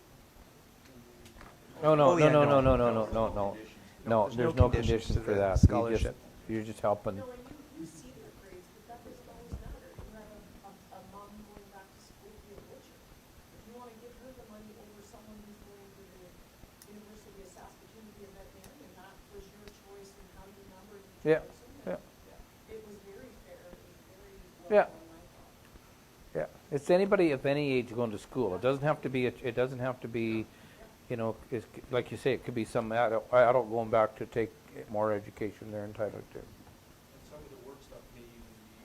the. No, no, Oh, no, yeah, no, no. no, no, no, no, no. No, There's there's no no conditions conditions to for the that. scholarship. You're just helping. No, and you see their grades, but that doesn't always matter. You have a mom going back to school to be a butcher. If you wanna give her the money over someone who's going to the University of Saskatoon to be a veterinarian, that was your choice and how you numbered each Yeah, person. yeah. It was very fair, it was very Yeah. well done, I thought. Yeah, it's anybody of any age going to school. It doesn't have to be, it doesn't have to be, you know, like you say, it could be some adult going back to take more education they're entitled to. And some of the work stuff may even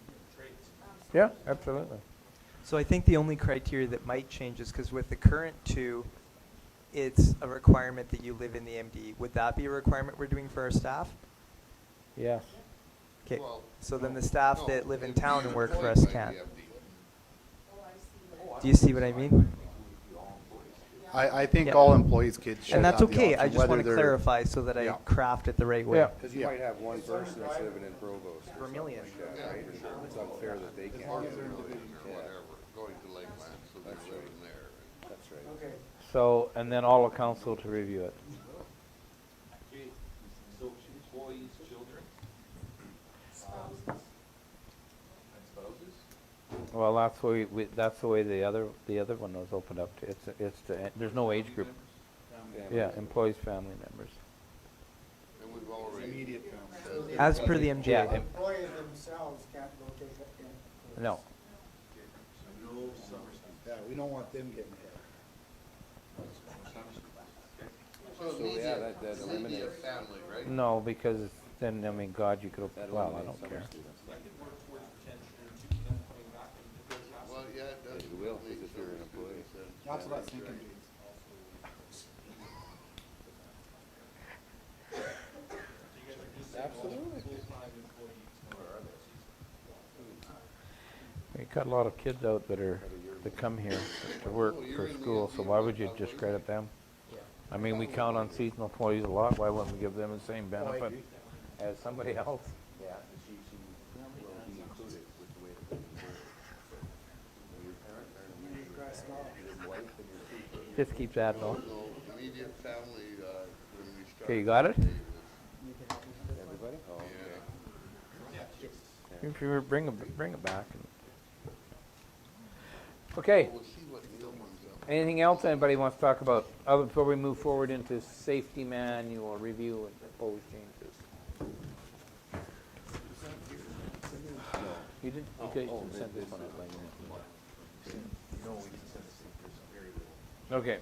be trades. Yeah, absolutely. So I think the only criteria that might change is because with the current two, it's a requirement that you live in the MD. Would that be a requirement we're doing for our staff? Yes. Okay, Well, so then the staff no, that live in it'd be town and work for employed us by can't. the MD. Do you see what I mean? I think Yeah. all employees kids should And that's have the okay, I option, just whether want to they're- clarify so that I Yeah. craft it the right way. Yeah. Because you might have one person that's living in Provost. or Vermilion. something like that, right? And it's unfair that they can't. Or get it. whatever, going to Lakeland, so they're That's living right. there. That's right. Okay. So, and then all of council to review it. Okay, so employees, children, Spouses. and spouses? Well, that's the way the other one was opened up to. There's no age group. Yeah, employees, family members. And we've already. Immediate family. As per the MGA. Yeah, Employees themselves can't go take it in. No. So no summer students. Yeah, we don't want them getting hit. So So, yeah, immediate, that immediate eliminates- family, right? No, because then, I mean, God, you could, That well, I eliminates don't summer care. students. That could work towards retention and keeping them coming back and it does have Well, some. yeah, it does. It will, Need because if you're an some employee. students, That's what I was thinking, James. So you guys are just saying all Absolutely. full-time employees. You got a lot of kids out that come here to work for school, so why would you discredit them? I mean, we count on seasonal employees a lot, why wouldn't we give them the same benefit as somebody else? Yeah, and she will be included with the way that they work. So your parent, or your wife and your two. Just keeps adding on. No, immediate family, when we started. Okay, you got it? Everybody? Oh, okay. If you bring it back. Okay, We'll see what Neil brings up. anything else anybody wants to talk about, other before we move forward into safety manual review and proposed changes? You didn't, okay, you sent this one out, like, Okay.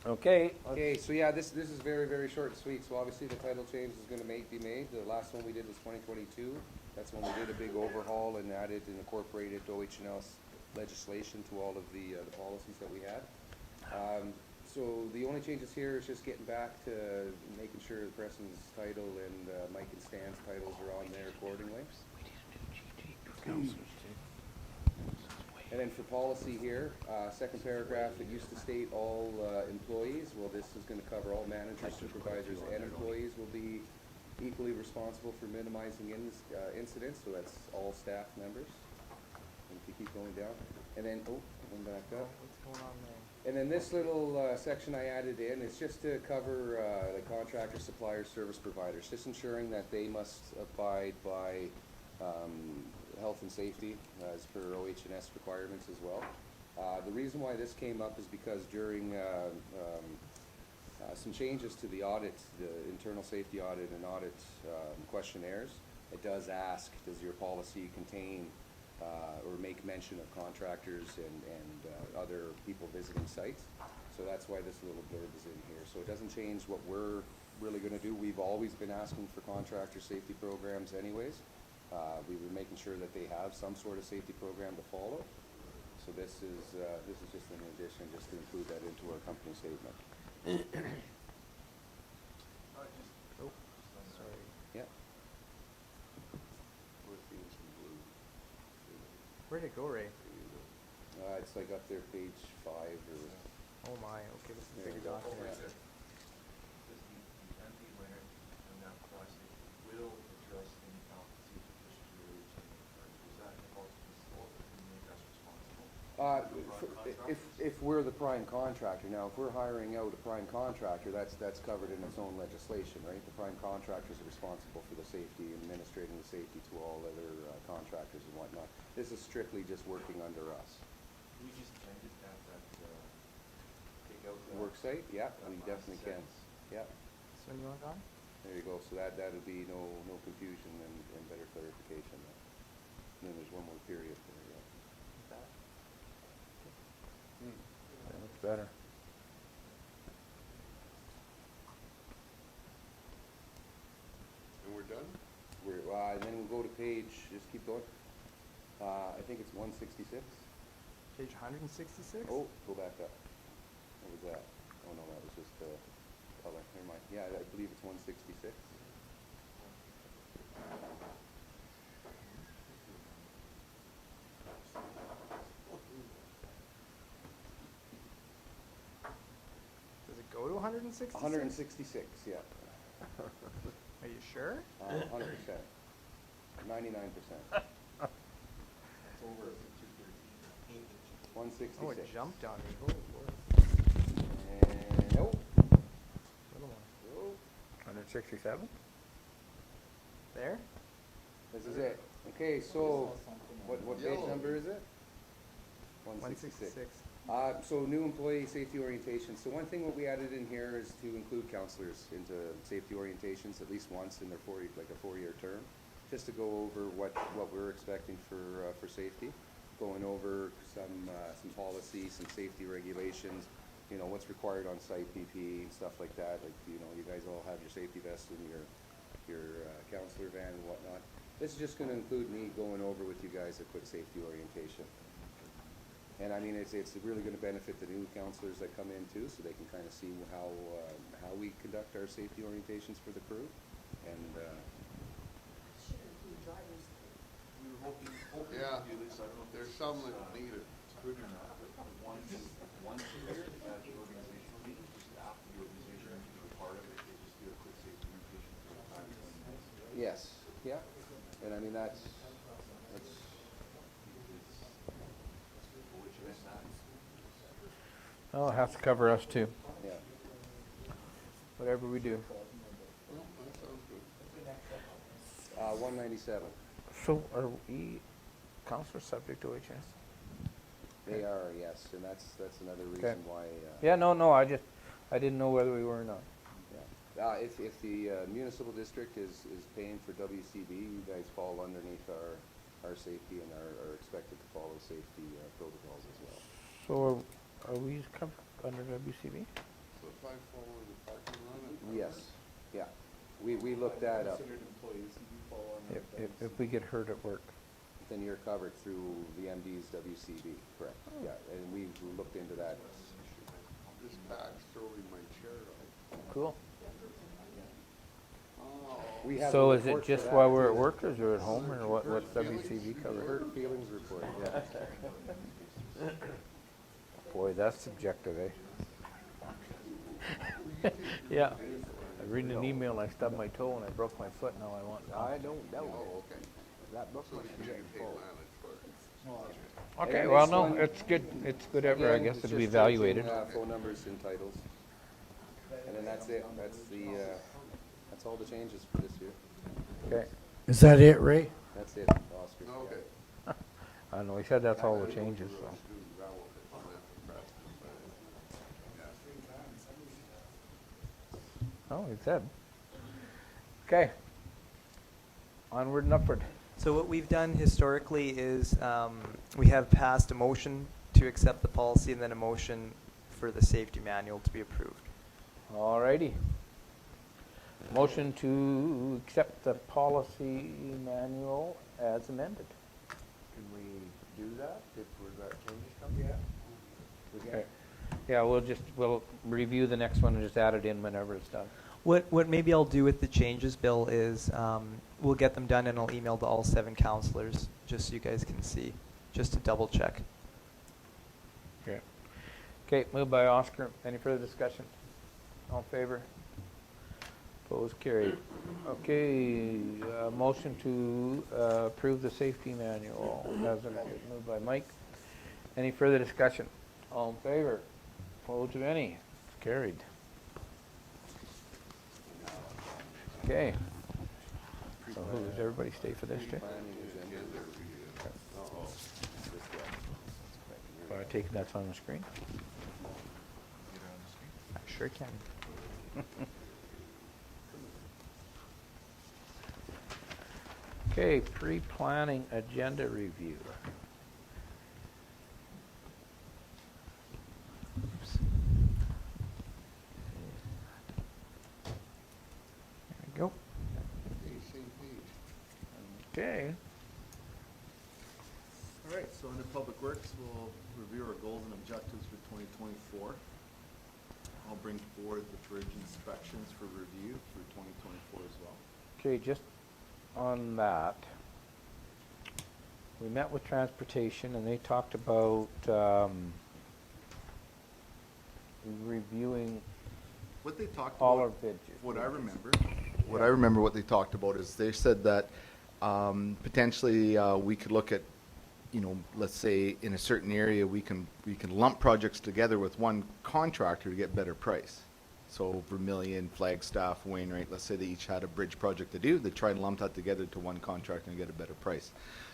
Okay, Okay, so yeah, this is very, very short and sweet. So obviously the title change is gonna be made. The last one we did was 2022. That's when we did a big overhaul and added and incorporated OH&L's legislation to all of the policies that we had. So the only changes here is just getting back to making sure Preston's title and Mike and Stan's titles are on there accordingly. And then for policy here, second paragraph, it used to state all employees. Well, this is gonna cover all managers, supervisors, and employees will be equally responsible for minimizing incidents, so that's all staff members. And if you keep going down, and then, one back up. What's going on there? And then this little section I added in, is just to cover the contractors, suppliers, service providers, just ensuring that they must abide by health and safety as per OH&S requirements as well. The reason why this came up is because during some changes to the audit, the internal safety audit and audit questionnaires, it does ask, does your policy contain or make mention of contractors and other people visiting sites? So that's why this little blurb is in here. So it doesn't change what we're really gonna do. We've always been asking for contractor safety programs anyways. We've been making sure that they have some sort of safety program to follow. So this is just an addition, just to include that into our company statement. Sorry. Yeah. We're seeing some blue. Where'd it go, Ray? It's like up there, page 5 or. Oh my, okay, this is a There bigger you go. document. Yeah. If we're the prime contractor, now, if we're hiring out a prime contractor, that's covered in its own legislation, right? The prime contractors are responsible for the safety, administrating the safety to all other contractors and whatnot. This is strictly just working under us. We just amended that, take out the. Work site, yeah, we definitely can, yeah. So you want on? There you go, so that would be no confusion and better clarification. And then there's one more period there, yeah. That looks better. And we're done? And then we'll go to page, just keep going. I think it's 166. Page 166? Oh, go back up. What was that? Oh, no, that was just color. Never mind. Yeah, I believe it's 166. Does it go to 166? 166, yeah. Are you sure? 100%. 99%. It's over 230. 166. Oh, it jumped on me. Oh, Lord. And, nope. Little one. Nope. 167? There? This is it. Okay, so, what page Yellow. number is it? 166. 166. So new employee safety orientation. So one thing what we added in here is to include counselors into safety orientations at least once in their like a 4-year term, just to go over what we're expecting for safety, going over some policies, some safety regulations, you know, what's required on site, PPE and stuff like that. Like, you know, you guys all have your safety vests in your counselor van and whatnot. This is just going to include me going over with you guys a quick safety orientation. And I mean, it's really going to benefit the new counselors that come in too, so they can kind of see how we conduct our safety orientations for the crew. And Should include drivers. We were hoping Yeah, to do this, I don't know if there's it's, some that need it. good or not, but once a year at the organization meeting, just after the organization meeting is part of it, they just do a quick safety orientation for the time. yes, yeah. And I mean, that's Which event that? Oh, it has to cover us too, yeah. whatever we do. Well, that sounds good. 197. So are we, counselors, subject to OHS? They are, yes, and that's another reason why. Yeah, no, I didn't know whether we were or not. Yeah. If the municipal district is paying for WCB, you guys fall underneath our safety and are expected to follow safety protocols as well. So are we covered under WCB? So if I follow the parking lot. Yes, yeah. We looked that up. Considered employees, you fall under If we get hurt at work? Then you're covered through the MD's WCB, correct? Oh. Yeah, and we looked into that. This bag's throwing my chair out. Cool. Oh. We have So a is it report for just that, while we're too. at work or is it at home or what's Hurt feelings? WCB cover? Hurt feelings report, yeah. Boy, that's subjective, eh? Yeah. I read an email and I stubbed my toe and I broke my foot, now I want. I don't know. Oh, okay. That book So must be you getting pay full. mileage for it. Okay, And well, this no, one- it's good ever, I Again, guess, it's it'll be just changing, evaluated. Phone numbers and titles. And then that's it. That's all the changes for this year. Okay, Is that it, Ray? That's it, Oscar. yeah. Okay. I don't know, he said that's all the changes, so. Oh, he said. Okay. Onward and upward. So what we've done historically is we have passed a motion to accept the policy and then a motion for the safety manual to be approved. Alrighty. Motion to accept the policy manual as amended. Can we do that if we're got changes coming? Yeah. Okay. Yeah, we'll review the next one and just add it in whenever it's done. What maybe I'll do with the changes, Bill, is we'll get them done and I'll email to all 7 counselors just so you guys can see, just to double check. Okay. Okay, moved by Oscar. Any further discussion? All in favor? Opposed, carried. Okay, motion to approve the safety manual as amended. Moved by Mike. Any further discussion? All in favor? Opposed of any? Carried. Okay. So who, does everybody stay for this, Jay? I take it that's on the screen? I sure can. Okay, pre-planning agenda review. Oops. There we go. Okay. All right, so under Public Works, we'll review our goals and objectives for 2024. I'll bring forward the bridge inspections for review for 2024 as well. Okay, just on that, we met with transportation and they talked about reviewing What they talked all about, our bridges. what I remember what they talked about is they said that potentially we could look at, you know, let's say in a certain area we can lump projects together with one contractor to get better price. So Vermilion, Flagstaff, Wainwright, let's say they each had a bridge project to do, they try and lump that together to one contractor and get a better price.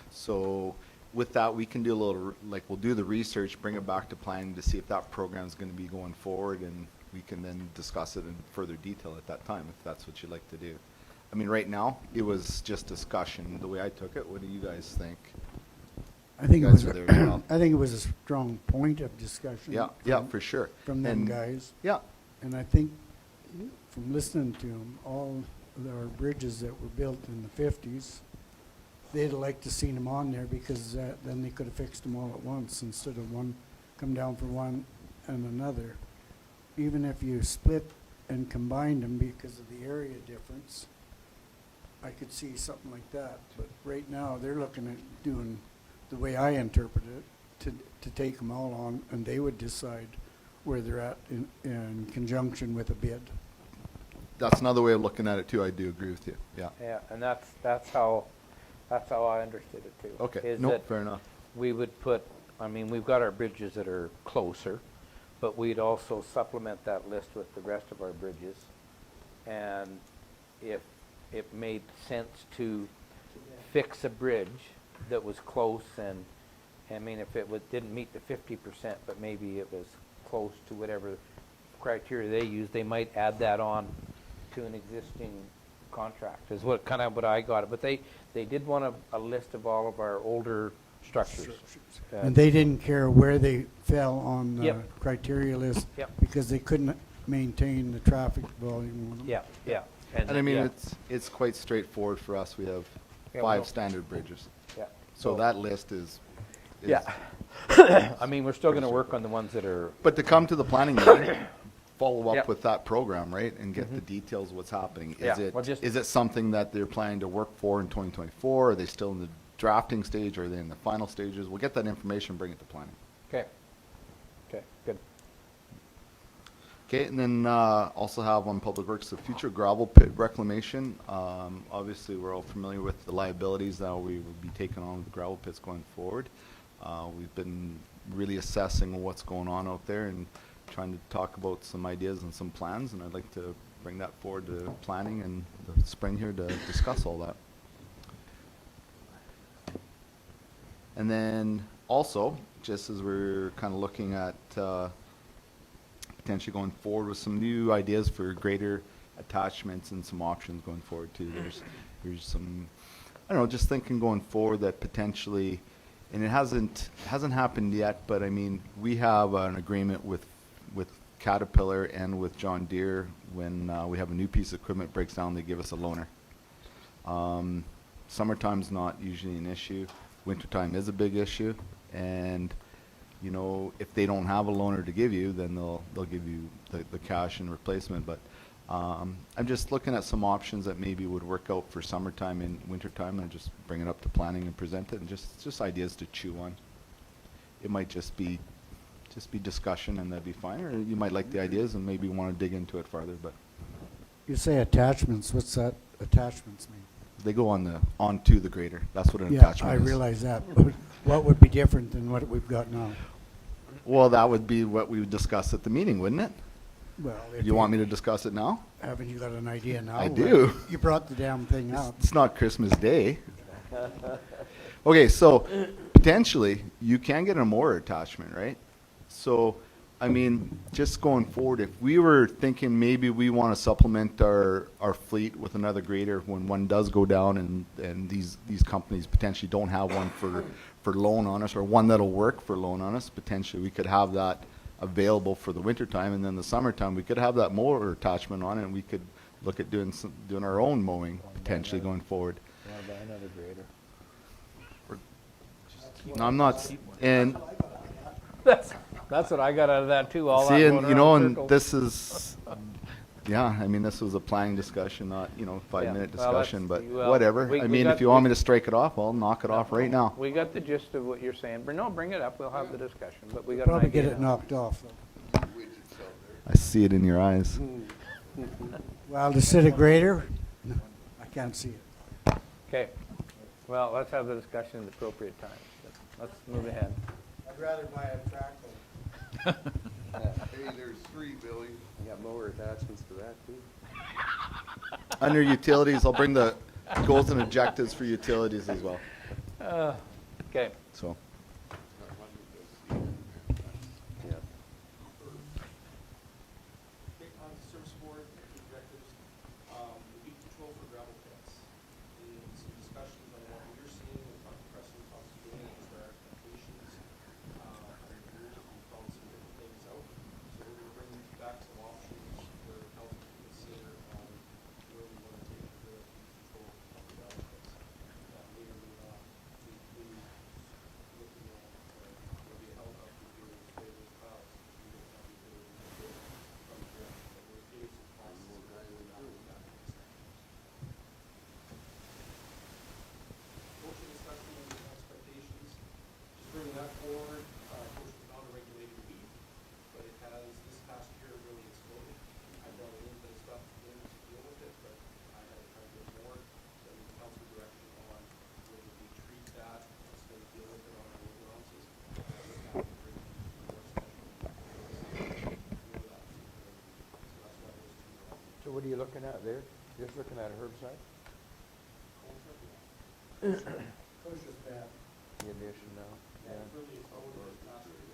So with that, we can do a little, like, we'll do the research, bring it back to planning to see if that program is going to be going forward, and we can then discuss it in further detail at that time, if that's what you'd like to do. I mean, right now, it was just discussion, the way I took it. What do you guys think? I think You it guys was, were there as well. I think it was a strong point of discussion. Yeah, yeah, for sure. From them And- guys. Yeah, And I think from listening to them, all of our bridges that were built in the 50s, they'd like to seen them on there because then they could have fixed them all at once instead of one come down for one and another. Even if you split and combined them because of the area difference, I could see something like that. But right now, they're looking at doing the way I interpret it, to take them all on, and they would decide where they're at in conjunction with a bid. that's another way of looking at it too. I do agree with you. Yeah. Yeah, and that's how I understood it too. Okay. Is Nope, that fair enough. we would put, I mean, we've got our bridges that are closer, but we'd also supplement that list with the rest of our bridges. And if it made sense to fix a bridge that was close and, I mean, if it didn't meet the 50%, but maybe it was close to whatever criteria they use, they might add that on to an existing contract, is what kind of what I got it. But they did want a list of all of our older structures. And they didn't care where they fell on the Yep. criteria list Yep. because they couldn't maintain the traffic volume on them. Yeah, yeah. And I mean, yeah. it's quite straightforward for us. We have Yeah, 5 well- standard bridges. Yeah. So that list is. Yeah. I mean, we're still gonna work on the ones that are, But to come to the planning meeting, follow Yep. up with that program, right, and get the details of what's happening. Yeah, Is it, well, just- is it something that they're planning to work for in 2024? Are they still in the drafting stage? Are they in the final stages? We'll get that information, bring it to planning. okay. Okay, good. Okay, and then also have on Public Works the future gravel pit reclamation. Obviously, we're all familiar with the liabilities that we will be taking on with the gravel pits going forward. We've been really assessing what's going on out there and trying to talk about some ideas and some plans, and I'd like to bring that forward to planning in the spring here to discuss all that. And then also, just as we're kind of looking at potentially going forward with some new ideas for greater attachments and some options going forward too. There's some, I don't know, just thinking going forward that potentially, and it hasn't happened yet, but I mean, we have an agreement with Caterpillar and with John Deere. When we have a new piece of equipment breaks down, they give us a loaner. Summertime's not usually an issue. Wintertime is a big issue, and you know, if they don't have a loaner to give you, then they'll give you the cash and replacement. But I'm just looking at some options that maybe would work out for summertime and wintertime, and just bring it up to planning and present it, and just ideas to chew on. It might just be discussion, and that'd be fine, or you might like the ideas and maybe want to dig into it further. But You say attachments, what's that attachments mean? They go onto the grader. That's what an Yeah, attachment I is. realize that, but what would be different than what we've got now? Well, that would be what we would discuss at the meeting, wouldn't it? Well, if You want me to discuss it now? Haven't you got an idea now? I do. You brought the damn thing up. It's not Christmas Day. Okay, so potentially you can get a mower attachment, right? So, I mean, just going forward, if we were thinking maybe we want to supplement our fleet with another grader when one does go down and these companies potentially don't have one for loan on us, or one that'll work for loan on us, potentially we could have that available for the winter time, and then the summertime we could have that mower attachment on it, and we could look at doing our own mowing potentially going forward. Want to buy another grader? No, I'm not, and That's what I got out of that too, all that see, going and you know, around and circles. this is, yeah, I mean, this was a planning discussion, not, 5-minute well, that's- discussion, but well, whatever. we I mean, got- if you want me to strike it off, I'll knock it off right now. We got the gist of what you're saying. No, bring it up, we'll have the discussion, but we got an Probably get idea it now. knocked off, though. I see it in your eyes. Well, to sit a grader, no, I can't see it. Okay, well, let's have the discussion at the appropriate time. Let's move ahead. I'd rather buy a tractor. Hey, there's 3, Billy. You got mower attachments for that too? Under utilities, I'll bring the goals and objectives for utilities as well, Okay, so. Yeah. Okay, on the service board objectives, weed control for gravel pits. And some discussions on what we're seeing with Dr. Preston, Thompson, doing is our expectations. Our years, we found some different things out. So we're gonna bring back some options for council to consider on where we wanna take the weed control of the gravel pits. That may or may not include looking at, maybe a helicopter view of spray those piles. We don't have the ability to do it from the ground, but we're getting some costs. Motion discussion and expectations, just bringing that forward, coach is not a regulated weed, but it has, this past year, really exploded. I brought a little bit of stuff in to deal with it, but I had to try to get more, so the council direction on whether we treat that, instead of deal with it on our own allowances. So what are you looking at there? Just looking at a herbicide? Push is bad. The addition now?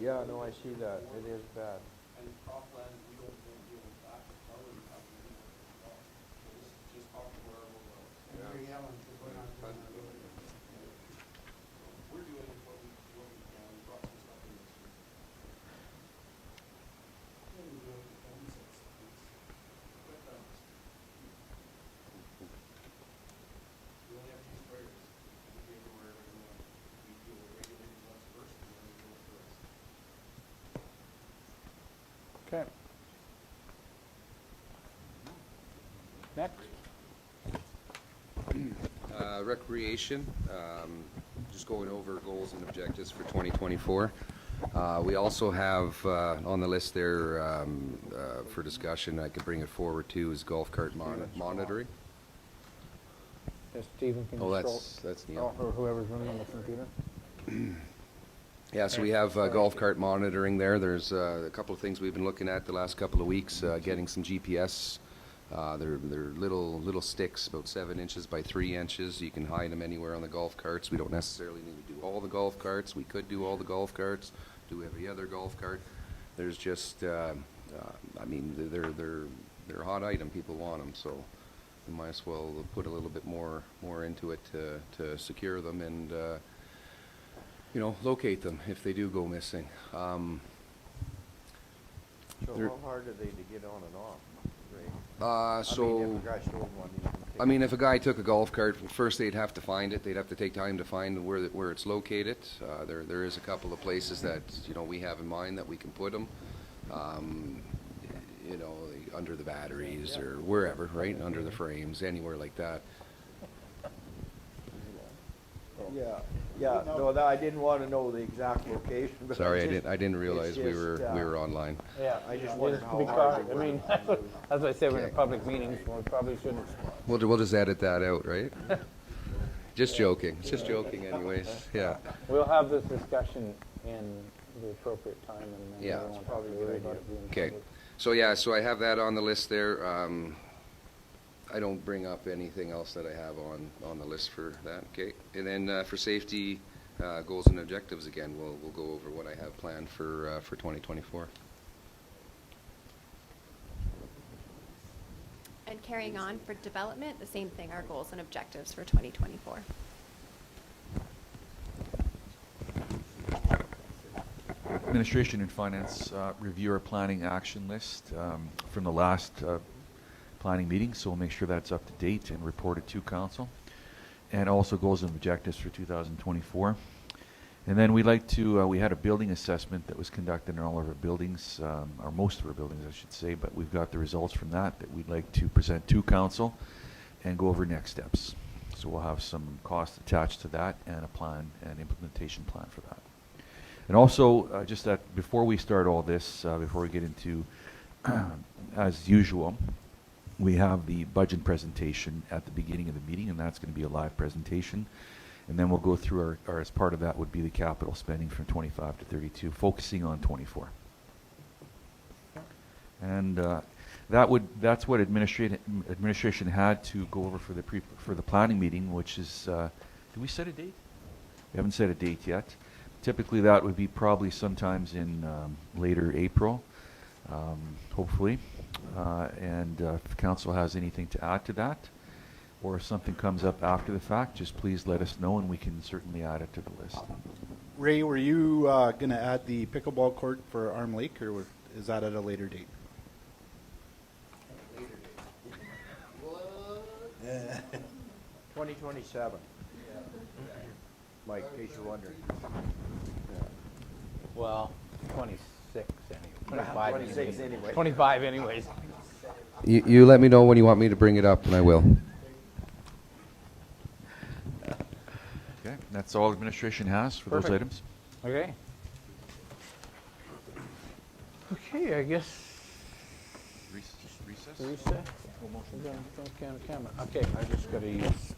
Yeah, no, I see that. It is bad. And cropland, we don't deal with that, our own have to deal with it at all. So this is just talking about our own wells. We're yelling, 'cause we're not doing our own. We're doing what we can, we brought some stuff in this year. We do it with fences. But, we only have 2 sprayers. We can go wherever we want. We deal with regulated ones first, and then we go with the rest. okay. Next. Recreation, just going over goals and objectives for 2024. We also have on the list there for discussion, I could bring it forward too, is golf cart monitoring. Yes, Stephen can Oh, scroll. that's the, Or whoever's running on the computer. yeah, so we have golf cart monitoring there. There's a couple of things we've been looking at the last couple of weeks, getting some GPS. They're little sticks, about 7 inches by 3 inches. You can hide them anywhere on the golf carts. We don't necessarily need to do all the golf carts. We could do all the golf carts, do every other golf cart. There's just, I mean, they're a hot item. People want them, so we might as well put a little bit more into it to secure them and locate them if they do go missing. So how hard are they to get on and off, Ray? I mean, if a guy stole one, you can take I mean, if a guy took a golf cart, first they'd have to find it. They'd have to take time to find where it's located. There is a couple of places that we have in mind that we can put them. Under the batteries or wherever, right under the frames, anywhere like that. Yeah, no, I didn't want to know the exact location, but. Sorry, I just- didn't realize it's we just, were online. Yeah. I just wondered how Be hard cau- they I mean, were. as I said, we're in a public meeting, so we probably shouldn't. We'll just edit that out, right? Just joking, just joking anyways, yeah. We'll have this discussion in the appropriate time, and then Yeah. we won't have to worry about it being Okay, public. so yeah, so I have that on the list there. I don't bring up anything else that I have on the list for that, okay? And then for safety, goals and objectives, again, we'll go over what I have planned for 2024. And carrying on for development, the same thing, our goals and objectives for 2024. Administration and Finance review our planning action list from the last planning meeting, so we'll make sure that's up to date and reported to council. And also goals and objectives for 2024. And then we had a building assessment that was conducted in all of our buildings, or most of our buildings, I should say, but we've got the results from that we'd like to present to council and go over next steps. So we'll have some costs attached to that and a plan, an implementation plan for that. And also, just that before we start all this, before we get into, as usual, we have the budget presentation at the beginning of the meeting, and that's going to be a live presentation. And then we'll go through our as part of that would be the capital spending from 25 to 32, focusing on 24. And that's what administration had to go over for the planning meeting, which is, did we set a date? We haven't set a date yet. Typically, that would be probably sometimes in later April, hopefully. And if council has anything to add to that, or if something comes up after the fact, just please let us know and we can certainly add it to the list. Ray, were you going to add the pickleball court for Arm Lake, or is that at a later date? 2027. Mike, in case you're wondering. Well, 26 anyway, 25 26 anyway. 25 anyways. You let me know when you want me to bring it up, and I will. Okay, that's all administration has for those Perfect. items. Okay. Okay, I guess Recess? recess. Okay, I just got to use.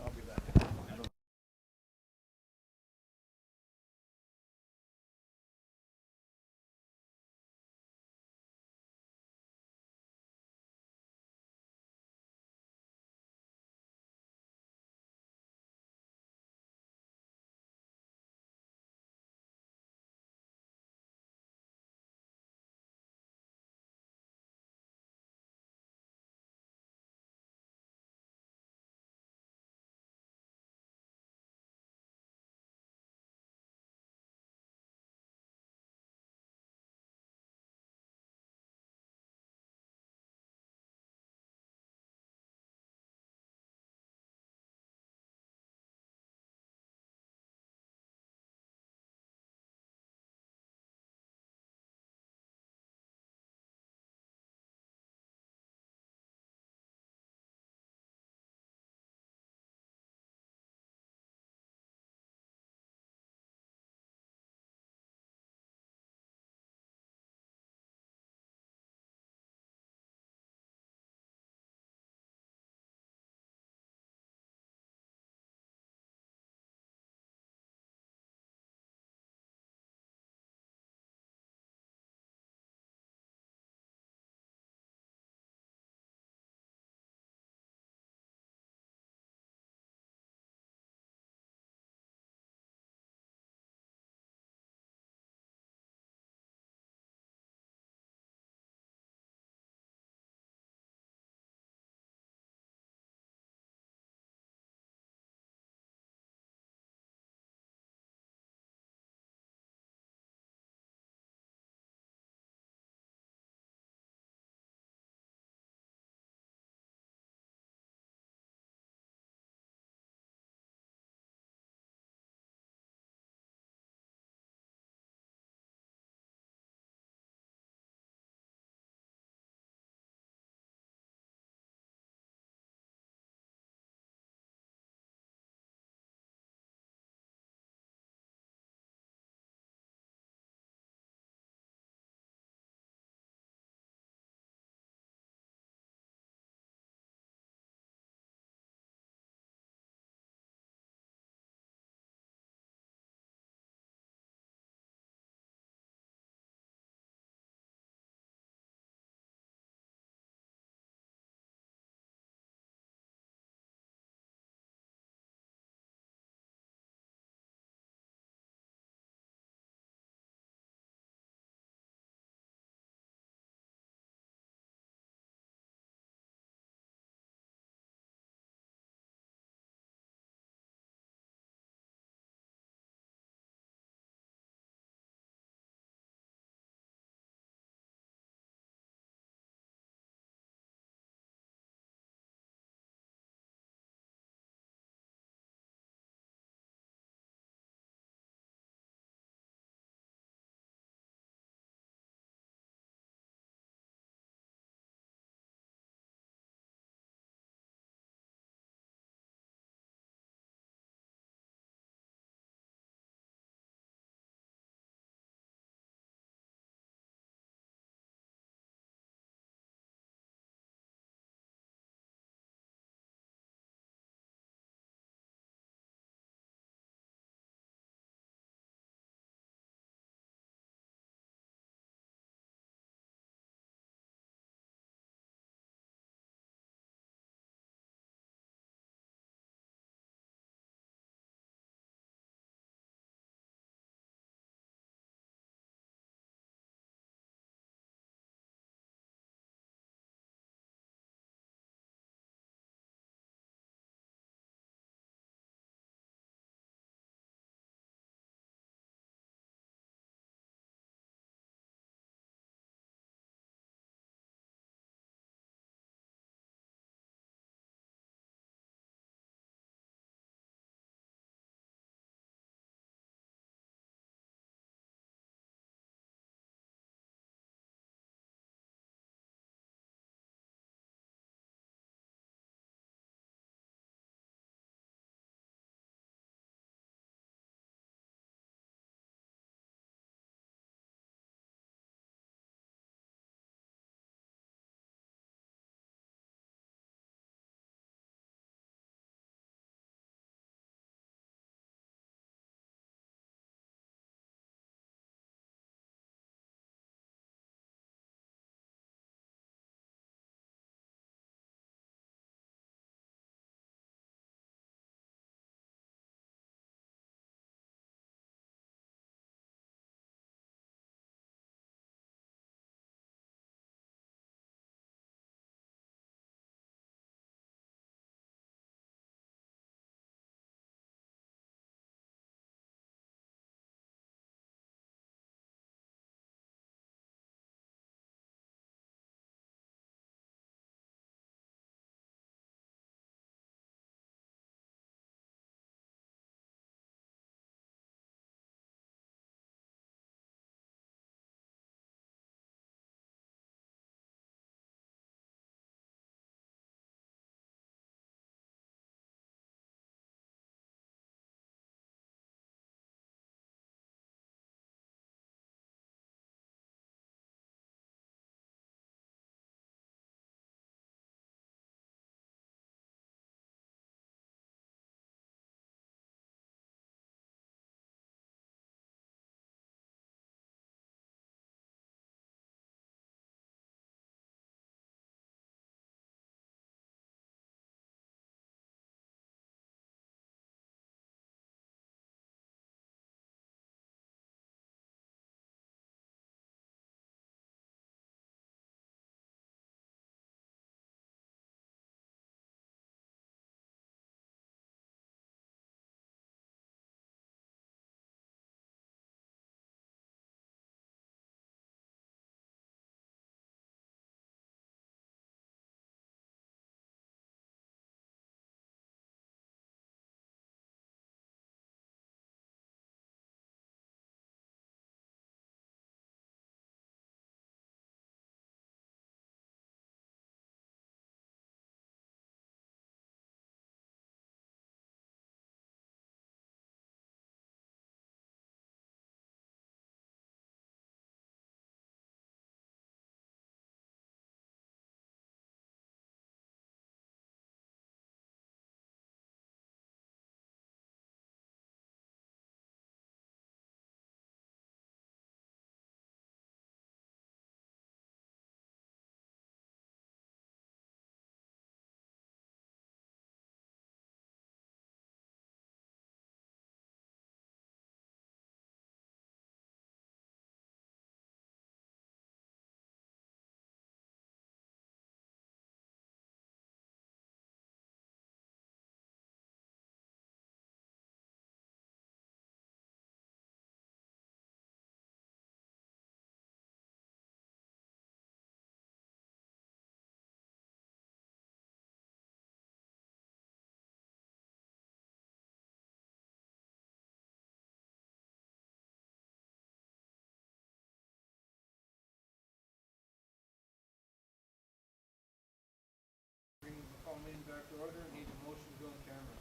meeting back to order. Need a motion to go on camera.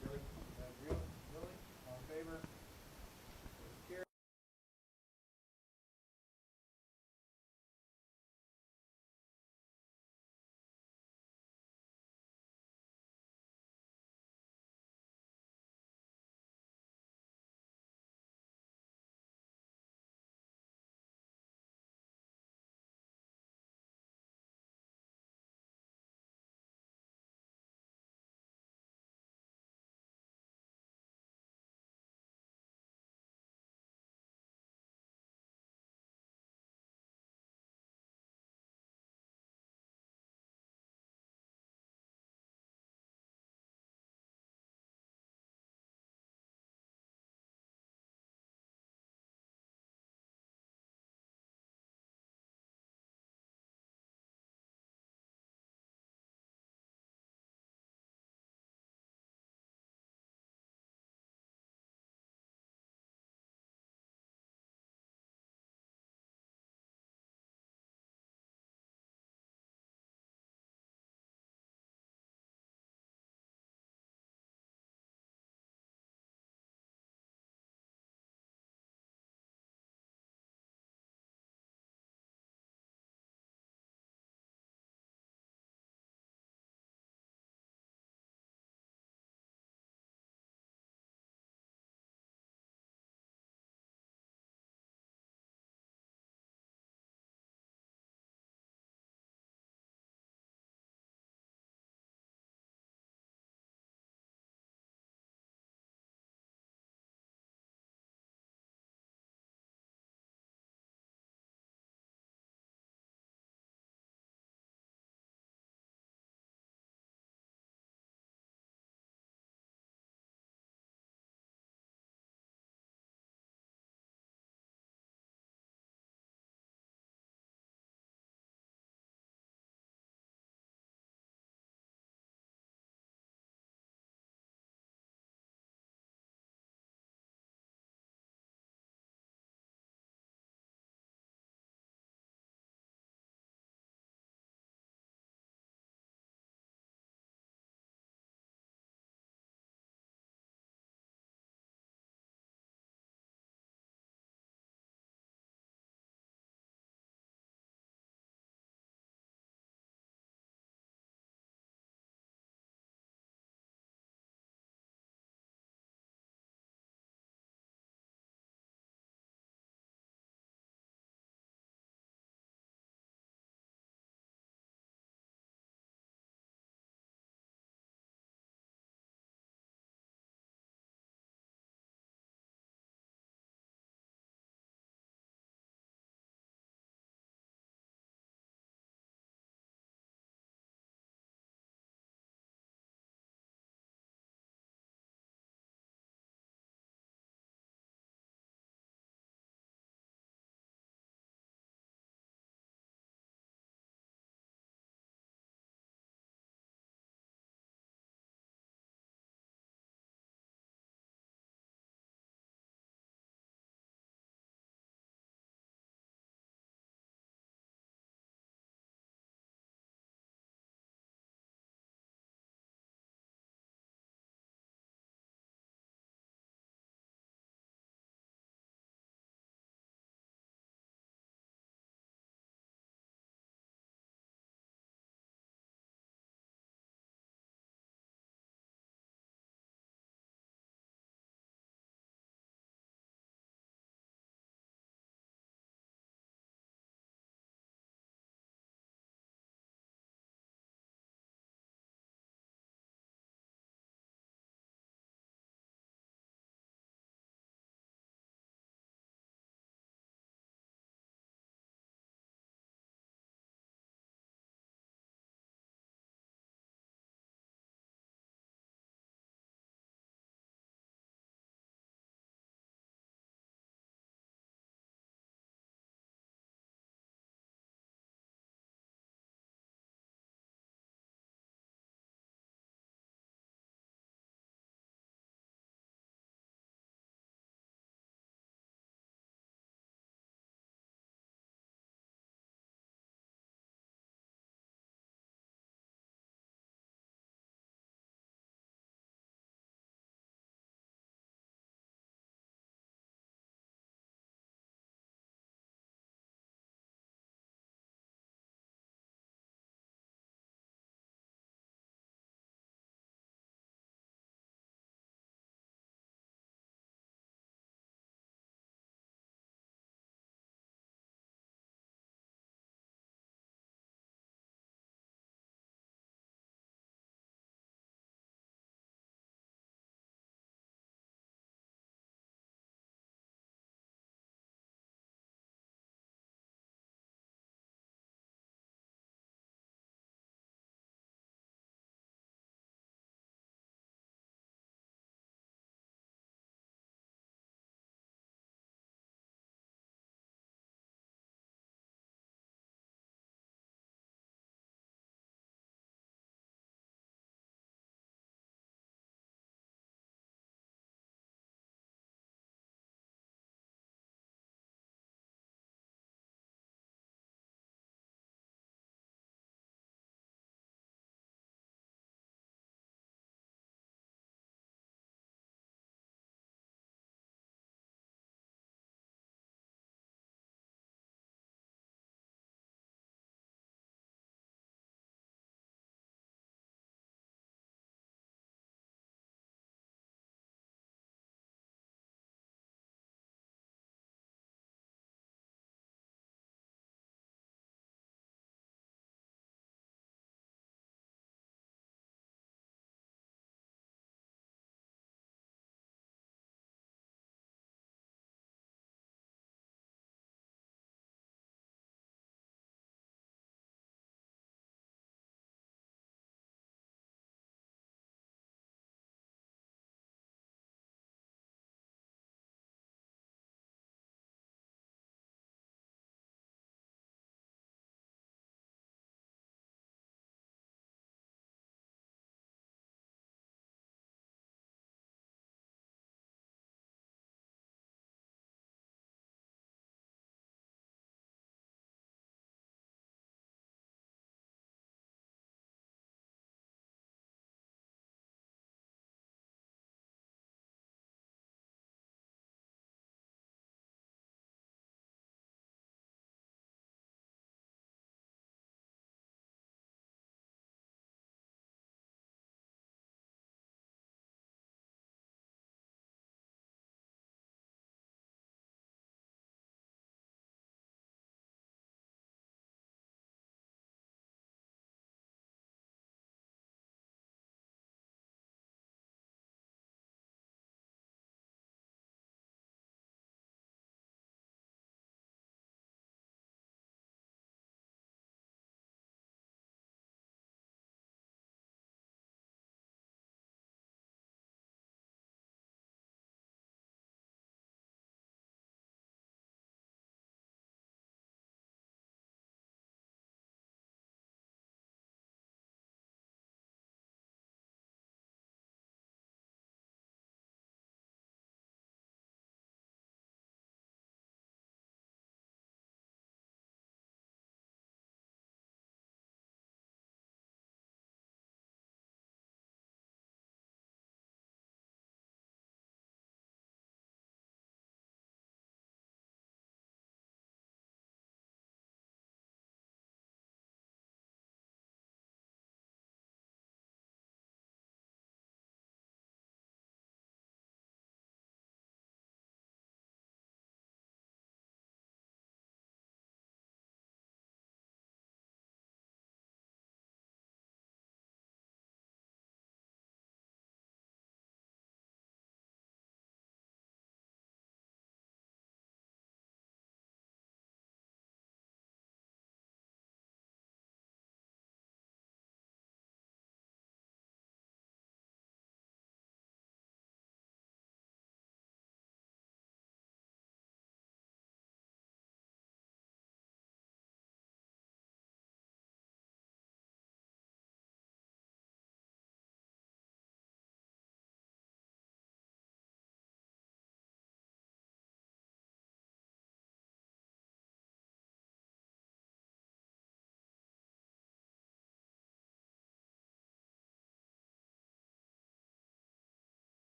Really? Really? All in favor?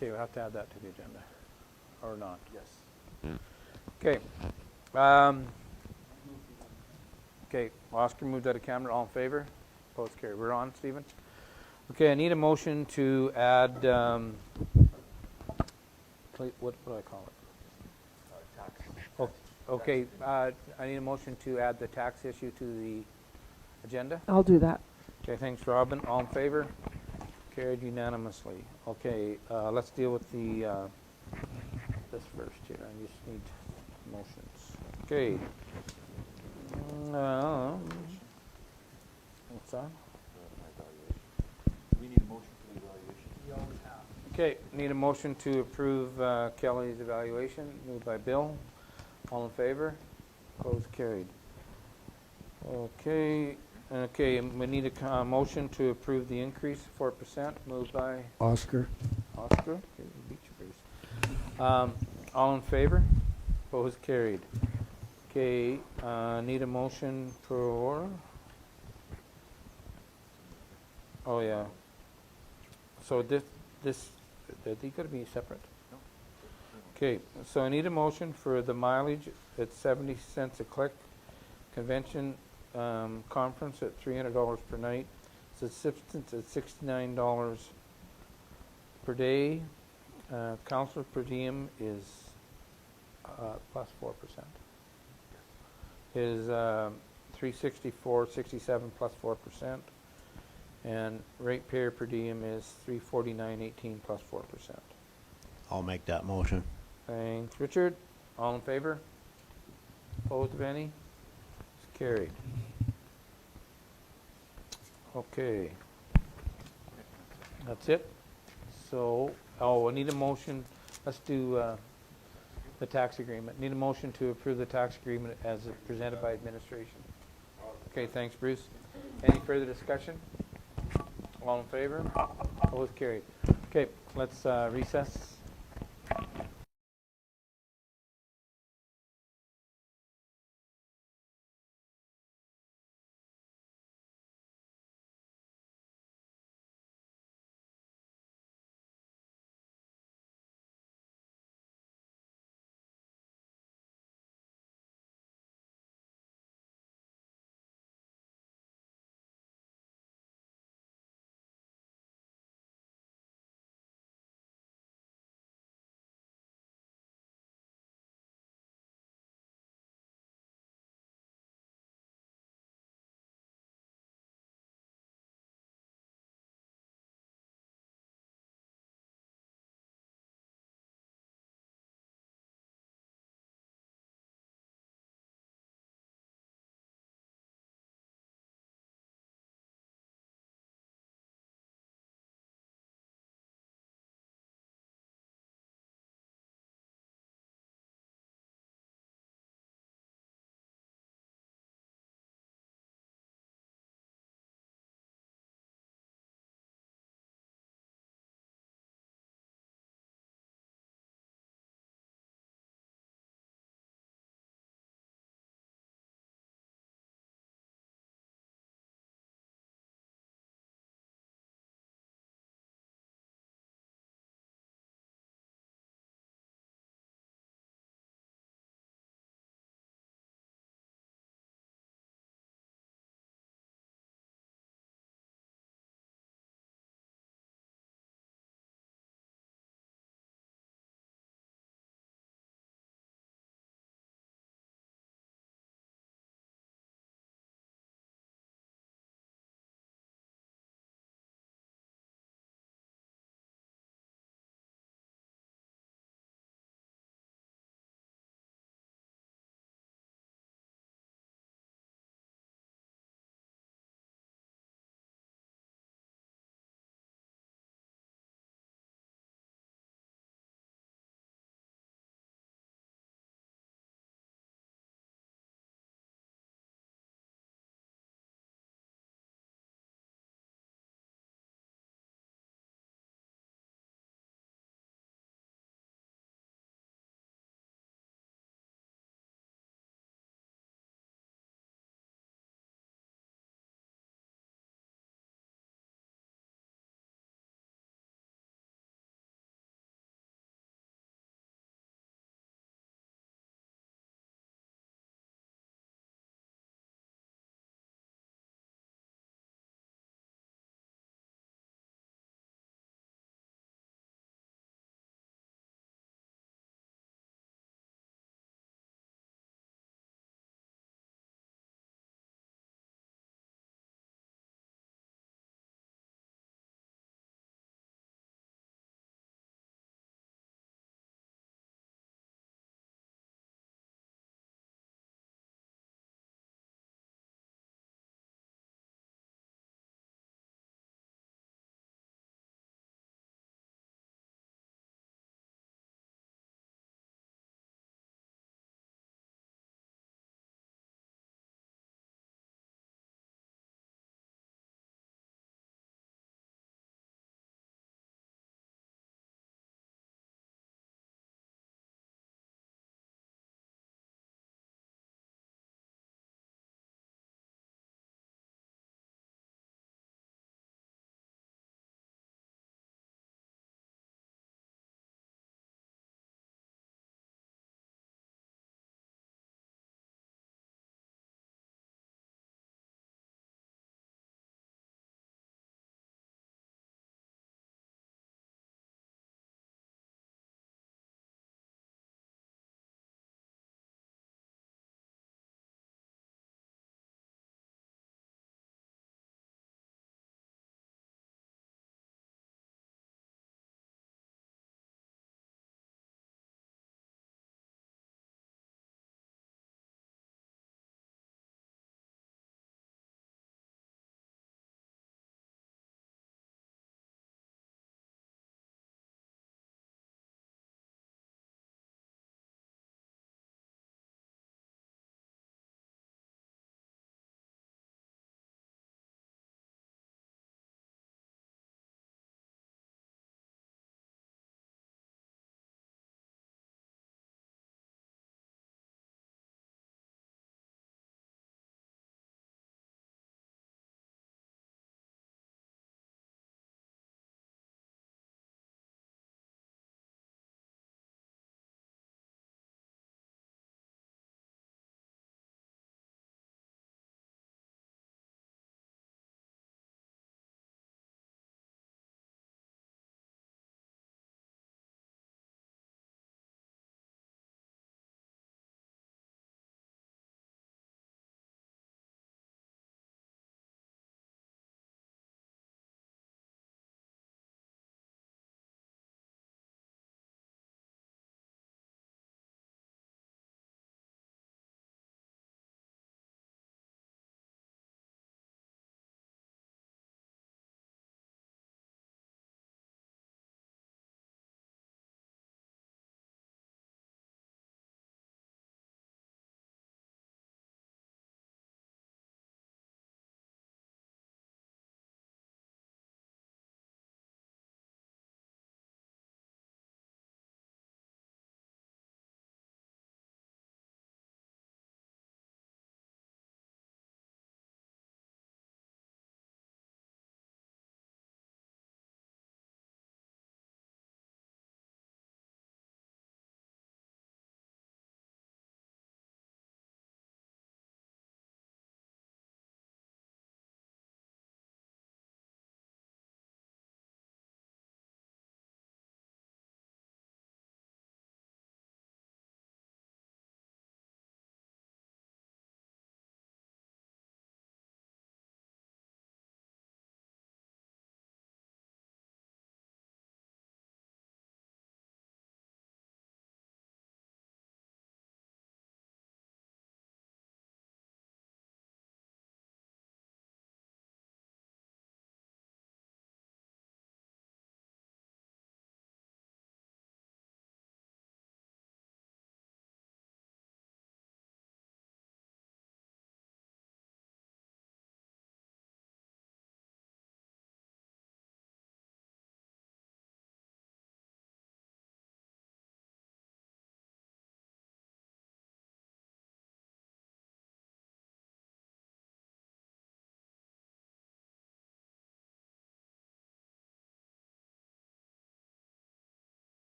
Okay, we'll have to add that to the agenda, or not. Yes. Okay. Okay, Oscar moved out of camera, all in favor? Opposed, carried. We're on, Stephen? Okay, I need a motion to add, what do I call it? Oh, okay, I need a motion to add the tax issue to the agenda. I'll do that. Okay, thanks, Robin. All in favor? Carried unanimously. Okay, let's deal with the, this first here. I just need motions. Okay. What's that? We need a motion for the evaluation. We always have. Okay, need a motion to approve Kelly's evaluation. Moved by Bill. All in favor? Opposed, carried. Okay, we need a motion to approve the increase, 4%. Moved by Oscar? Oscar. Okay, you beat you, Bruce. All in favor? Opposed, carried. Okay, need a motion for, oh yeah. So this, are they gonna be separate? Okay, so I need a motion for the mileage at 70 cents a click, convention, conference at $300 per night, subsistence at $69 per day, counselor per diem is, plus 4%. Is $364.67 plus 4%, and ratepayer per diem is $349.18 plus 4%. I'll make that motion. Thanks, Richard. All in favor? Opposed of any? It's carried. Okay. That's it. So, I need a motion. Let's do the tax agreement. Need a motion to approve the tax agreement as presented by administration. Okay, thanks, Bruce. Any further discussion? All in favor? Opposed, carried. Okay, let's recess.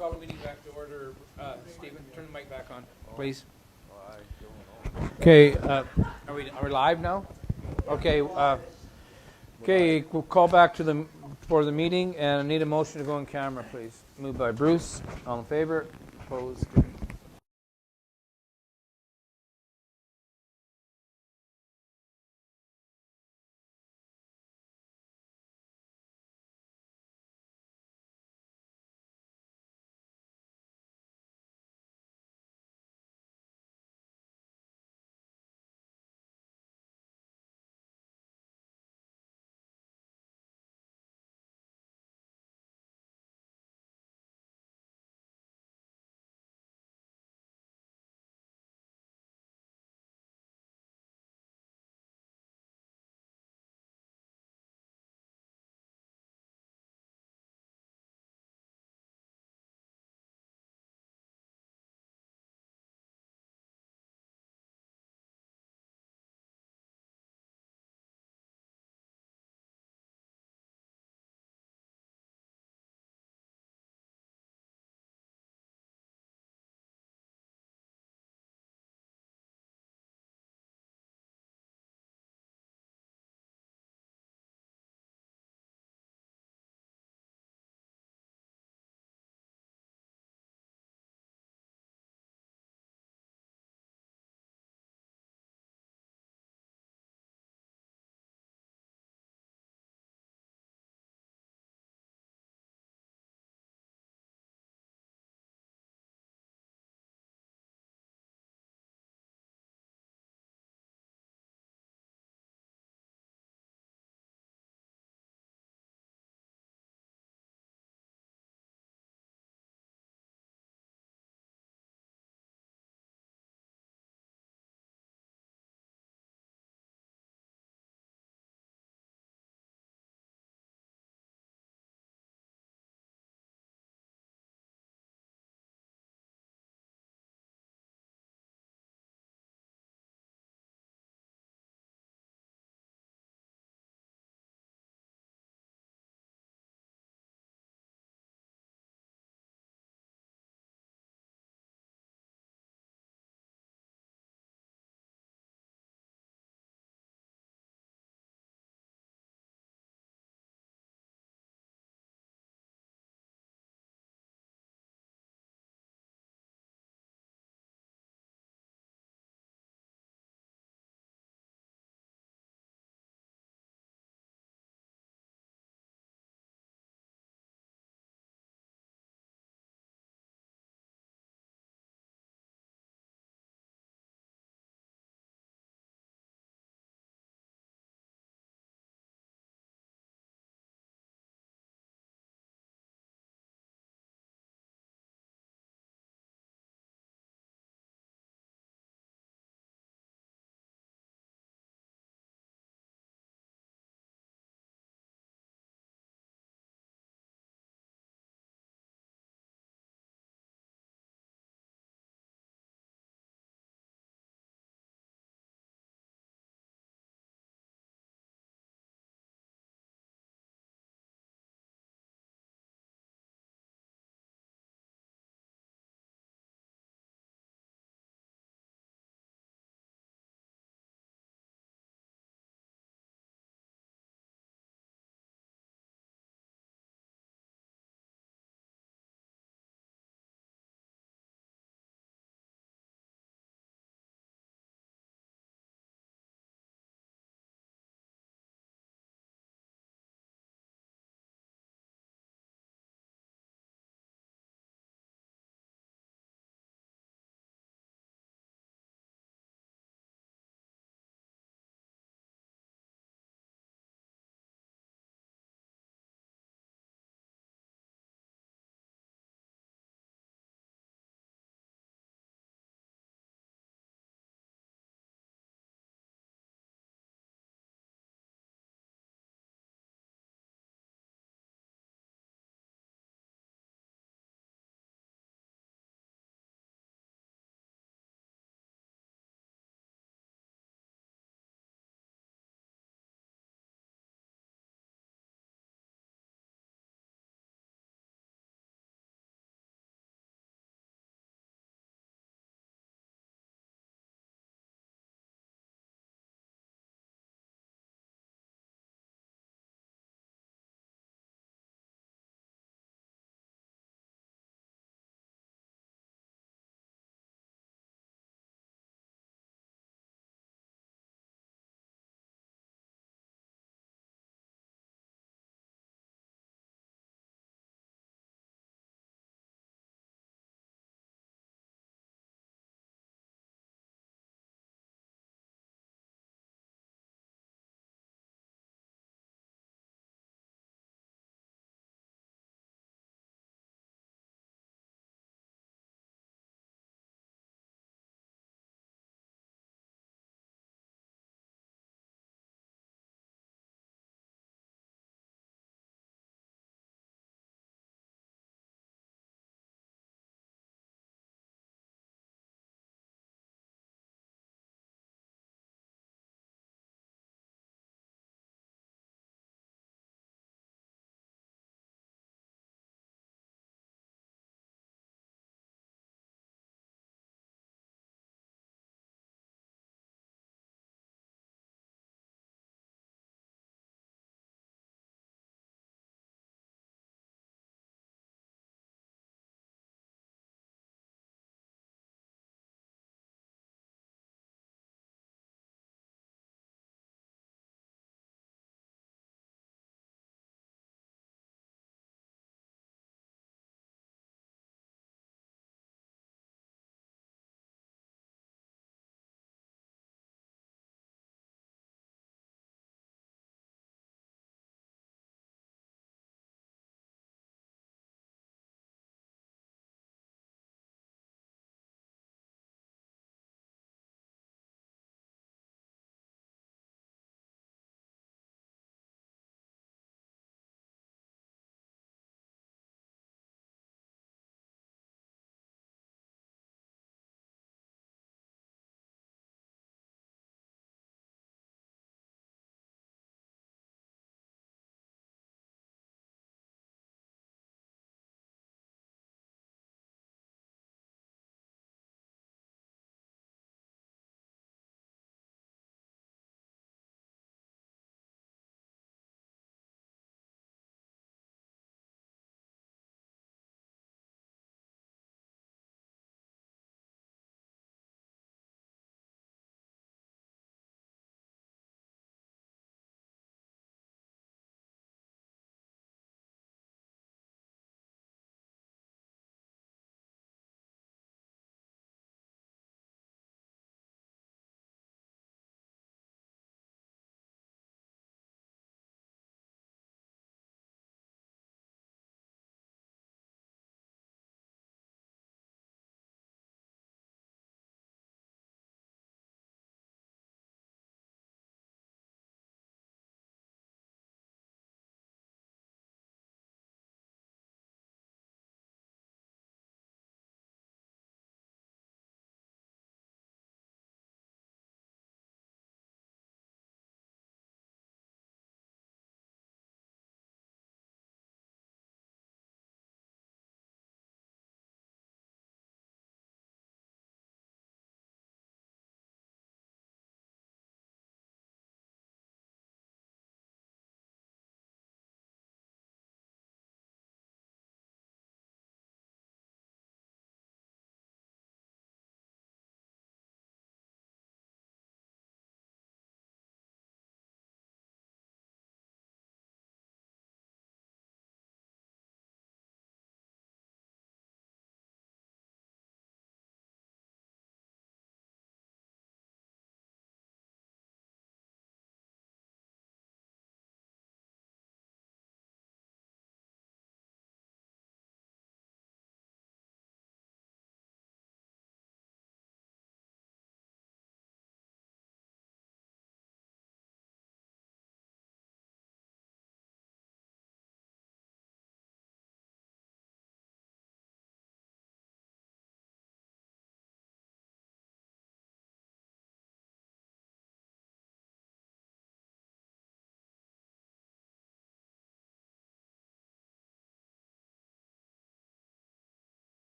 call the meeting back to order. Stephen, turn the mic back on, please. Okay, are we live now? Okay, okay, we'll call back to for the meeting, and I need a motion to go on camera, please. Moved by Bruce. All in favor? Opposed?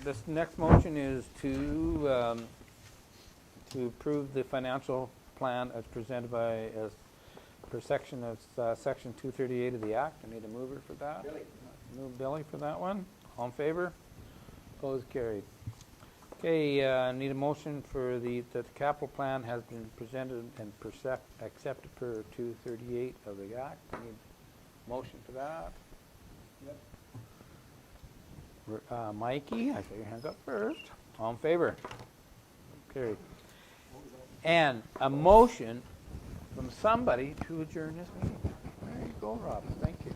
this next motion is to approve the financial plan as presented by, as per section of, section 238 of the Act. I need a mover for that. Billy. Move Billy for that one. All in favor? Opposed, carried. Okay, need a motion for that the capital plan has been presented and accepted per 238 of the Act. I need a motion for that. Yep. Mikey, I saw your hand up first. All in favor? Carried. And a motion from somebody to adjourn this meeting. There you go, Robin. Thank you.